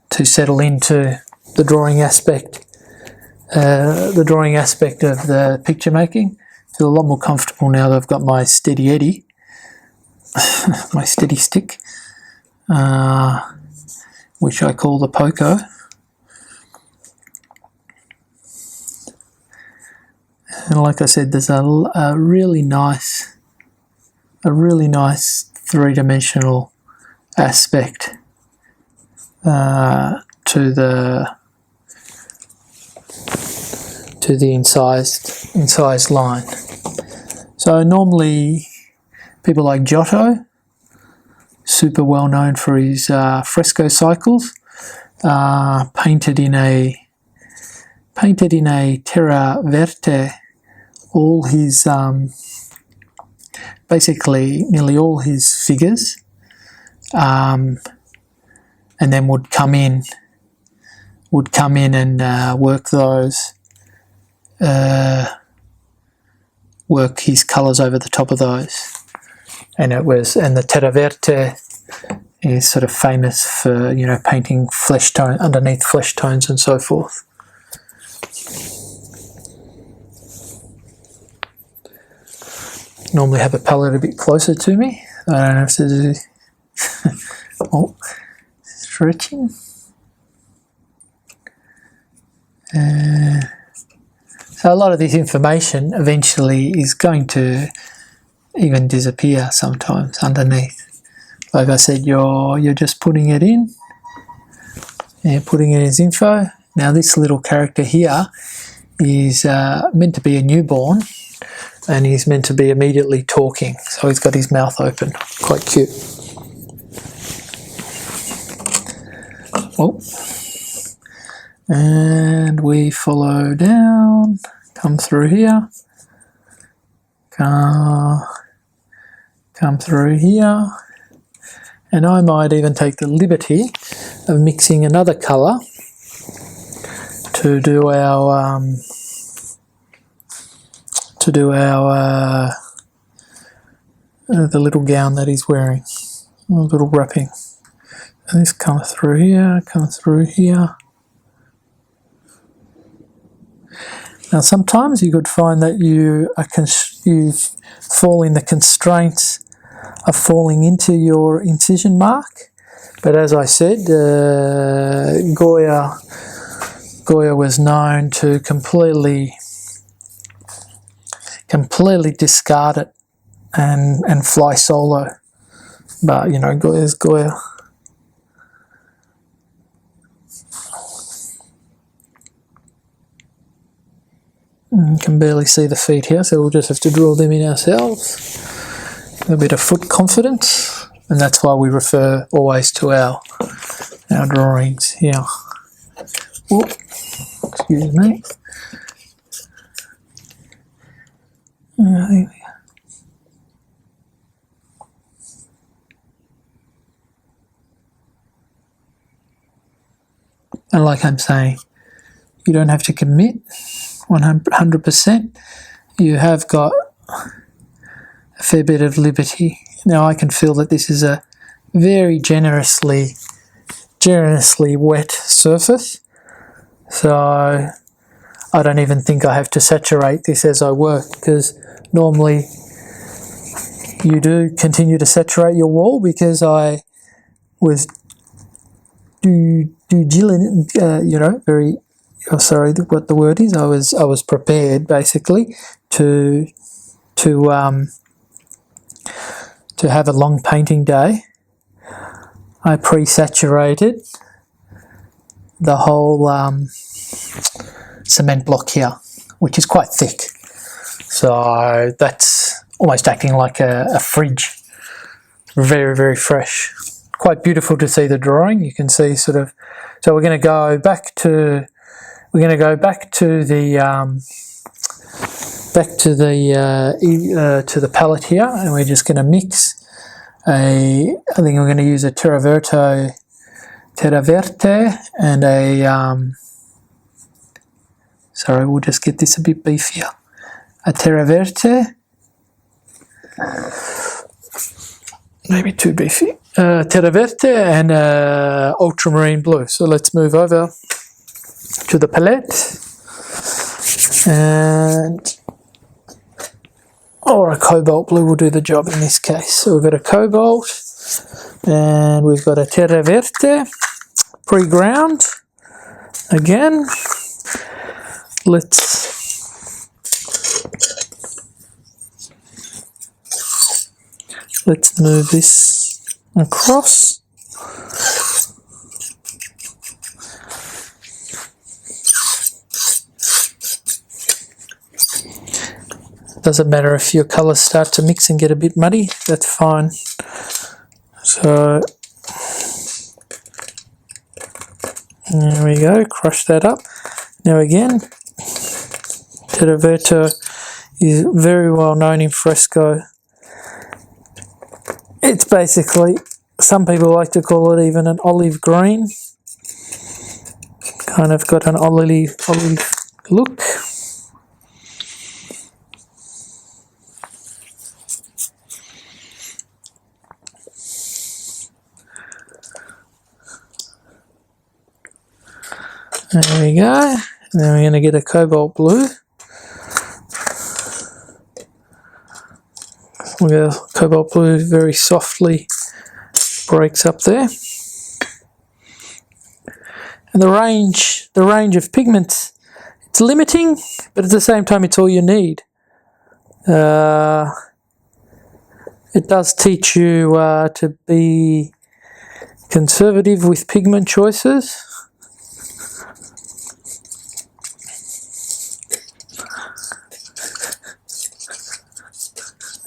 to settle into the drawing aspect of the picture making. I feel a lot more comfortable now that I've got my steady eddy, my steady stick, which I call the Poco. And like I said, there's a really nice three-dimensional aspect to the incised line. So normally people like Giotto, super well known for his fresco cycles, painted in a terra verte all his basically nearly all his figures, and then would come in and work his colours over the top of those. And the terra verte is sort of famous for, painting flesh tone underneath flesh tones and so forth. Normally have a palette a bit closer to me. I don't have to do stretching. So a lot of this information eventually is going to even disappear sometimes underneath. Like I said, you're just putting it in, and putting it as info. Now this little character here is meant to be a newborn, and he's meant to be immediately talking. So he's got his mouth open. Quite cute. Oh. And we follow down, come through here, come through here, and I might even take the liberty of mixing another colour to do our the little gown that he's wearing, a little wrapping. And this comes through here, Now sometimes you could find that you fall in the constraints of falling into your incision mark, but as I said, Goya was known to completely discard it and fly solo. But you know, Goya's Goya. You can barely see the feet here, so we'll just have to draw them in ourselves. A bit of foot confidence, and that's why we refer always to our drawings here. Ooh, excuse me. There we go. And like I'm saying, you don't have to commit 100%. You have got a fair bit of liberty. Now I can feel that this is a very generously wet surface, so I don't even think I have to saturate this as I work, because normally you do continue to saturate your wall, because I was what the word is. I was prepared basically to have a long painting day. I pre-saturated the whole cement block here, which is quite thick. So that's almost acting like a fridge. Very, very fresh. Quite beautiful to see the drawing. You can see sort of. So we're going to go back to the palette here, and we're just going to mix I think we're going to use a Terra Verte and sorry, we'll just get this a bit beefier. A Terra Verte, maybe too beefy. Terra Verte and ultramarine blue. So let's move over to the palette, or a cobalt blue will do the job in this case. So we've got a cobalt and we've got a Terra Verte pre-ground. Again, let's move this across. Doesn't matter if your colours start to mix and get a bit muddy, that's fine. So there we go, crush that up. Now again, Terra Verte is very well known in fresco. It's basically, some people like to call it even an olive green. Kind of got an olive look. There we go. And then we're going to get a cobalt blue. We'll go cobalt blue, very softly breaks up there. And the range of pigments, it's limiting, but at the same time it's all you need. It does teach you to be conservative with pigment choices.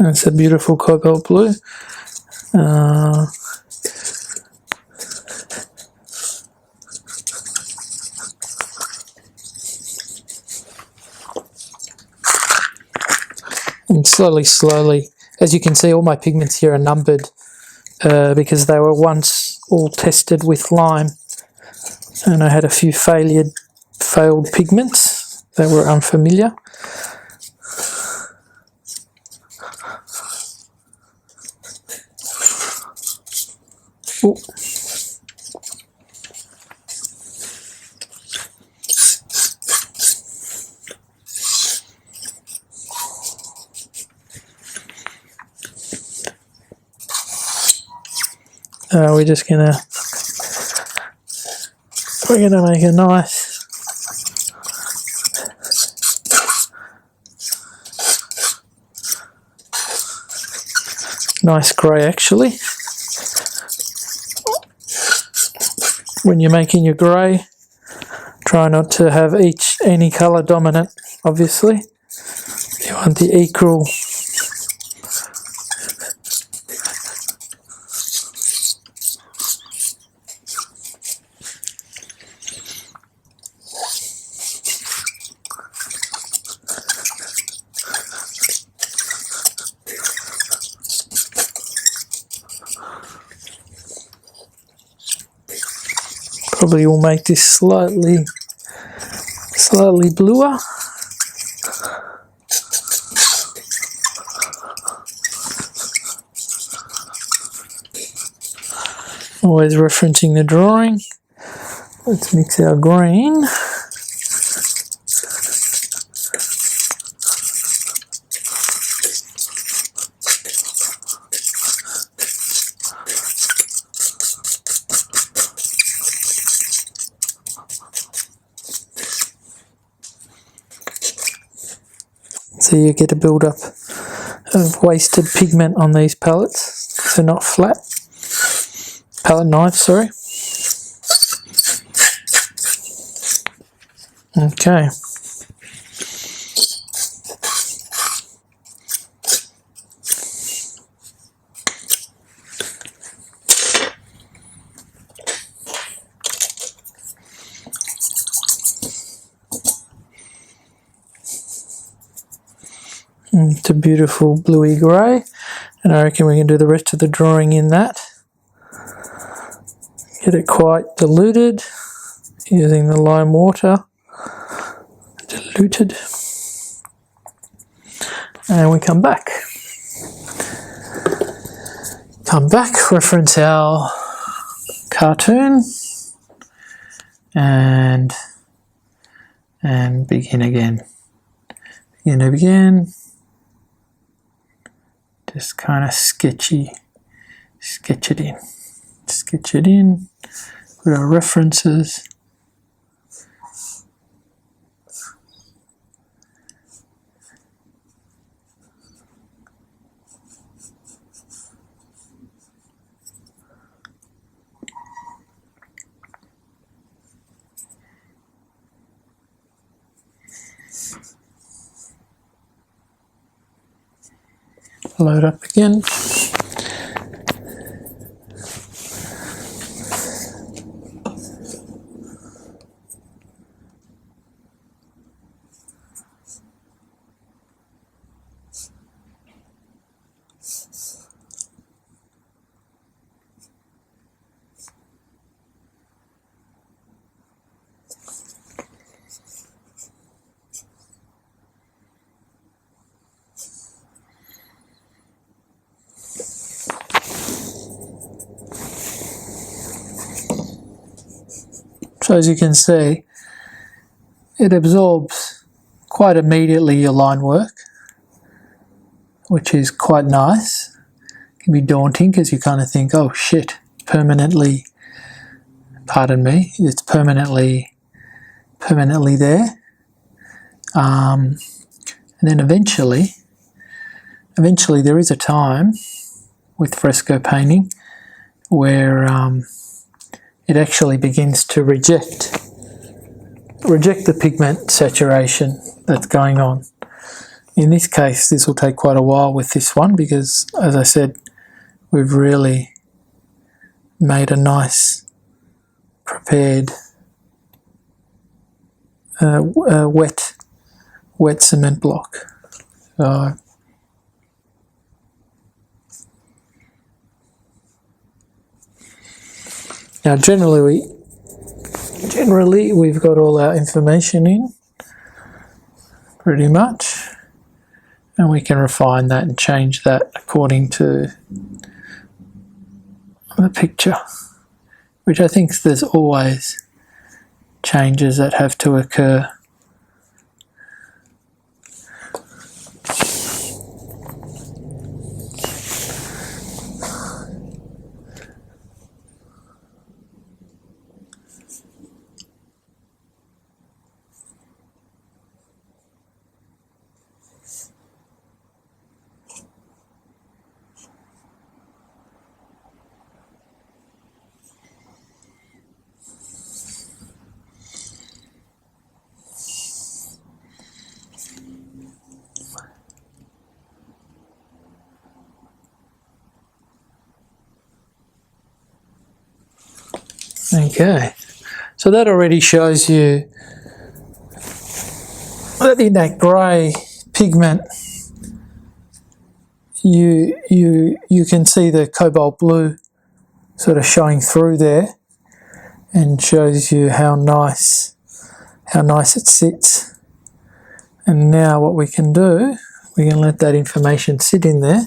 It's a beautiful cobalt blue. And slowly, as you can see, all my pigments here are numbered because they were once all tested with lime, and I had a few failed pigments that were unfamiliar. Ooh. we're gonna make a nice grey actually. When you're making your grey, try not to have any colour dominant, obviously. You want the equal probably will make this slightly bluer. Always referencing the drawing. Let's mix our green. So you get a build-up of wasted pigment on these palettes, because they're not flat. Palette knives, sorry. Okay. It's a beautiful bluey grey, and I reckon we can do the rest of the drawing in that. Get it quite diluted using the lime water. Diluted. And we come back. Reference our cartoon, and begin again. Begin. Just kind of sketch it in. Put our references. Load up again. So as you can see, it absorbs quite immediately your line work, which is quite nice. It can be daunting because you kind of think, oh shit, permanently, pardon me, it's permanently there. And then eventually there is a time with fresco painting where it actually begins to reject the pigment saturation that's going on. In this case, this will take quite a while with this one because, as I said, we've really made a nice prepared wet cement block. So now generally we've got all our information in pretty much, and we can refine that and change that according to the picture, which I think there's always changes that have to occur. Okay, so that already shows you that in that grey pigment you can see the cobalt blue sort of showing through there, and shows you how nice it sits. And now what we can do, we can let that information sit in there,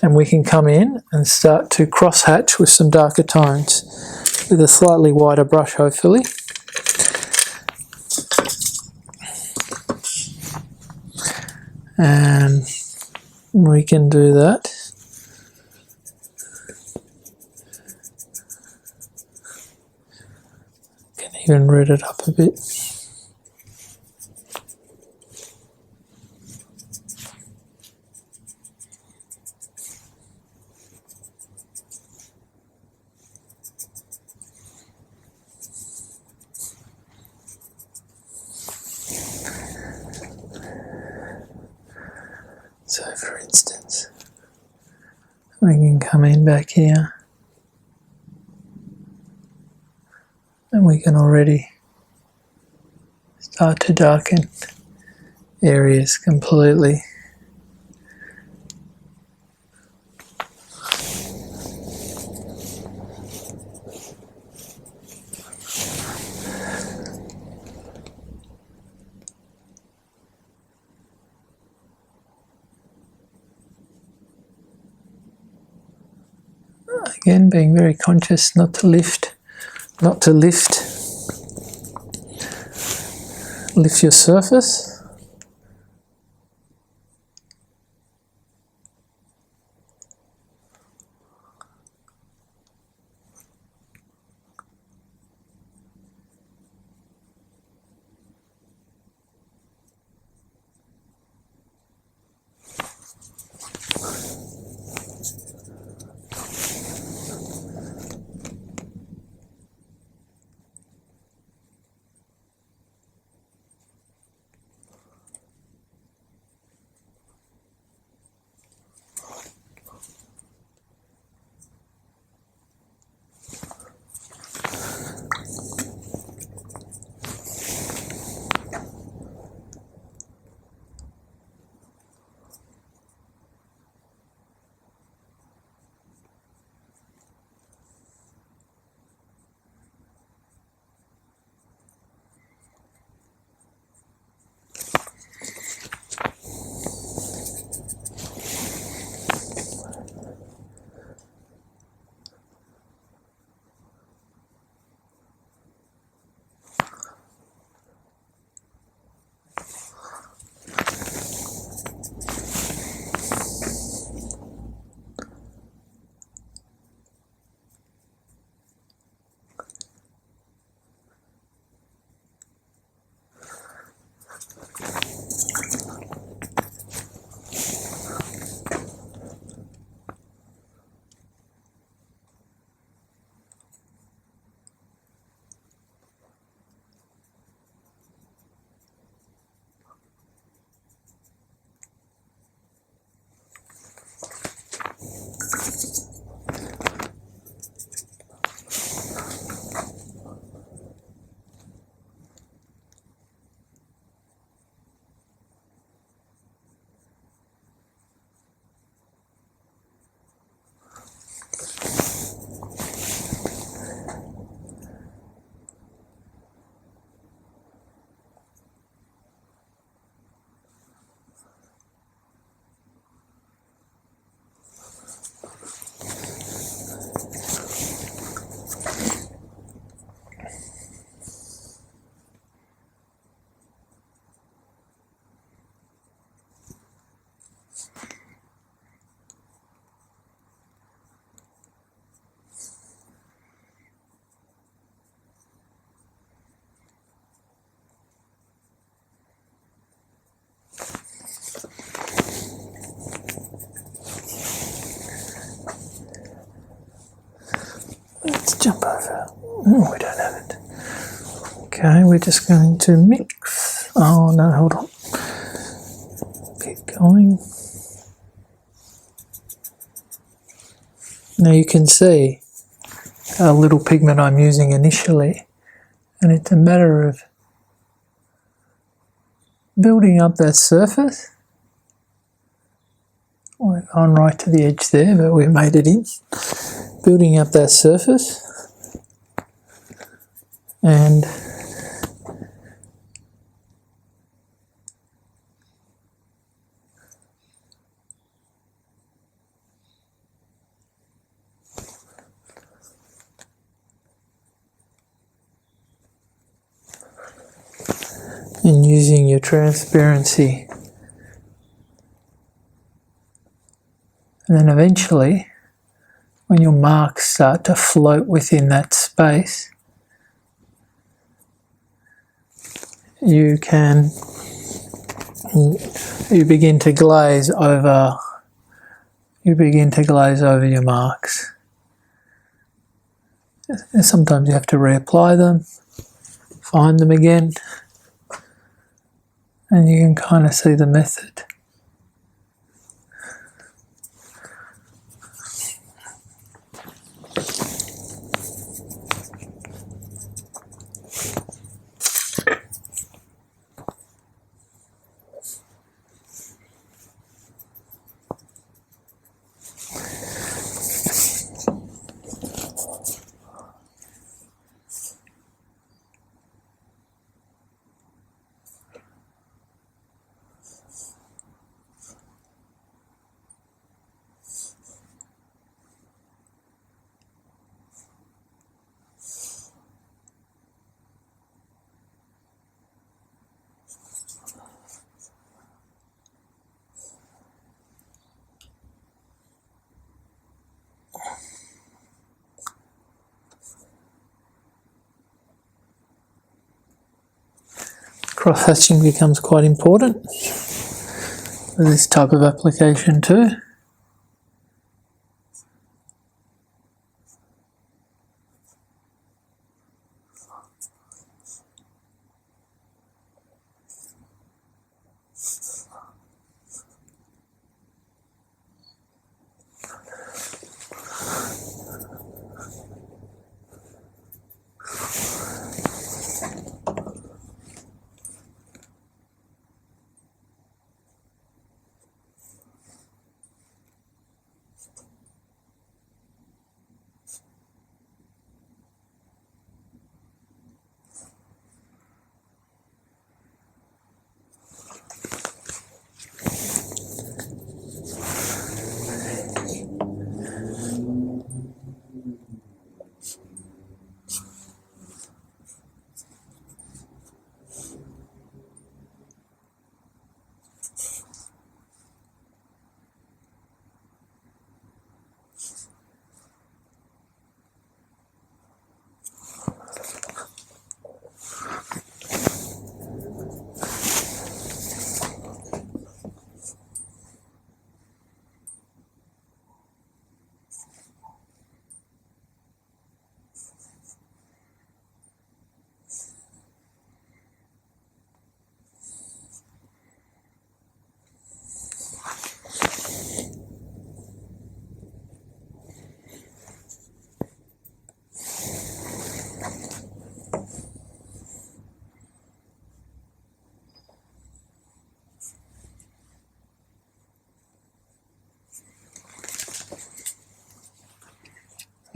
and we can come in and start to cross-hatch with some darker tones with a slightly wider brush, hopefully. And we can do that. Can even red it up a bit. So for instance, we can come in back here and we can already start to darken areas completely. Again, being very conscious not to lift your surface. Let's jump over. Oh, we don't have it. Okay, we're just going to mix. Oh no, hold on. Keep going. Now you can see little pigment I'm using initially, and it's a matter of building up that surface. We're on right to the edge there, but we made it in. Building up that surface and using your transparency. And then eventually, when your marks start to float within that space, you begin to glaze over your marks. And sometimes you have to reapply them, find them again, and you can kind of see the method. Cross-hatching becomes quite important for this type of application too.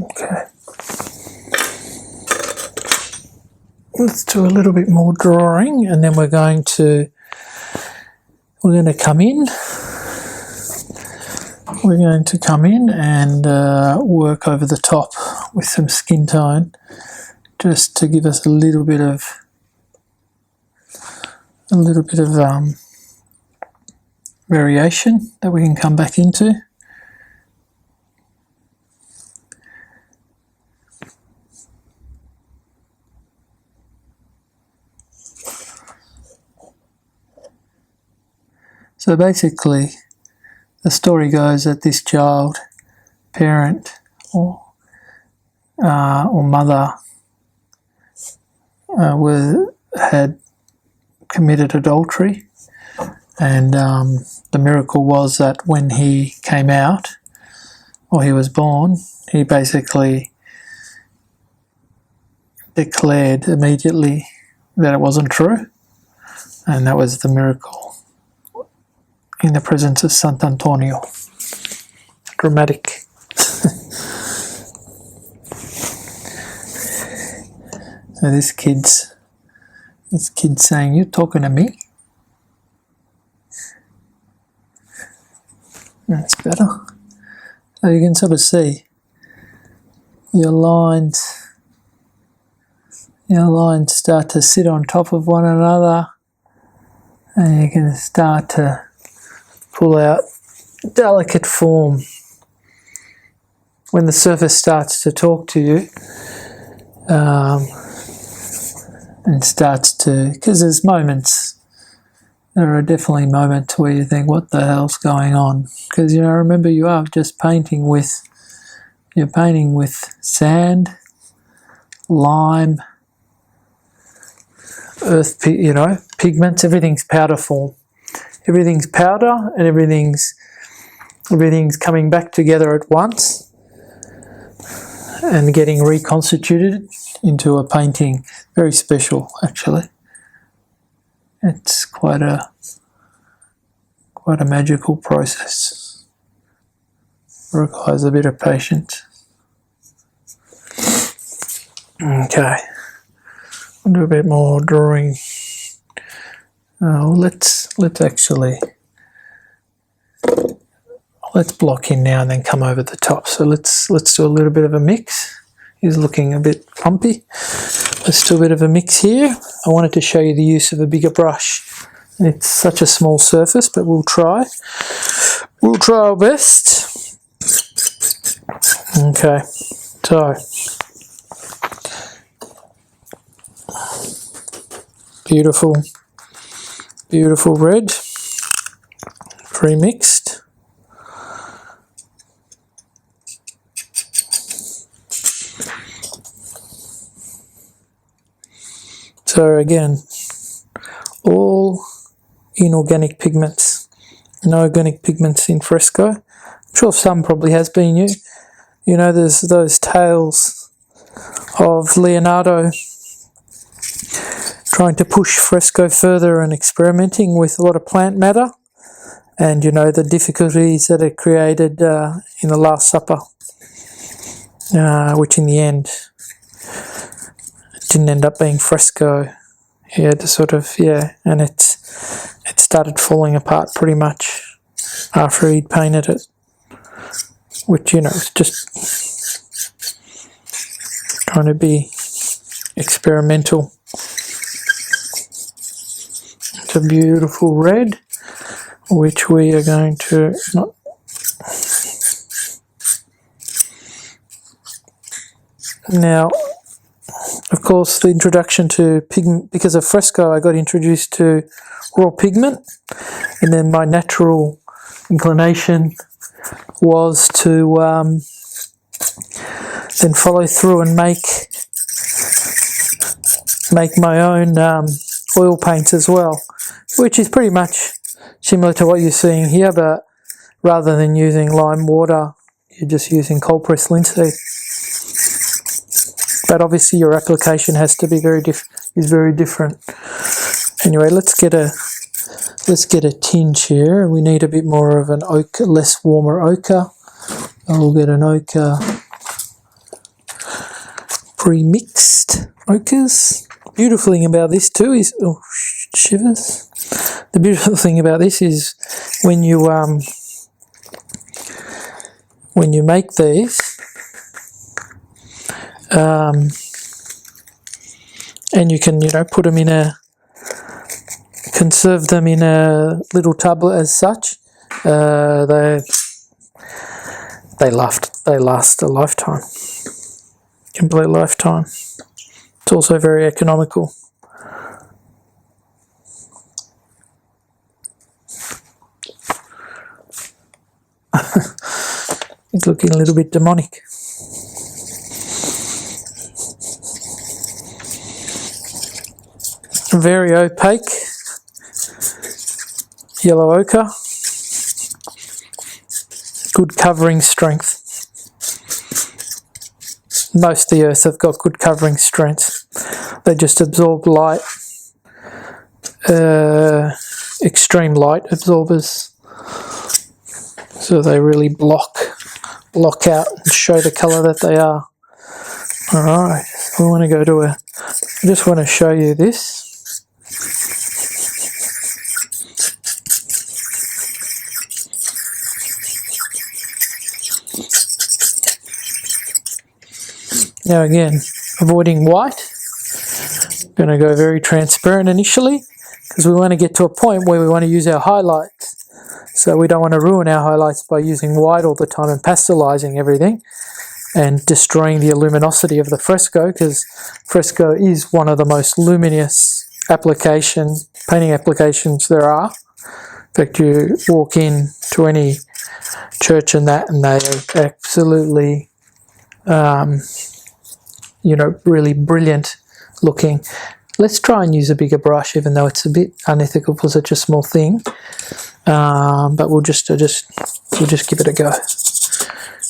Okay. Let's do a little bit more drawing, and then we're going to come in. We're going to come in and work over the top with some skin tone, just to give us a little bit of variation that we can come back into. So basically, the story goes that this child, parent, or mother had committed adultery, and the miracle was that when he came out, or he was born, he basically declared immediately that it wasn't true, and that was the miracle in the presence of Sant'Antonio. Dramatic. So this kid's saying, "You're talking to me?" That's better. So you can sort of see your lines start to sit on top of one another, and you can start to pull out delicate form when the surface starts to talk to you, and starts to, because there are definitely moments where you think, what the hell's going on? Because, remember, you are just painting with sand, lime, earth, pigments. Everything's powder form. Everything's powder, and everything's coming back together at once and getting reconstituted into a painting. Very special, actually. It's quite a magical process. Requires a bit of patience. Okay, I'll do a bit more drawing. Let's block in now and then come over the top. So let's do a little bit of a mix. He's looking a bit lumpy. Let's do a bit of a mix here. I wanted to show you the use of a bigger brush. It's such a small surface, but we'll try. We'll try our best. Okay, so beautiful red, pre-mixed. So again, all inorganic pigments, no organic pigments in fresco. I'm sure some probably has been there's those tales of Leonardo trying to push fresco further and experimenting with a lot of plant matter, and the difficulties that it created in the Last Supper, which in the end didn't end up being fresco. He had to and it started falling apart pretty much after he'd painted it, which it's just trying to be experimental. It's a beautiful red, which we are going to now. Of course, the introduction to pigment, because of fresco, I got introduced to raw pigment, and then my natural inclination was to then follow through and make my own oil paints as well, which is pretty much similar to what you're seeing here, but rather than using lime water, you're just using cold pressed linseed. But obviously your application has to be very different. Anyway, let's get a tinge here. We need a bit more of an ochre, less warmer ochre. I'll get an ochre, pre-mixed ochres. Beautiful thing about this too is shivers. The beautiful thing about this is when you make these. And you can, put them conserve them in a little tub as such. They last a lifetime, complete lifetime. It's also very economical. He's looking a little bit demonic. Very opaque yellow ochre, good covering strength. most of the earth have got good covering strength. They just absorb light, extreme light absorbers, so they really block out and show the colour that they are. Alright, we want to go to I just want to show you this. Now again, avoiding white, going to go very transparent initially, because we want to get to a point where we want to use our highlights. So we don't want to ruin our highlights by using white all the time and pastelizing everything and destroying the luminosity of the fresco, because fresco is one of the most luminous painting applications there are. In fact, you walk in to any church and they are absolutely really brilliant looking. Let's try and use a bigger brush, even though it's a bit unethical for such a small thing. But we'll just give it a go.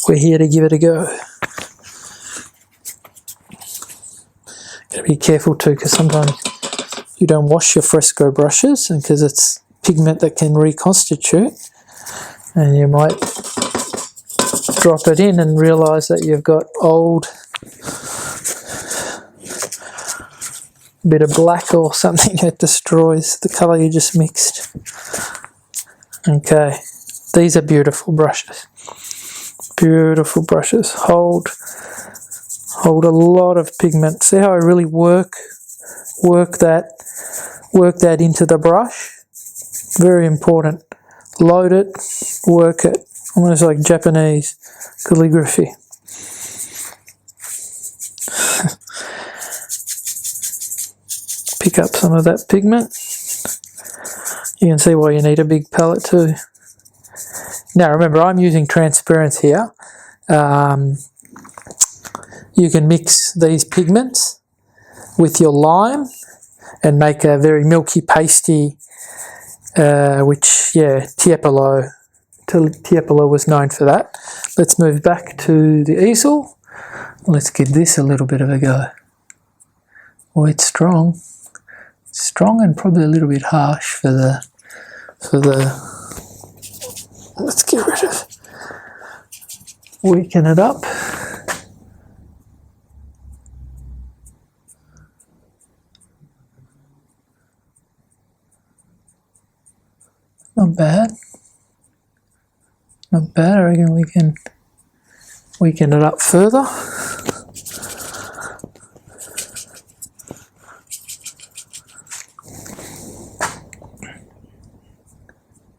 We're here to give it a go. Gotta be careful too, because sometimes you don't wash your fresco brushes, and because it's pigment that can reconstitute, and you might drop it in and realise that you've got old bit of black or something that destroys the colour you just mixed. Okay, these are beautiful brushes. Beautiful brushes. Hold a lot of pigment. See how I really work that into the brush? Very important. Load it, work it. Almost like Japanese calligraphy. Pick up some of that pigment. You can see why you need a big palette too. Now remember, I'm using transparency here. You can mix these pigments with your lime and make a very milky pasty, which, yeah, Tiepolo was known for that. Let's move back to the easel. Let's give this a little bit of a go. Oh, it's strong. Strong and probably a little bit harsh for the let's get rid of, weaken it up. Not bad. Not bad. I reckon we can weaken it up further.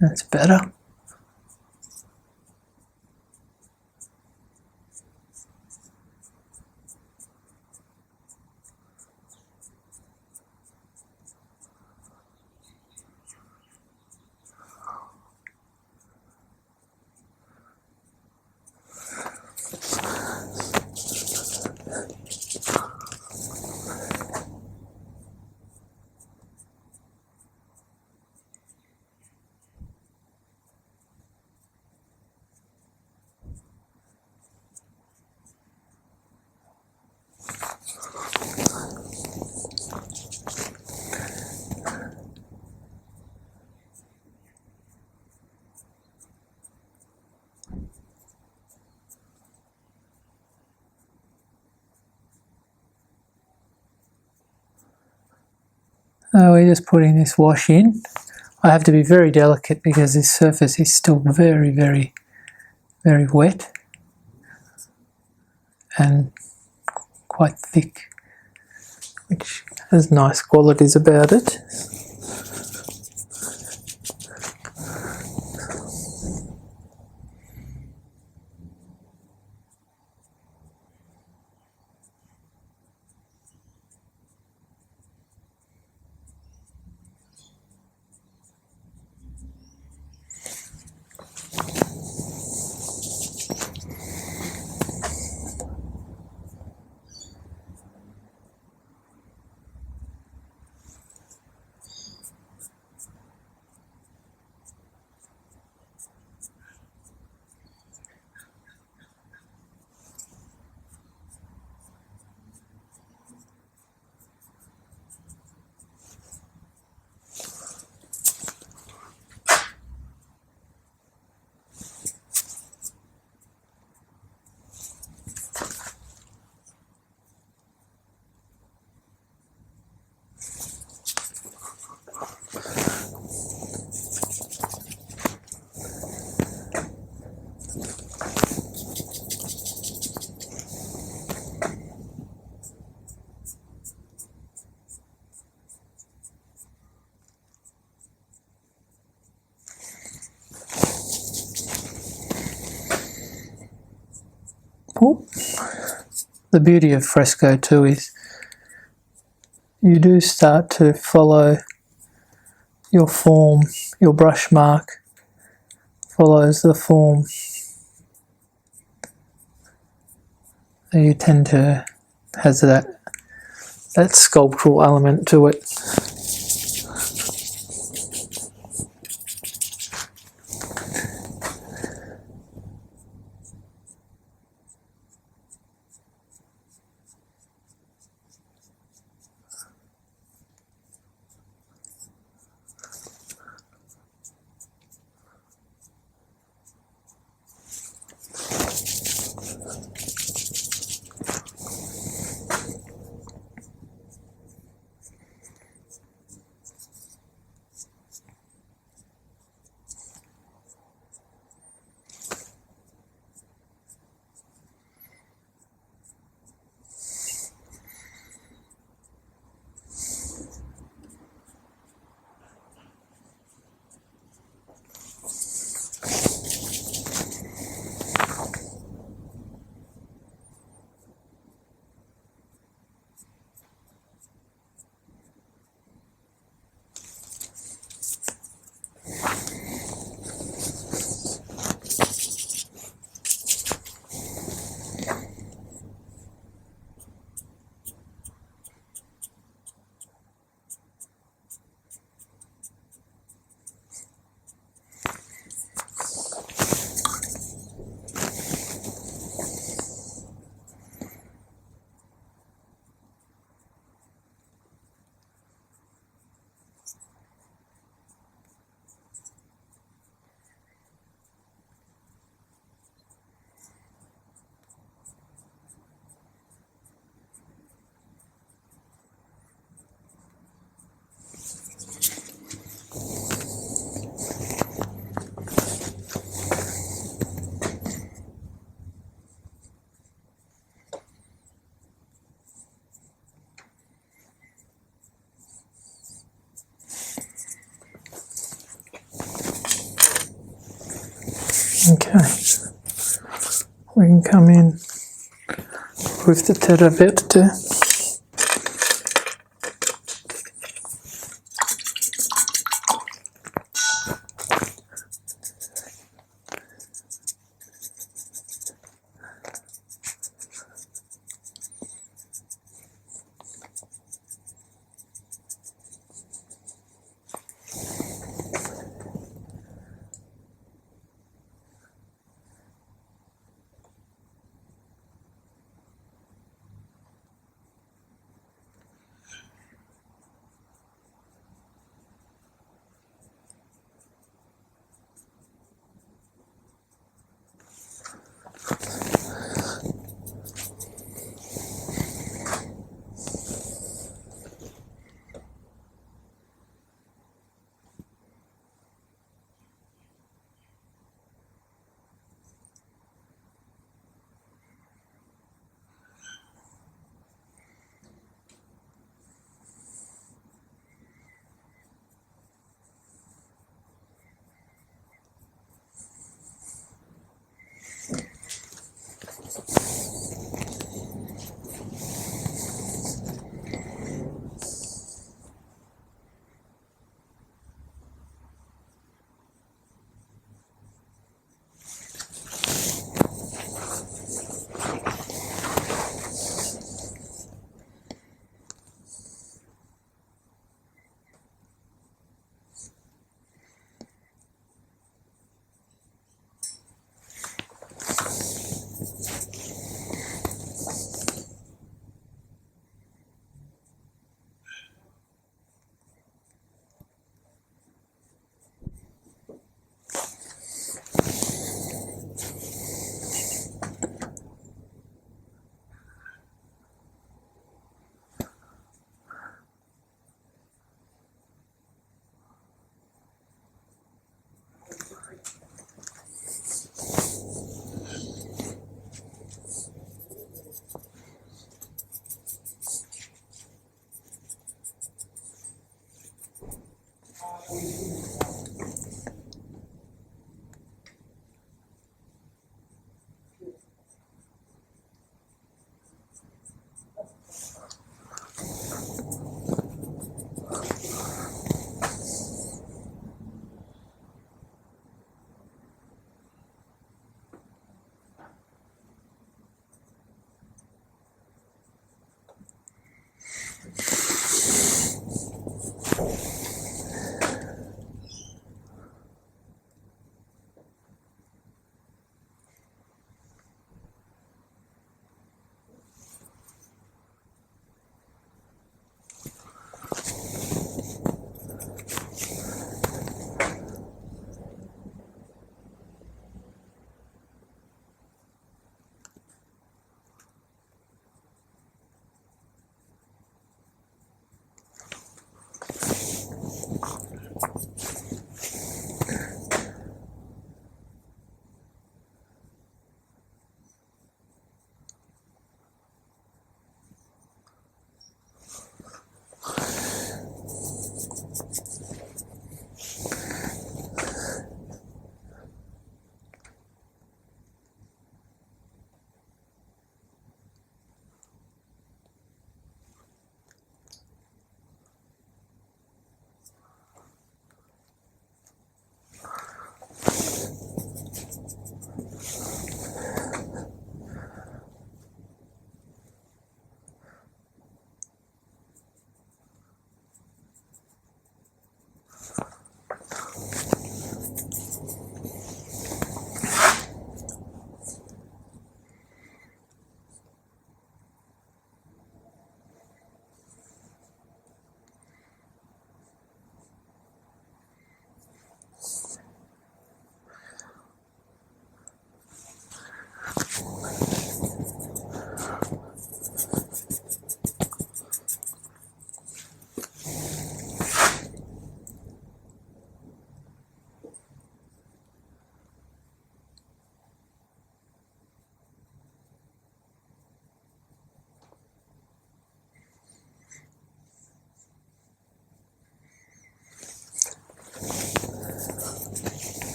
That's better. We're just putting this wash in. I have to be very delicate because this surface is still very, very, very wet and quite thick, which has nice qualities about it. the beauty of fresco too is you do start to follow your form, your brush mark follows the form. You tend to has that sculptural element to it. Okay, we can come in with the terra verte.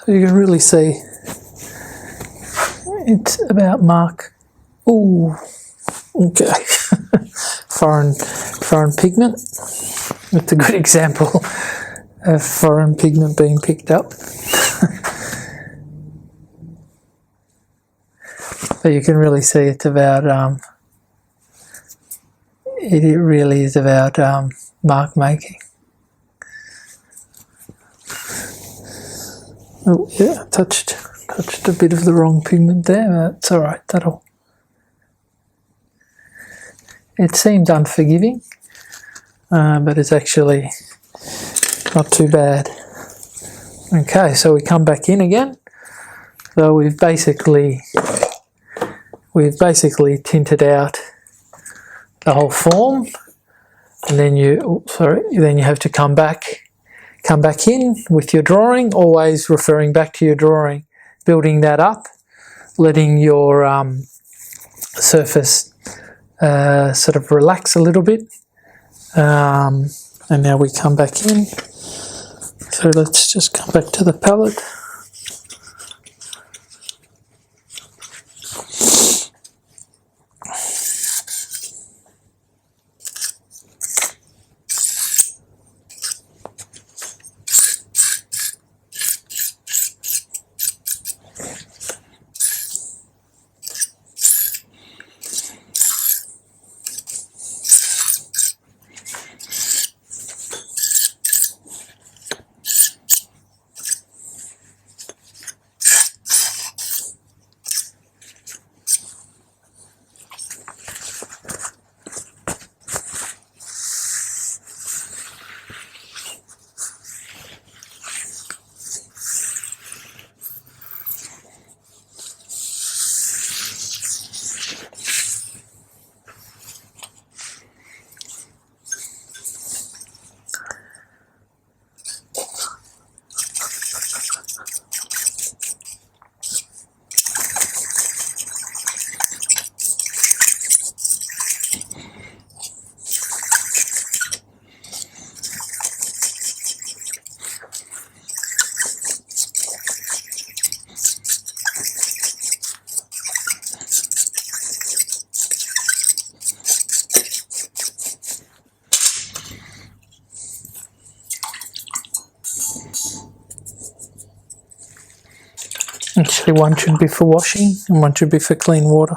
So you can really see it's about mark. Ooh, okay. foreign pigment. It's a good example of foreign pigment being picked up. But you can really see it's about, it really is about mark making. Oh yeah, touched a bit of the wrong pigment there. That's all right. It seemed unforgiving, but it's actually not too bad. Okay, so we come back in again. So we've basically tinted out the whole form, and then you have to come back in with your drawing, always referring back to your drawing, building that up, letting your surface sort of relax a little bit, and now we come back in. So let's just come back to the palette. Actually, one should be for washing and one should be for clean water.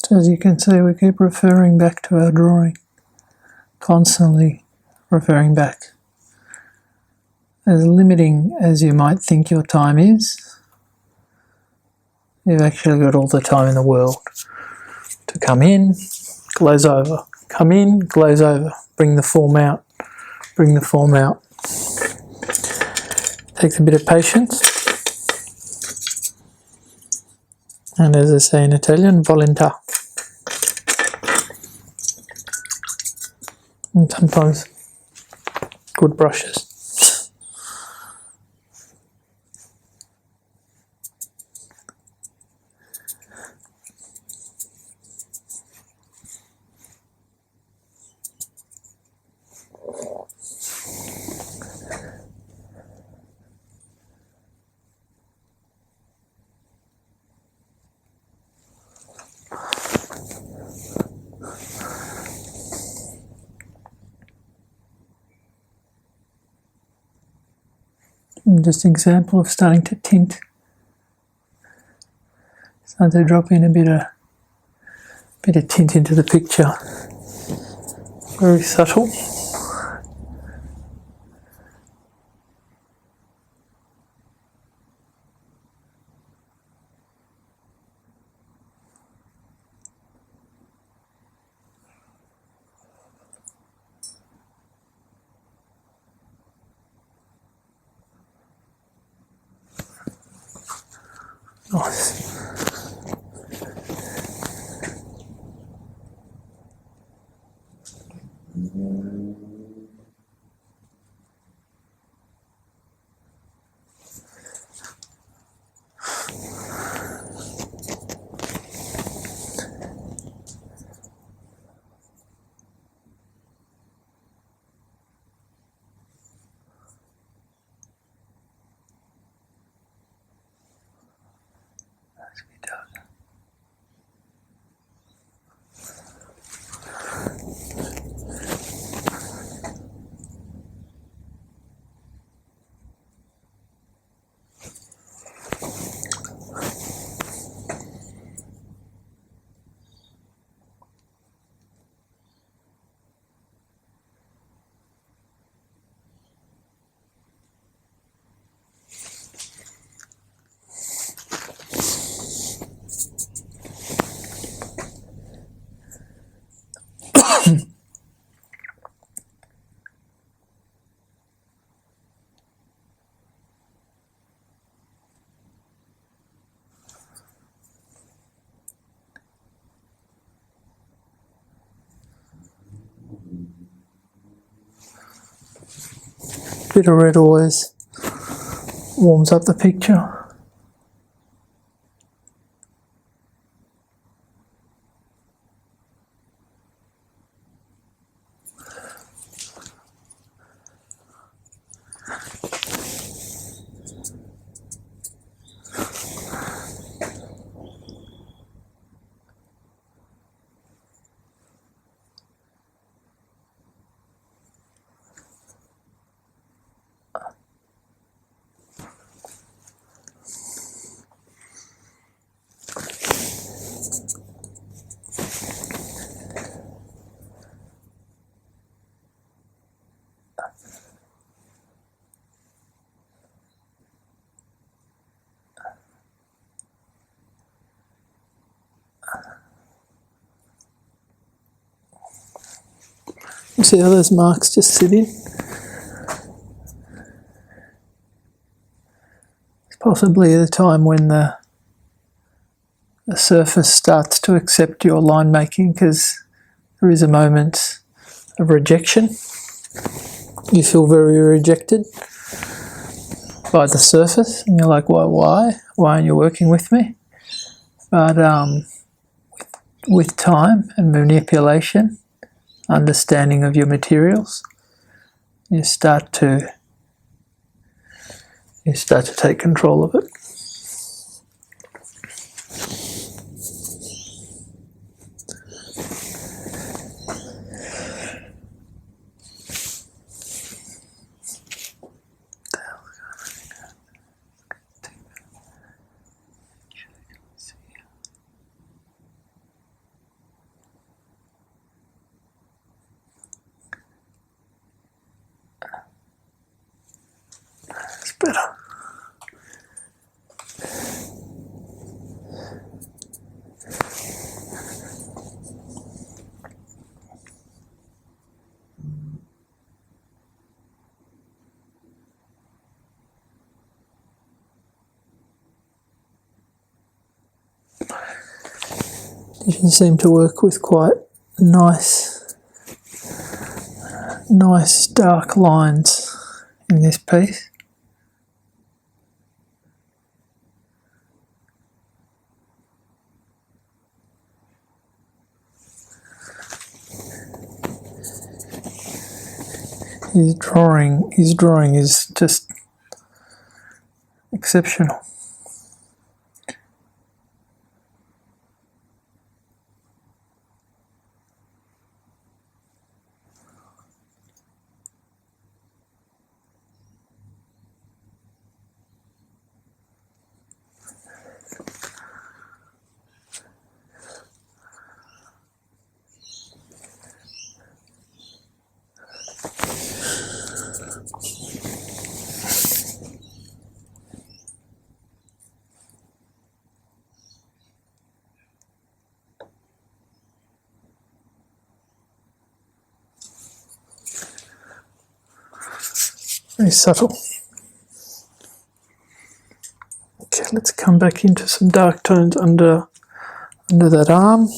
So as you can see, we keep referring back to our drawing, constantly referring back. As limiting as you might think your time is, you've actually got all the time in the world to come in, glaze over, come in, glaze over, bring the form out, bring the form out. Takes a bit of patience. And as I say in Italian, volontà. And sometimes good brushes. Just an example of starting to tint. Start to drop in a bit of tint into the picture. Very subtle. Nice. bit of red always warms up the picture. See how those marks just sit in? It's possibly the time when the surface starts to accept your line making, because there is a moment of rejection. You feel very rejected by the surface and you're like, why aren't you working with me? But with time and manipulation, understanding of your materials, you start to take control of it. Better. You seem to work with quite nice dark lines in this piece. His drawing is just exceptional. Very subtle. Okay, let's come back into some dark tones under that arm.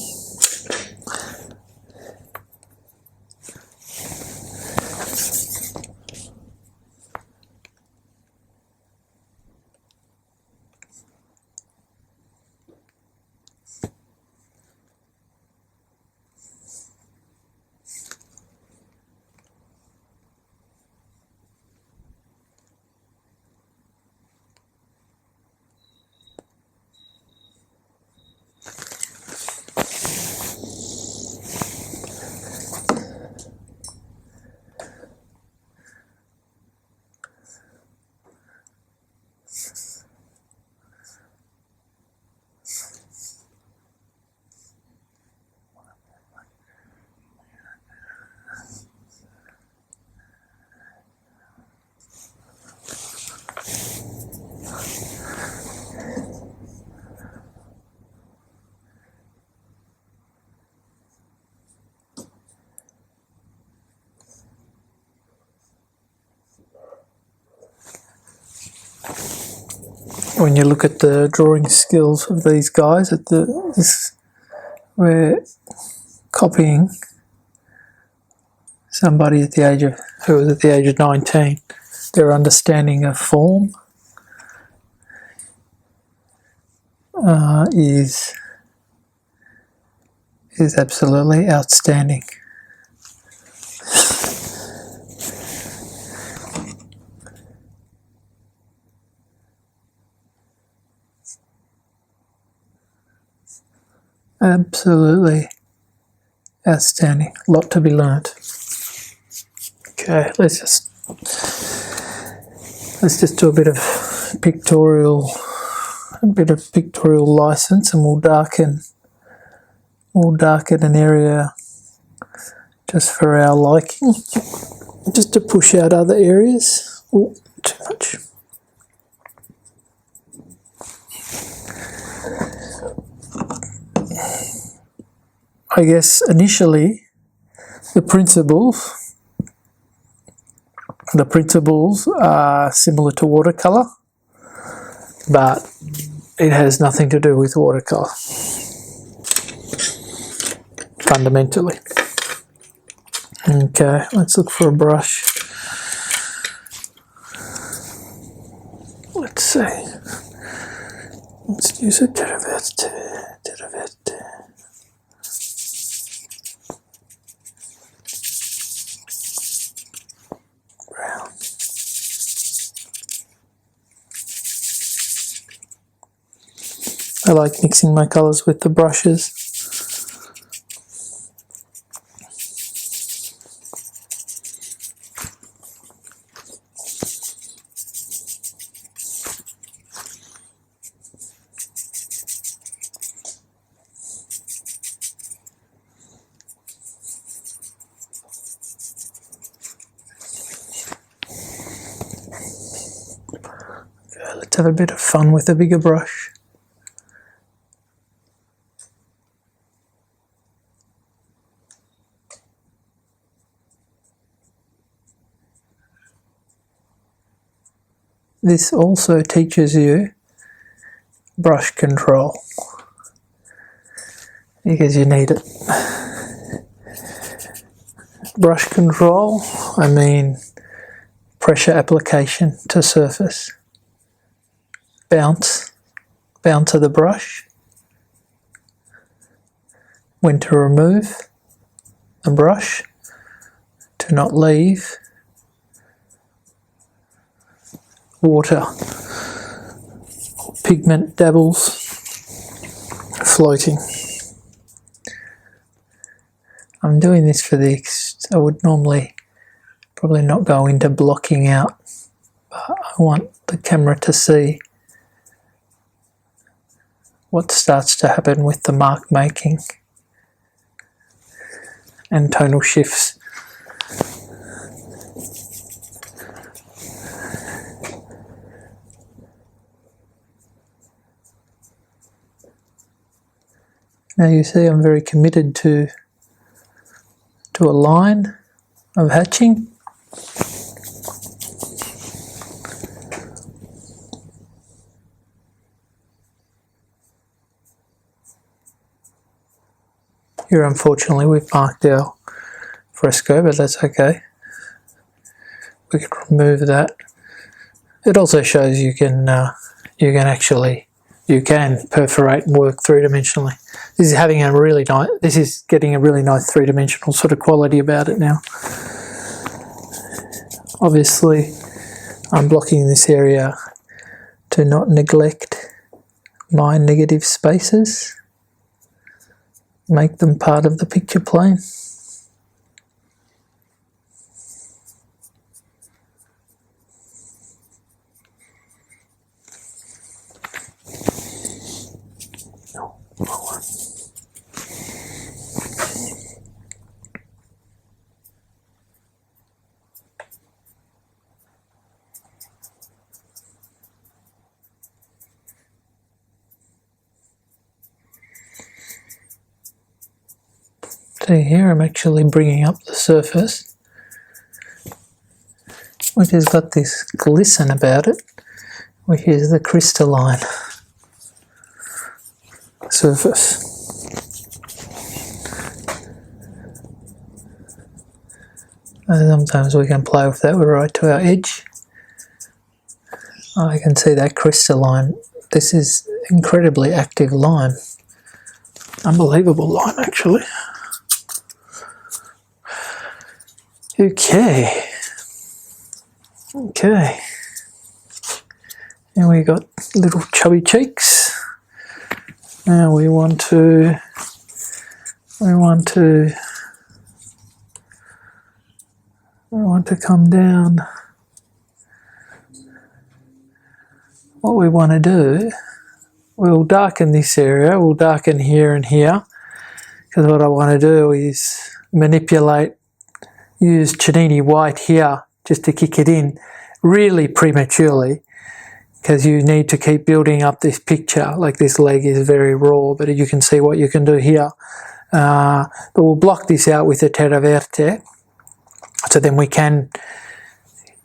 When you look at the drawing skills of these guys, we're copying somebody who was at the age of 19. Their understanding of form is absolutely outstanding. Absolutely outstanding. A lot to be learnt. Okay, let's just do a bit of pictorial license, and we'll darken an area just for our liking, just to push out other areas. Oh, too much. I guess initially the principles are similar to watercolour, but it has nothing to do with watercolour fundamentally. Okay, let's look for a brush. Let's see. Let's use a Terraverte. Brown. I like mixing my colours with the brushes. Let's have a bit of fun with a bigger brush. This also teaches you brush control, because you need it. Brush control, I mean pressure application to surface. Bounce of the brush. When to remove the brush, to not leave water or pigment dabbles floating. I'm doing this for I would normally probably not go into blocking out, but I want the camera to see what starts to happen with the mark making and tonal shifts. Now you see I'm very committed to a line of hatching. Here, unfortunately, we've marked our fresco, but that's okay. We can remove that. It also shows you can perforate and work three-dimensionally. This is getting a really nice three-dimensional sort of quality about it now. Obviously, I'm blocking this area to not neglect my negative spaces. Make them part of the picture plane. See here, I'm actually bringing up the surface, which has got this glisten about it, which is the crystalline surface. And sometimes we can play with that right to our edge. I can see that crystalline. This is incredibly active lime. Unbelievable lime, actually. Okay. Okay. And we got little chubby cheeks. Now we want to come down. What we want to do, we'll darken this area, we'll darken here and here, because what I want to do is manipulate, use Chenini white here just to kick it in really prematurely, because you need to keep building up this picture. Like, this leg is very raw, but you can see what you can do here. But we'll block this out with the Terra Verte, so then we can,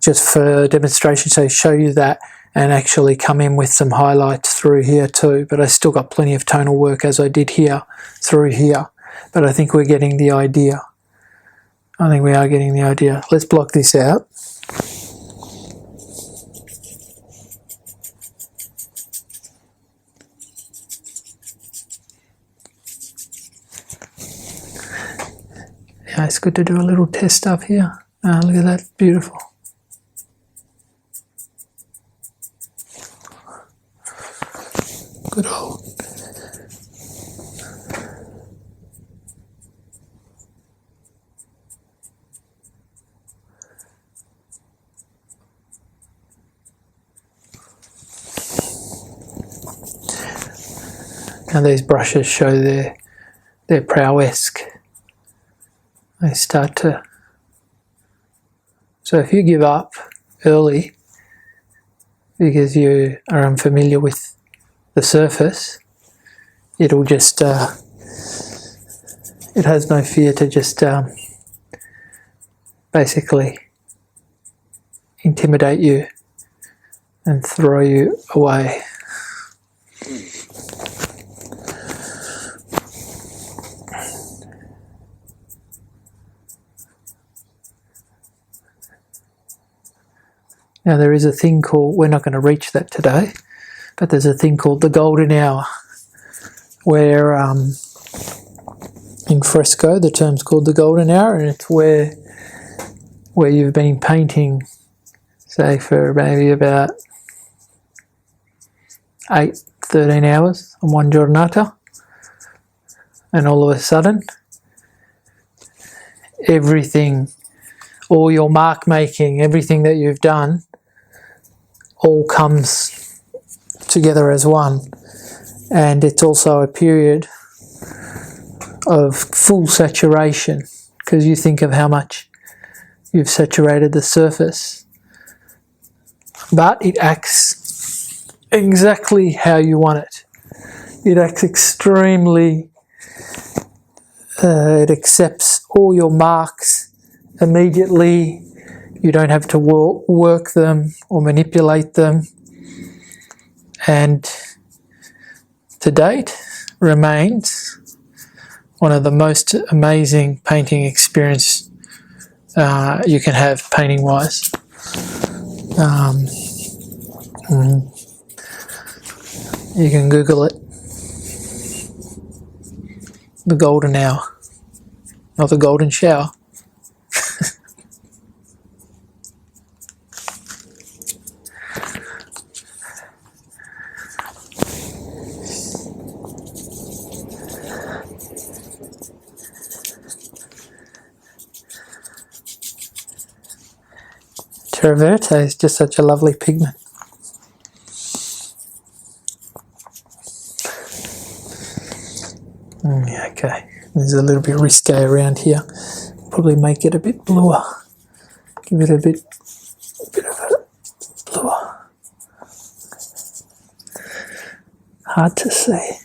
just for demonstration, so show you that and actually come in with some highlights through here too. But I still got plenty of tonal work as I did here through here. But I think we're getting the idea. I think we are getting the idea. Let's block this out. Yeah, it's good to do a little test up here. Look at that, beautiful. Good old. Now these brushes show their prowess. They start to. So if you give up early because you are unfamiliar with the surface, it'll just, it has no fear to just basically intimidate you and throw you away. Now there is a thing called, we're not going to reach that today, but there's a thing called the golden hour, where in fresco the term's called the golden hour, and it's where you've been painting, say, for maybe about 13 hours on one giornata, and all of a sudden everything, all your mark making, everything that you've done, all comes together as one. And it's also a period of full saturation, because you think of how much you've saturated the surface, but it acts exactly how you want it. It acts extremely, it accepts all your marks immediately. You don't have to work them or manipulate them. And to date, remains one of the most amazing painting experience you can have painting-wise. You can Google it. The golden hour, not the golden shower. Terra Verte is just such a lovely pigment. Okay, there's a little bit risque around here. Probably make it a bit bluer. Give it a bit of a bluer. Hard to see.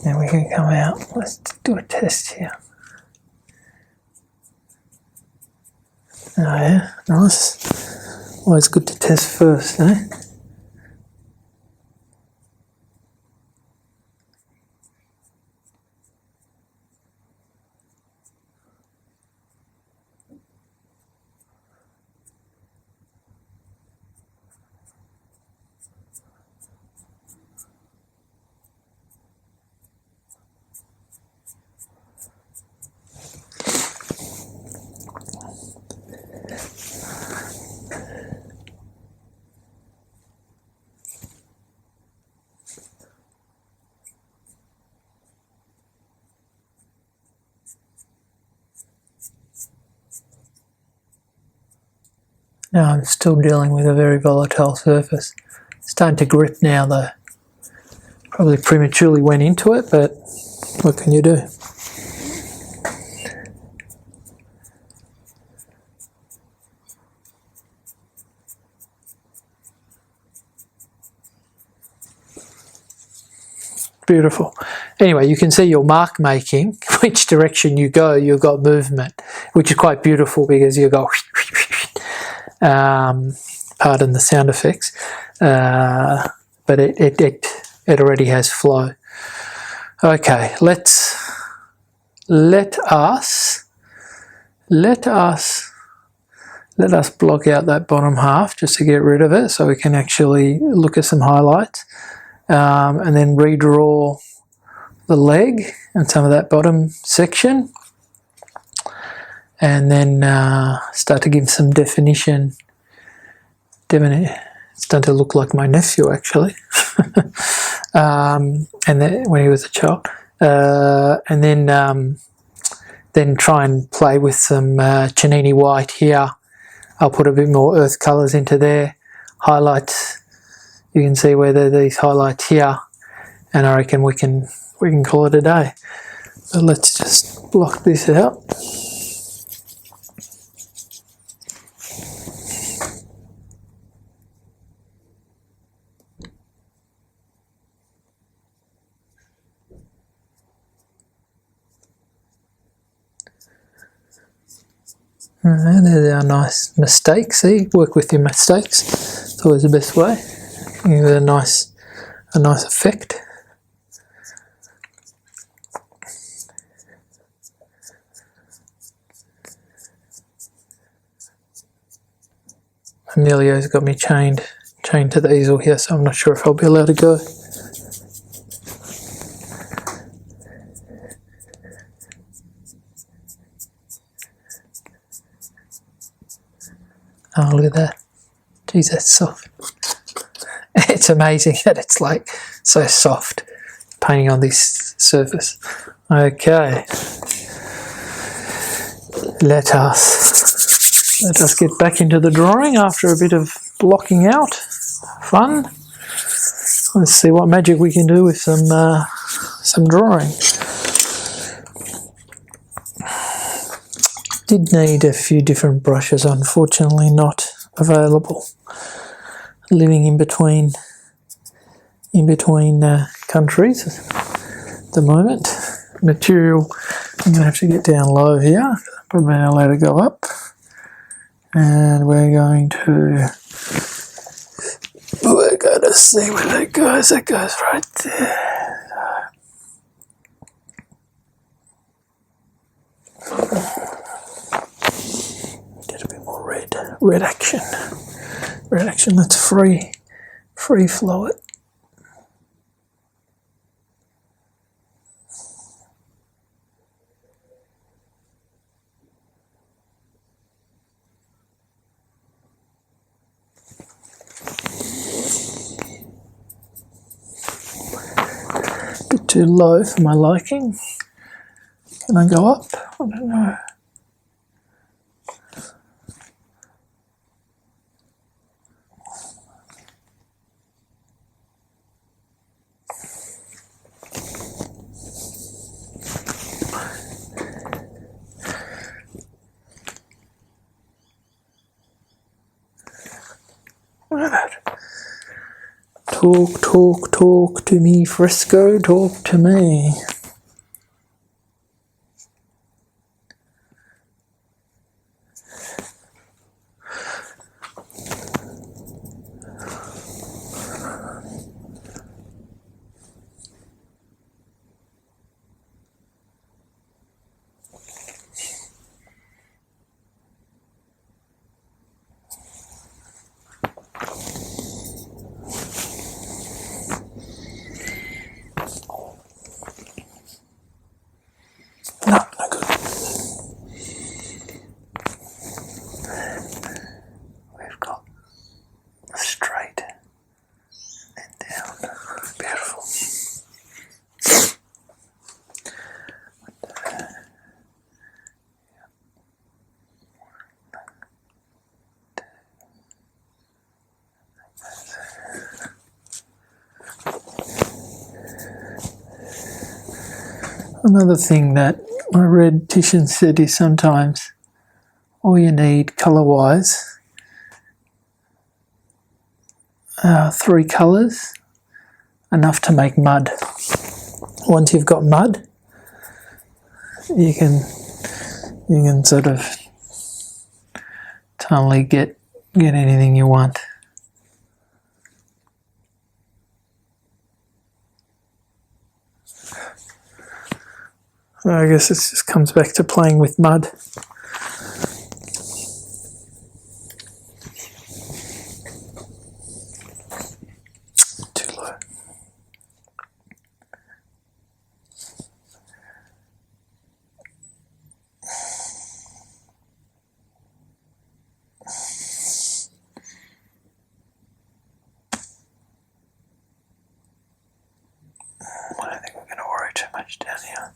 Now we can come out. Let's do a test here. Oh yeah, nice. Always good to test first, eh? No, I'm still dealing with a very volatile surface. It's starting to grip now though. Probably prematurely went into it, but what can you do? Beautiful. Anyway, you can see your mark making, which direction you go, you've got movement, which is quite beautiful because you go, pardon the sound effects, but it already has flow. Okay, let us block out that bottom half just to get rid of it so we can actually look at some highlights. And then redraw the leg and some of that bottom section, and then start to give some definition. It's starting to look like my nephew actually, and then when he was a child, and then try and play with some Chenini white here. I'll put a bit more earth colours into there, highlights. You can see where there are these highlights here, and I reckon we can call it a day. So let's just block this out. There's our nice mistakes. See, work with your mistakes. It's always the best way. Give it a nice effect. Emilio's got me chained to the easel here, so I'm not sure if I'll be allowed to go. Oh, look at that. Geez, that's soft. It's amazing that it's like so soft painting on this surface. Okay. Let us get back into the drawing after a bit of blocking out. Fun. Let's see what magic we can do with some drawing. Did need a few different brushes, unfortunately not available. Living in between countries at the moment. Material, I'm going to have to get down low here. Probably not allowed to go up. And we're going to see where that goes. That goes right there. Get a bit more red action. Red action, let's free flow it. Bit too low for my liking. Can I go up? I don't know. Talk to me, Fresco, talk to me. Another thing that I read Titian said is sometimes all you need colour-wise are 3 colours, enough to make mud. Once you've got mud, you can sort of totally get anything you want. So I guess it just comes back to playing with mud. Too low. I don't think we're going to worry too much down here.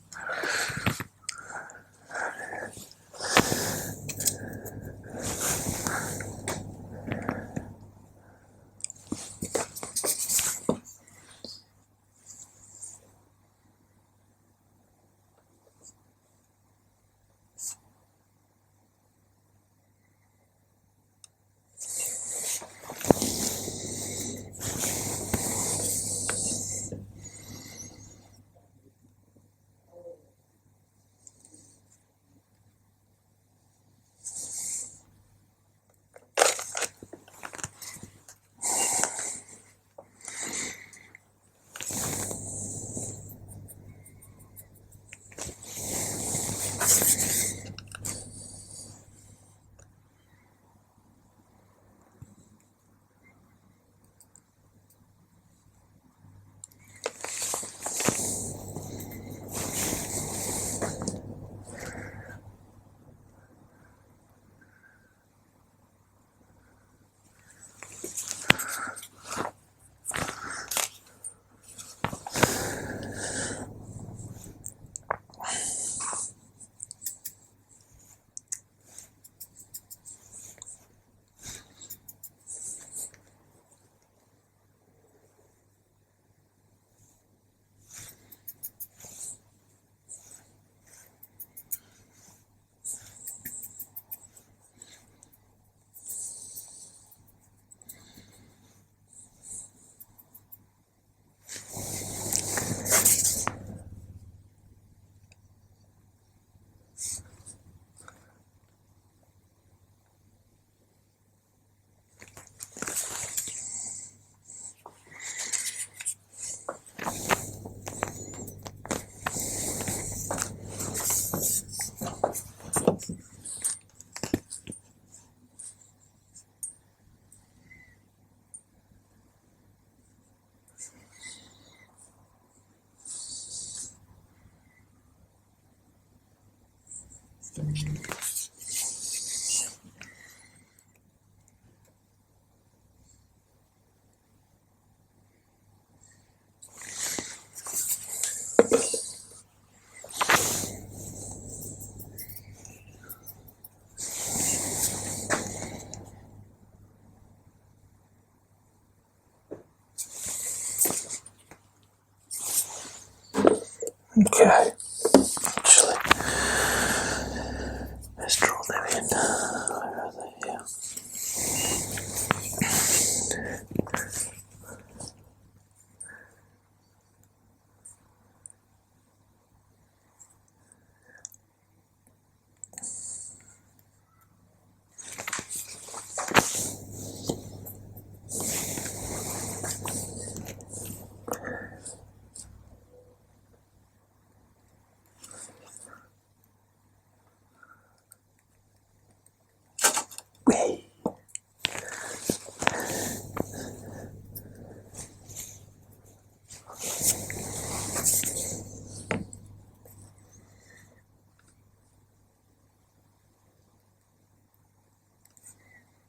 Okay, actually, let's draw them in. Where are they? Yeah.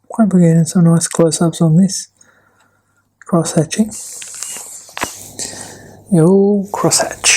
Quite getting some nice close-ups on this cross-hatching. The old cross-hatch.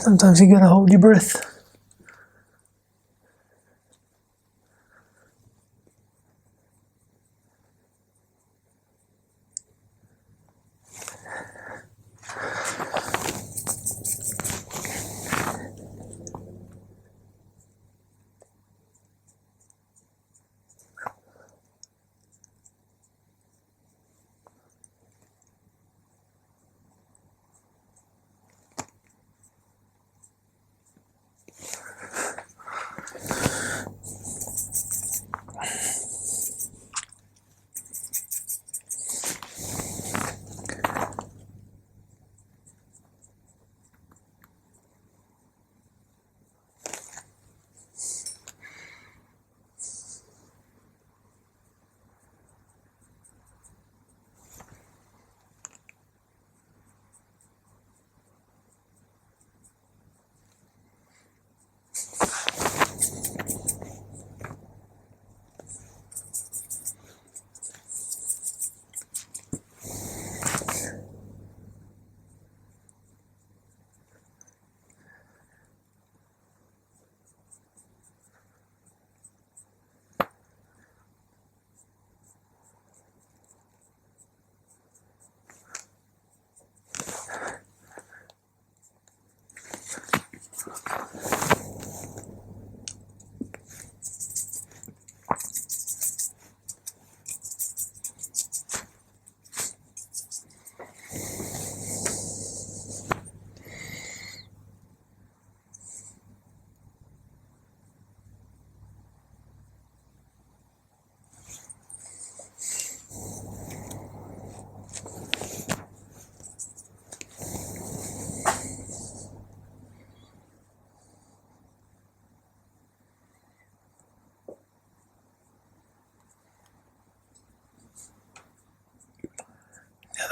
Sometimes you gotta hold your breath.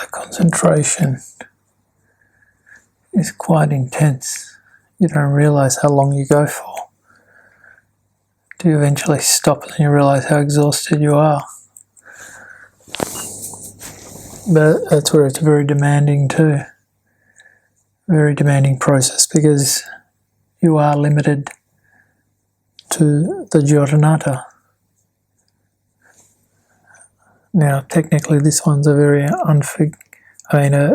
The concentration is quite intense. You don't realise how long you go for. Do you eventually stop and you realise how exhausted you are? But that's where it's very demanding too. Very demanding process because you are limited to the giornata. Now, technically, this one's a very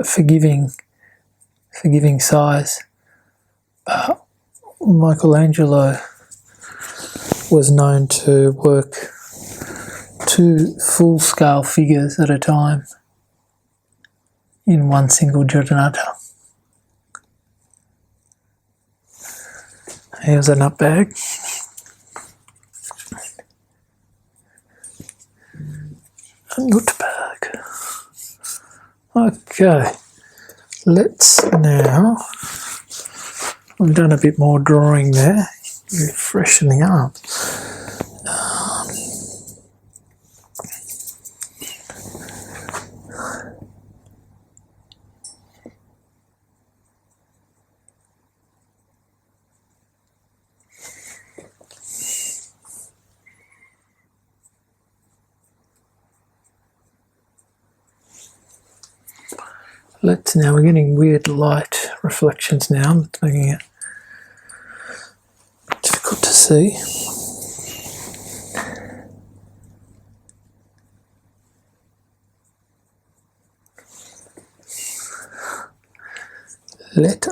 forgiving size. But Michelangelo was known to work 2 full-scale figures at a time in one single giornata. Here's a nutbag. A nutbag. Okay, let's now, we've done a bit more drawing there, freshening up. We're getting weird light reflections now. It's making it difficult to see. Let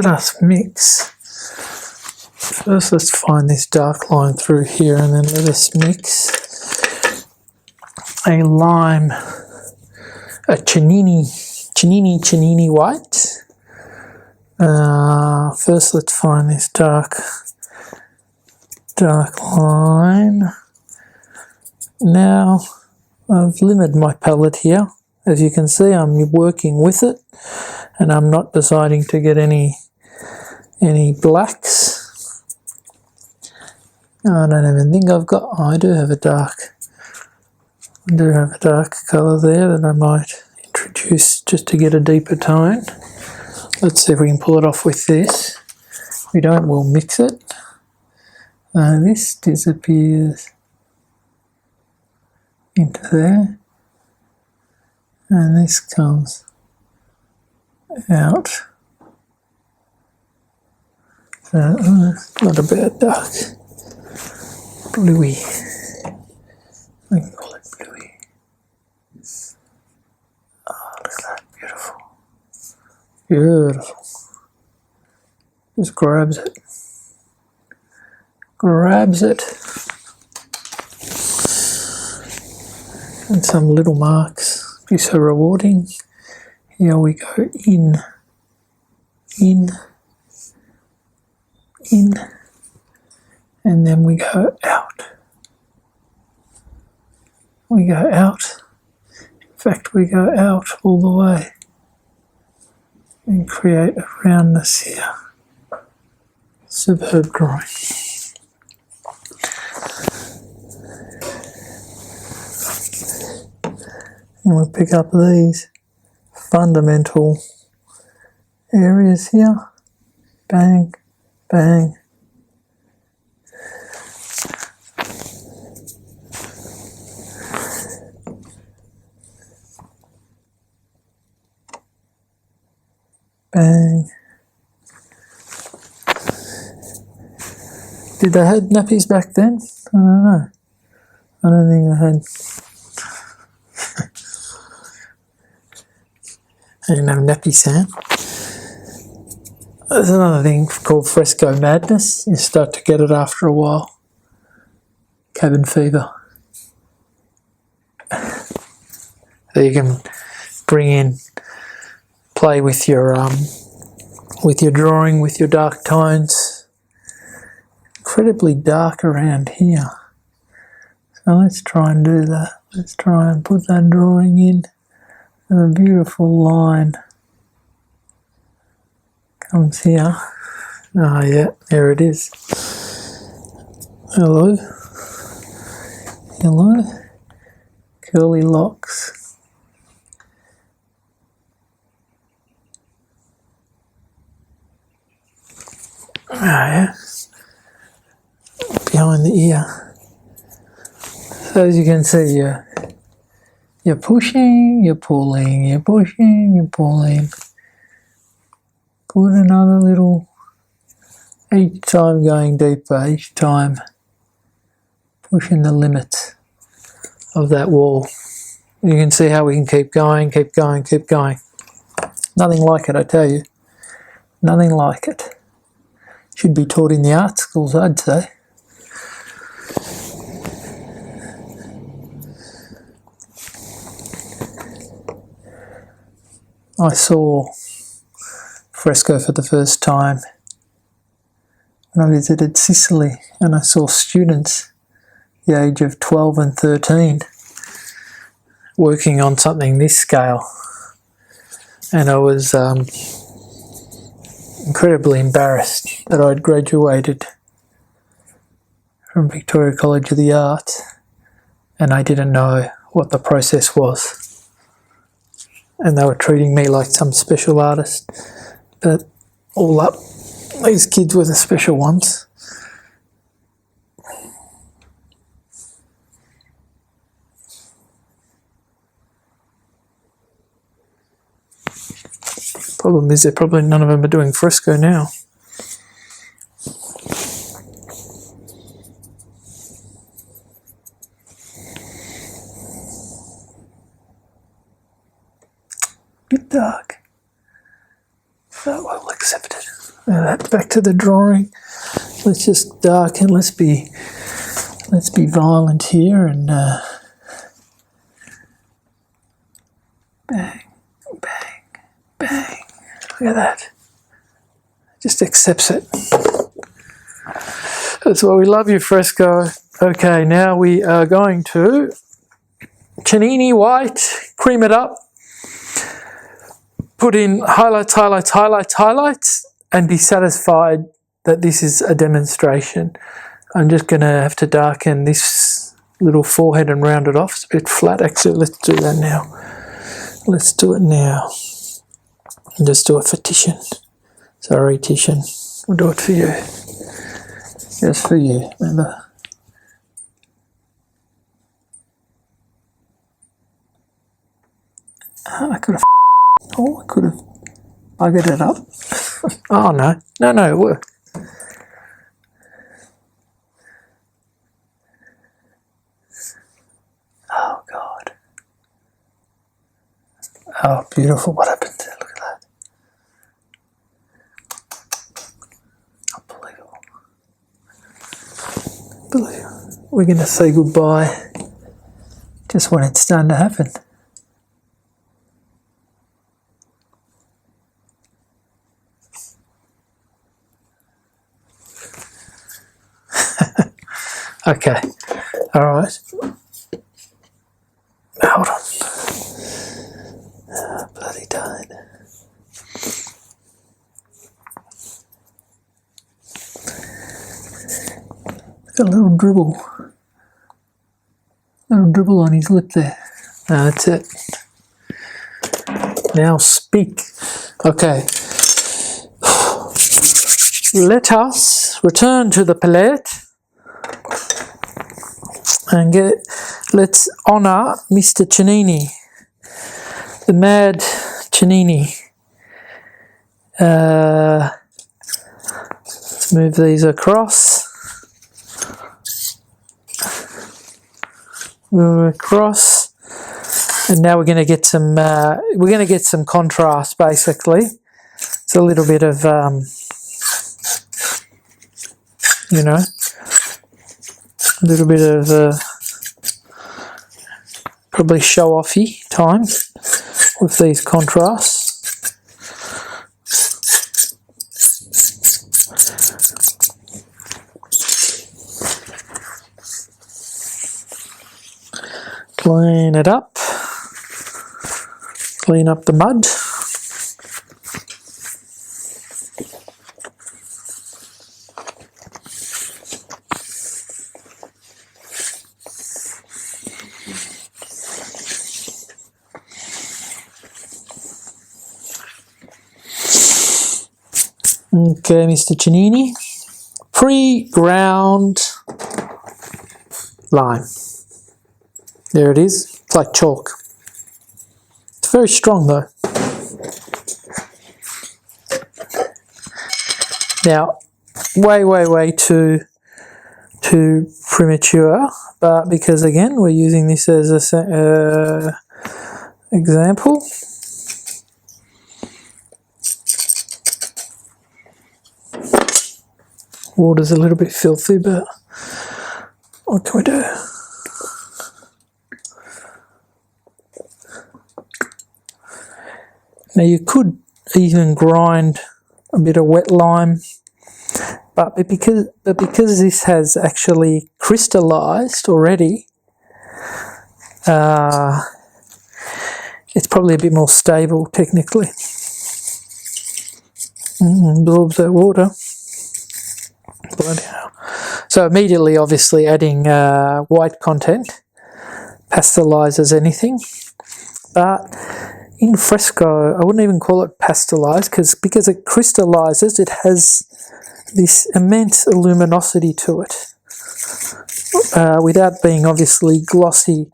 us mix. First, let's find this dark line through here, and then let us mix a lime, a Cennini white. First, let's find this dark line. Now, I've limited my palette here As you can see, I'm working with it, and I'm not deciding to get any blacks. I don't even think I've got, I do have a dark colour there that I might introduce just to get a deeper tone. Let's see if we can pull it off with this. If we don't, we'll mix it. This disappears into there, and this comes out. So, not a bad dark. Bluey. We can call it bluey. Oh, look at that. Beautiful. Beautiful. Just grabs it. Grabs it. And some little marks. Be so rewarding. Here we go. In. And then we go out. We go out. In fact, we go out all the way and create a roundness here. Superb drawing. And we'll pick up these fundamental areas here. Bang, bang. Bang. Did they have nappies back then? I don't know. I don't think they had. I didn't have nappy Sam. There's another thing called fresco madness. You start to get it after a while. Cabin fever. So you can bring in, play with your drawing, with your dark tones. Incredibly dark around here. So let's try and do that. Let's try and put that drawing in. And a beautiful line comes here. Oh yeah, there it is. Hello. Hello. Curly locks. Oh yeah. Behind the ear. So as you can see, you're pushing, you're pulling, you're pushing, you're pulling. Put another little, each time going deeper, each time pushing the limits of that wall. You can see how we can keep going, keep going, keep going. Nothing like it, I tell you. Nothing like it. Should be taught in the art schools, I'd say. I saw fresco for the first time when I visited Sicily, and I saw students the age of 12 and 13 working on something this scale, and I was incredibly embarrassed that I'd graduated from Victoria College of the Arts and I didn't know what the process was. And they were treating me like some special artist. But all up, these kids were the special ones. Problem is, probably none of them are doing fresco now. Bit dark. But we'll accept it. Now that back to the drawing. Let's just darken. Let's be violent here and bang, bang, bang. Look at that. Just accepts it. That's why we love you, fresco. Okay, now we are going to Ciannini white, cream it up, put in highlights, highlights, highlights, highlights, and be satisfied that this is a demonstration. I'm just going to have to darken this little forehead and round it off. It's a bit flat. Actually, let's do that now. Let's do it now. Just do it for Titian. Sorry, Titian. We'll do it for you. Just for you, remember? I could have buggered it up. Oh, no, it worked. Oh, God. Oh, beautiful. What happened there? Look at that. Unbelievable. We're going to say goodbye just when it's starting to happen. Okay, all right. Hold on. Oh, bloody died. Got a little dribble on his lip there. No, that's it. Now speak. Okay. Let us return to the palette and let's honour Mr. Cennini, the mad Cennini. Let's move these across. Move across, and now we're going to get some. Contrast. Basically, it's a little bit of a little bit of probably show-offy time with these contrasts. Clean it up. Clean up the mud. Okay, Mr. Cennini. Pre-ground lime. There it is. It's like chalk. It's very strong though. Now, way too premature, but because again we're using this as a example. Water's a little bit filthy, but what can we do? Now you could even grind a bit of wet lime, but because this has actually crystallized already, it's probably a bit more stable technically. Absorbs that water. Bloody hell. So immediately, obviously, adding white content pastelizes anything, but in fresco, I wouldn't even call it pastelized because it crystallizes. It has this immense luminosity to it, without being obviously glossy,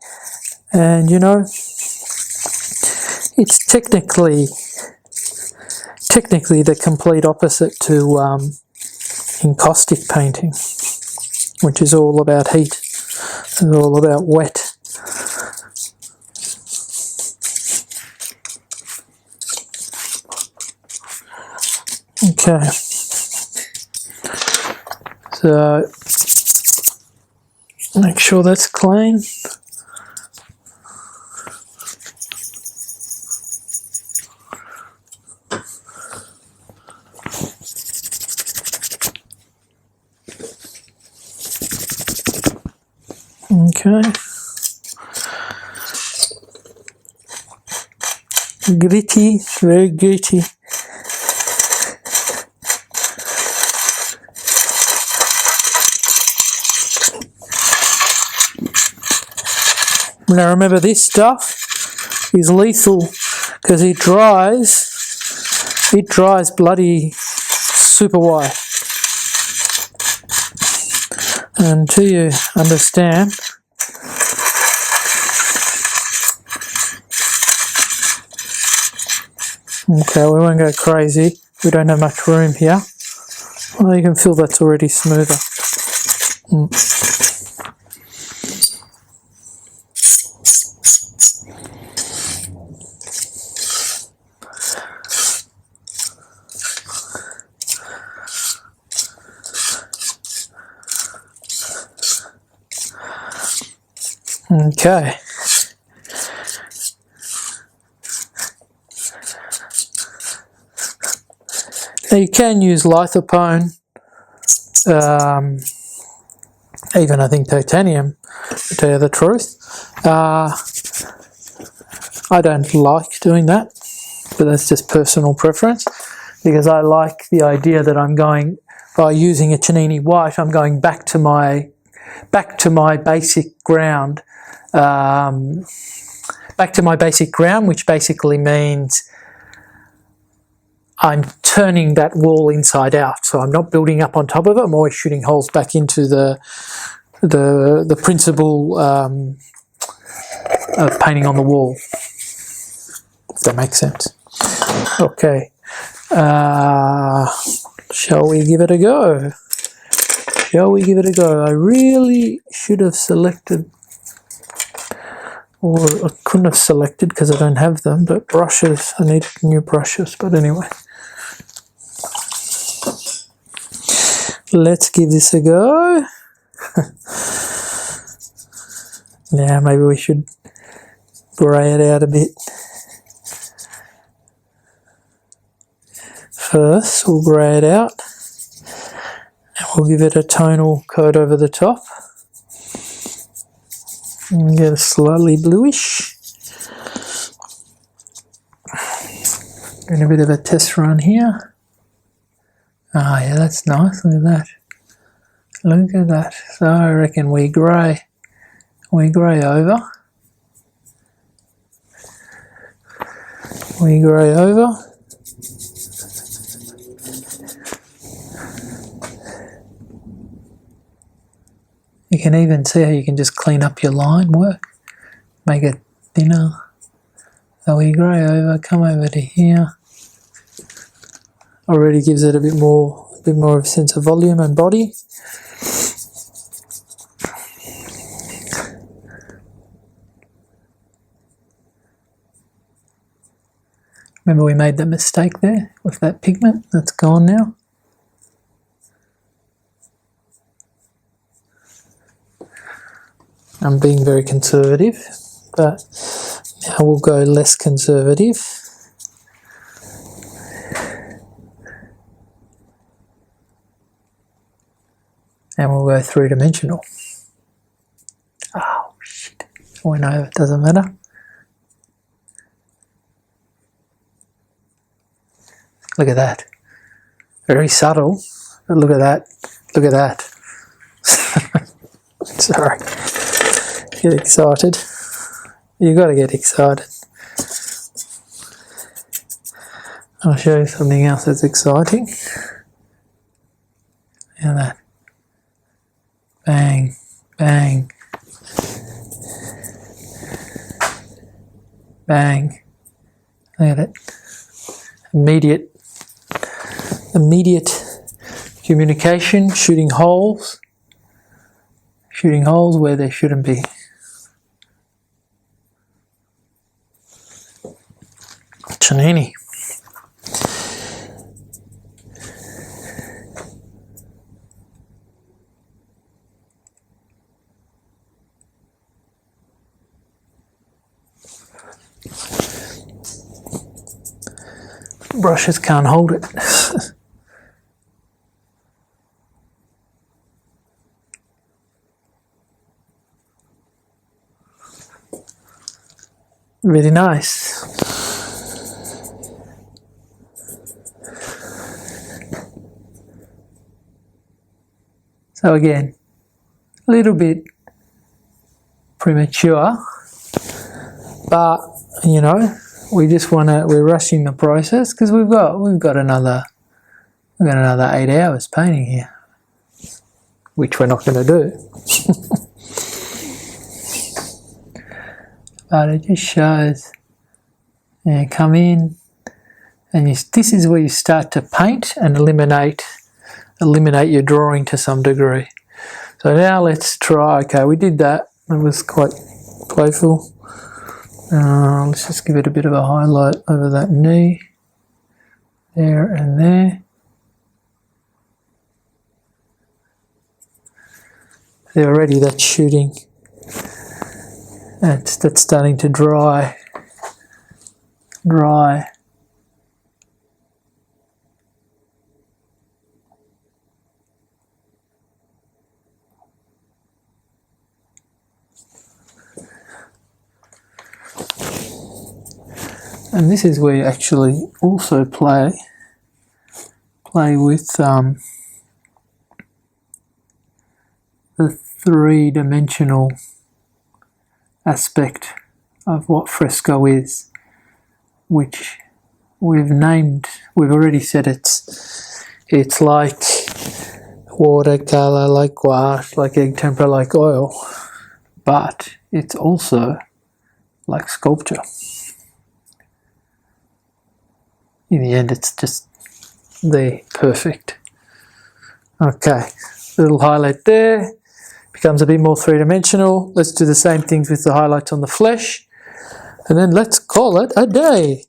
and it's technically the complete opposite to encaustic painting, which is all about heat, it's all about wet. Okay, so make sure that's clean. Okay. Gritty, very gritty. Now remember, this stuff is lethal because it dries bloody super white. And until you understand, okay, we won't go crazy. We don't have much room here. Well, you can feel that's already smoother. Okay. Now you can use lithopone, even I think titanium, to tell you the truth. I don't like doing that, but that's just personal preference, because I like the idea that I'm going, by using a Cennini white, I'm going back to my basic ground. Back to my basic ground, which basically means I'm turning that wall inside out. So I'm not building up on top of it. I'm always shooting holes back into the principal painting on the wall, if that makes sense. Okay, shall we give it a go? Shall we give it a go? I really should have selected, or I couldn't have selected because I don't have them, but brushes, I needed new brushes, but anyway. Let's give this a go. Now maybe we should grey it out a bit. First we'll grey it out and we'll give it a tonal coat over the top and get a slightly bluish. And a bit of a test run here. Ah, yeah, that's nice. Look at that. Look at that. So I reckon we grey over. We grey over. You can even see how you can just clean up your line work, make it thinner. So we grey over, come over to here. Already gives it a bit more of a sense of volume and body. Remember we made that mistake there with that pigment, that's gone now. I'm being very conservative, but now we'll go less conservative. And we'll go three-dimensional. Oh, shit. I went over, it doesn't matter. Look at that. Very subtle, but look at that. Look at that. Sorry. Get excited. You've got to get excited. I'll show you something else that's exciting. Look at that. Bang, bang, bang. Look at it. Immediate communication, shooting holes where they shouldn't be. Cennini. Brushes can't hold it. Really nice. So again, a little bit premature, but you know, we're rushing the process because we've got another 8 hours painting here, which we're not going to do. But it just shows, come in, and this is where you start to paint and eliminate your drawing to some degree. So now let's try. Okay, we did that. It was quite playful. Let's just give it a bit of a highlight over that knee, there and there. See, already that's shooting. That's starting to dry. And this is where you actually also play with the three-dimensional aspect of what fresco is, which we've already said it's like watercolor, like gouache, like egg tempera, like oil, but it's also like sculpture. In the end, it's just perfect. Okay, little highlight there. Becomes a bit more three-dimensional. Let's do the same things with the highlights on the flesh. And then let's call it a day.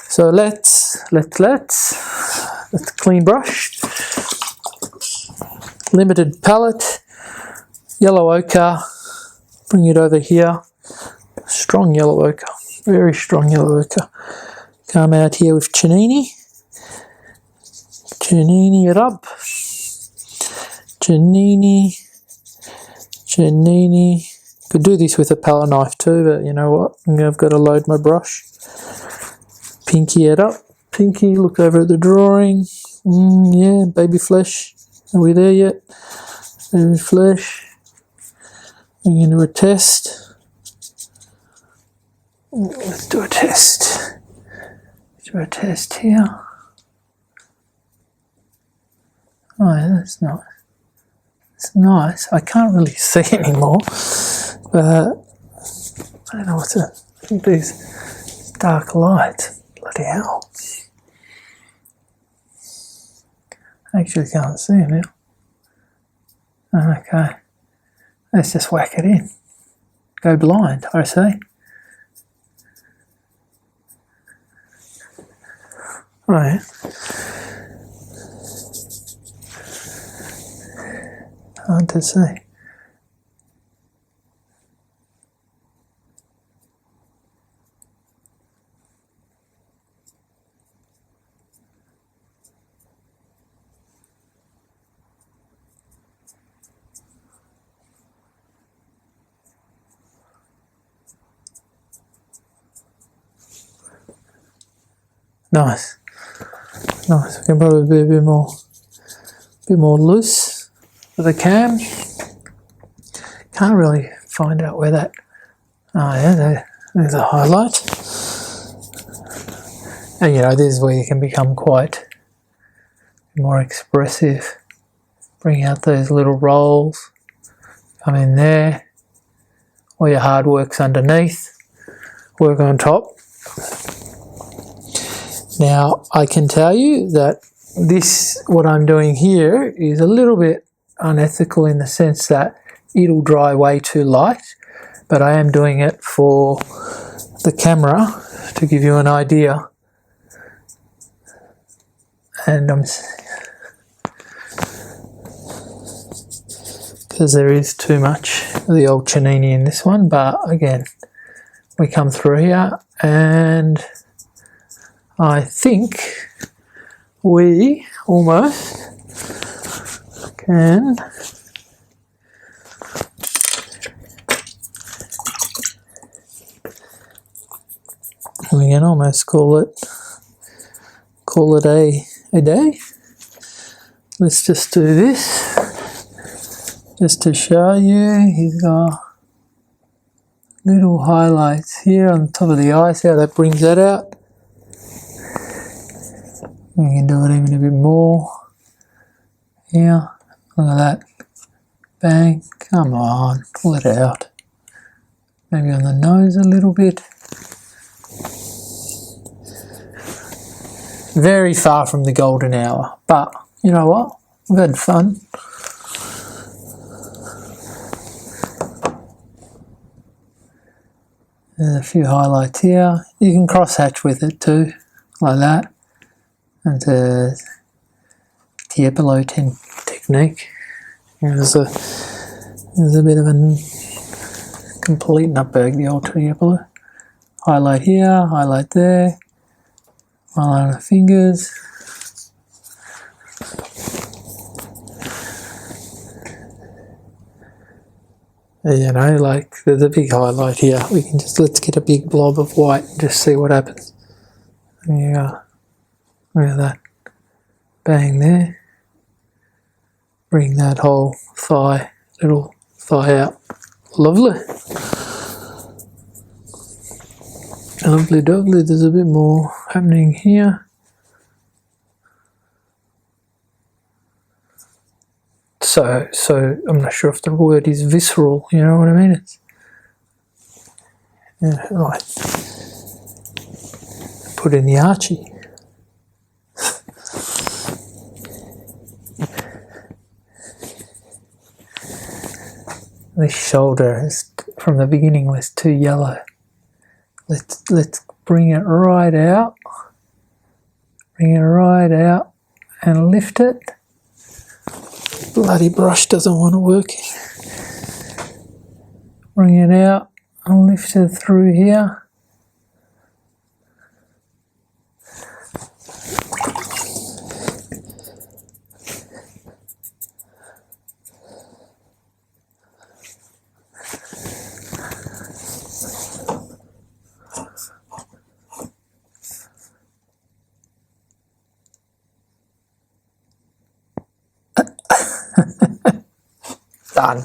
So let's clean brush. Limited palette. Yellow ochre. Bring it over here. Strong yellow ochre. Very strong yellow ochre. Come out here with Cennini. Cennini it up. Cennini. Could do this with a palette knife too, but you know what? I've got to load my brush. Pinky it up. Pinky, look over at the drawing. Yeah, baby flesh. Are we there yet? Baby flesh. I'm going to do a test. Let's do a test. Do a test here. Oh, yeah, that's nice. It's nice. I can't really see anymore, but I don't know what to think. These dark lights. Bloody hell. I actually can't see them now. Okay. Let's just whack it in. Go blind, I say. Right. Hard to see. Nice. Nice. We can probably be a bit more loose with the cam. Can't really find out where that. Oh yeah, there's a highlight. And you know, this is where you can become quite more expressive. Bring out those little rolls. Come in there. All your hard work's underneath. Work on top. Now, I can tell you that what I'm doing here is a little bit unethical in the sense that it'll dry way too light, but I am doing it for the camera to give you an idea. And because there is too much of the old Cennini in this one, but again, we come through here and I think we almost can almost call it a day. Let's just do this. just to show you, he's got little highlights here on the top of the eye. See how that brings that out? You can do it even a bit more. Here, look at that. Bang, come on, pull it out. Maybe on the nose a little bit. Very far from the golden hour, but you know what? We've had fun. There's a few highlights here. You can cross hatch with it too, like that. And the Eolo technique. There's a bit of a complete nutberg, the old Eolo. Highlight here, highlight there, highlight on the fingers. You know, like there's a big highlight here. We can just, let's get a big blob of white and just see what happens. There you go. Look at that. Bang there. Bring that whole thigh, little thigh out. Lovely. Lovely dovely. There's a bit more happening here. So I'm not sure if the word is visceral, you know what I mean? It's, yeah, right. Put in the Archie. This shoulder is, from the beginning, was too yellow. Let's bring it right out. Bring it right out and lift it. Bloody brush doesn't want to work. Bring it out and lift it through here. Done.